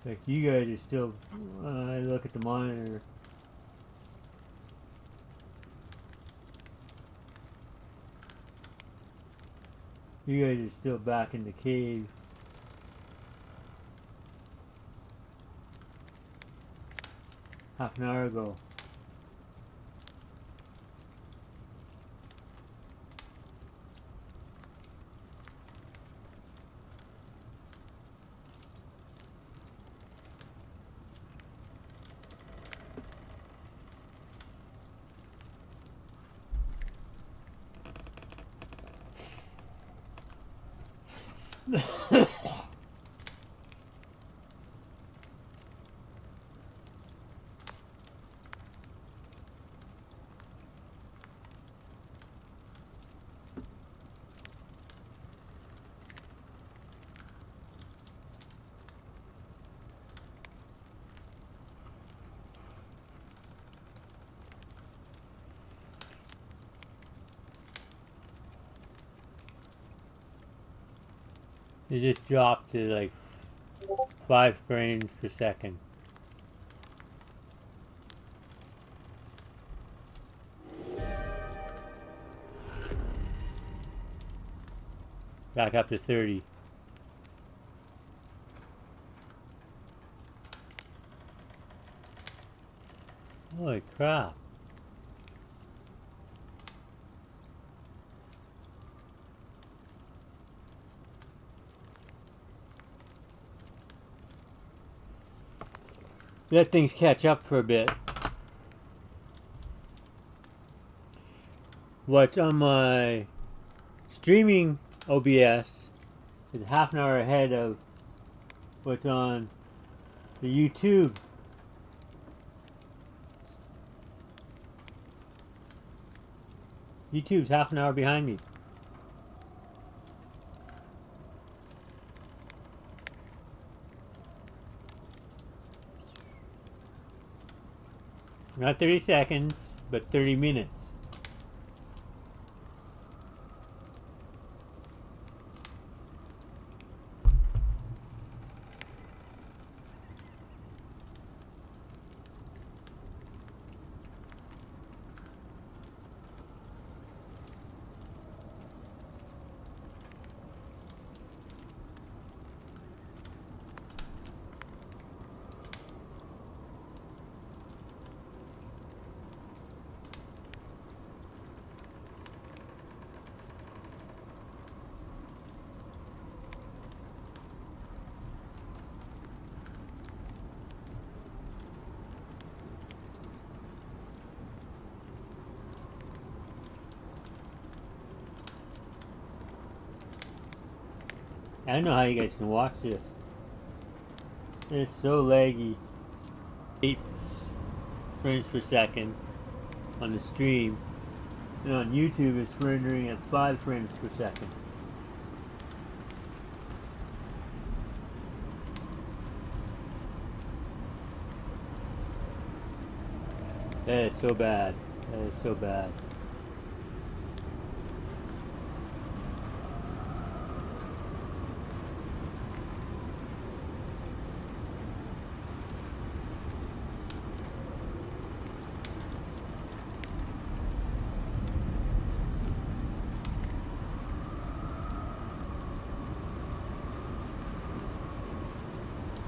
[SPEAKER 1] Like you guys are still, I look at the monitor. You guys are still back in the cave. half an hour ago. It just dropped to like 5 frames per second. Back up to 30. Holy crap. Let things catch up for a bit. What's on my streaming OBS is half an hour ahead of what's on the YouTube. YouTube's half an hour behind me. Not 30 seconds, but 30 minutes. I don't know how you guys can watch this. It's so laggy. 8 frames per second on the stream. And on YouTube it's rendering at 5 frames per second. That is so bad. That is so bad.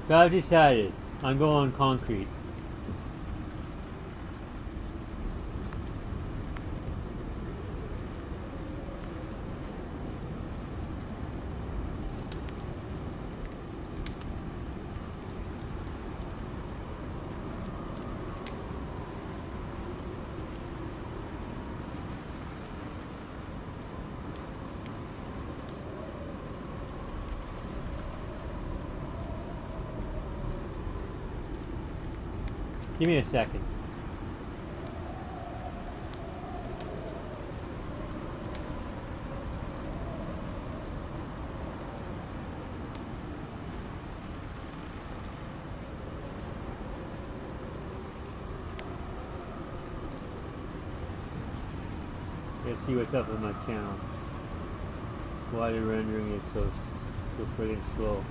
[SPEAKER 1] So I've decided I'm going concrete. Give me a second. Let's see what's up with my channel. Why the rendering is so friggin' slow.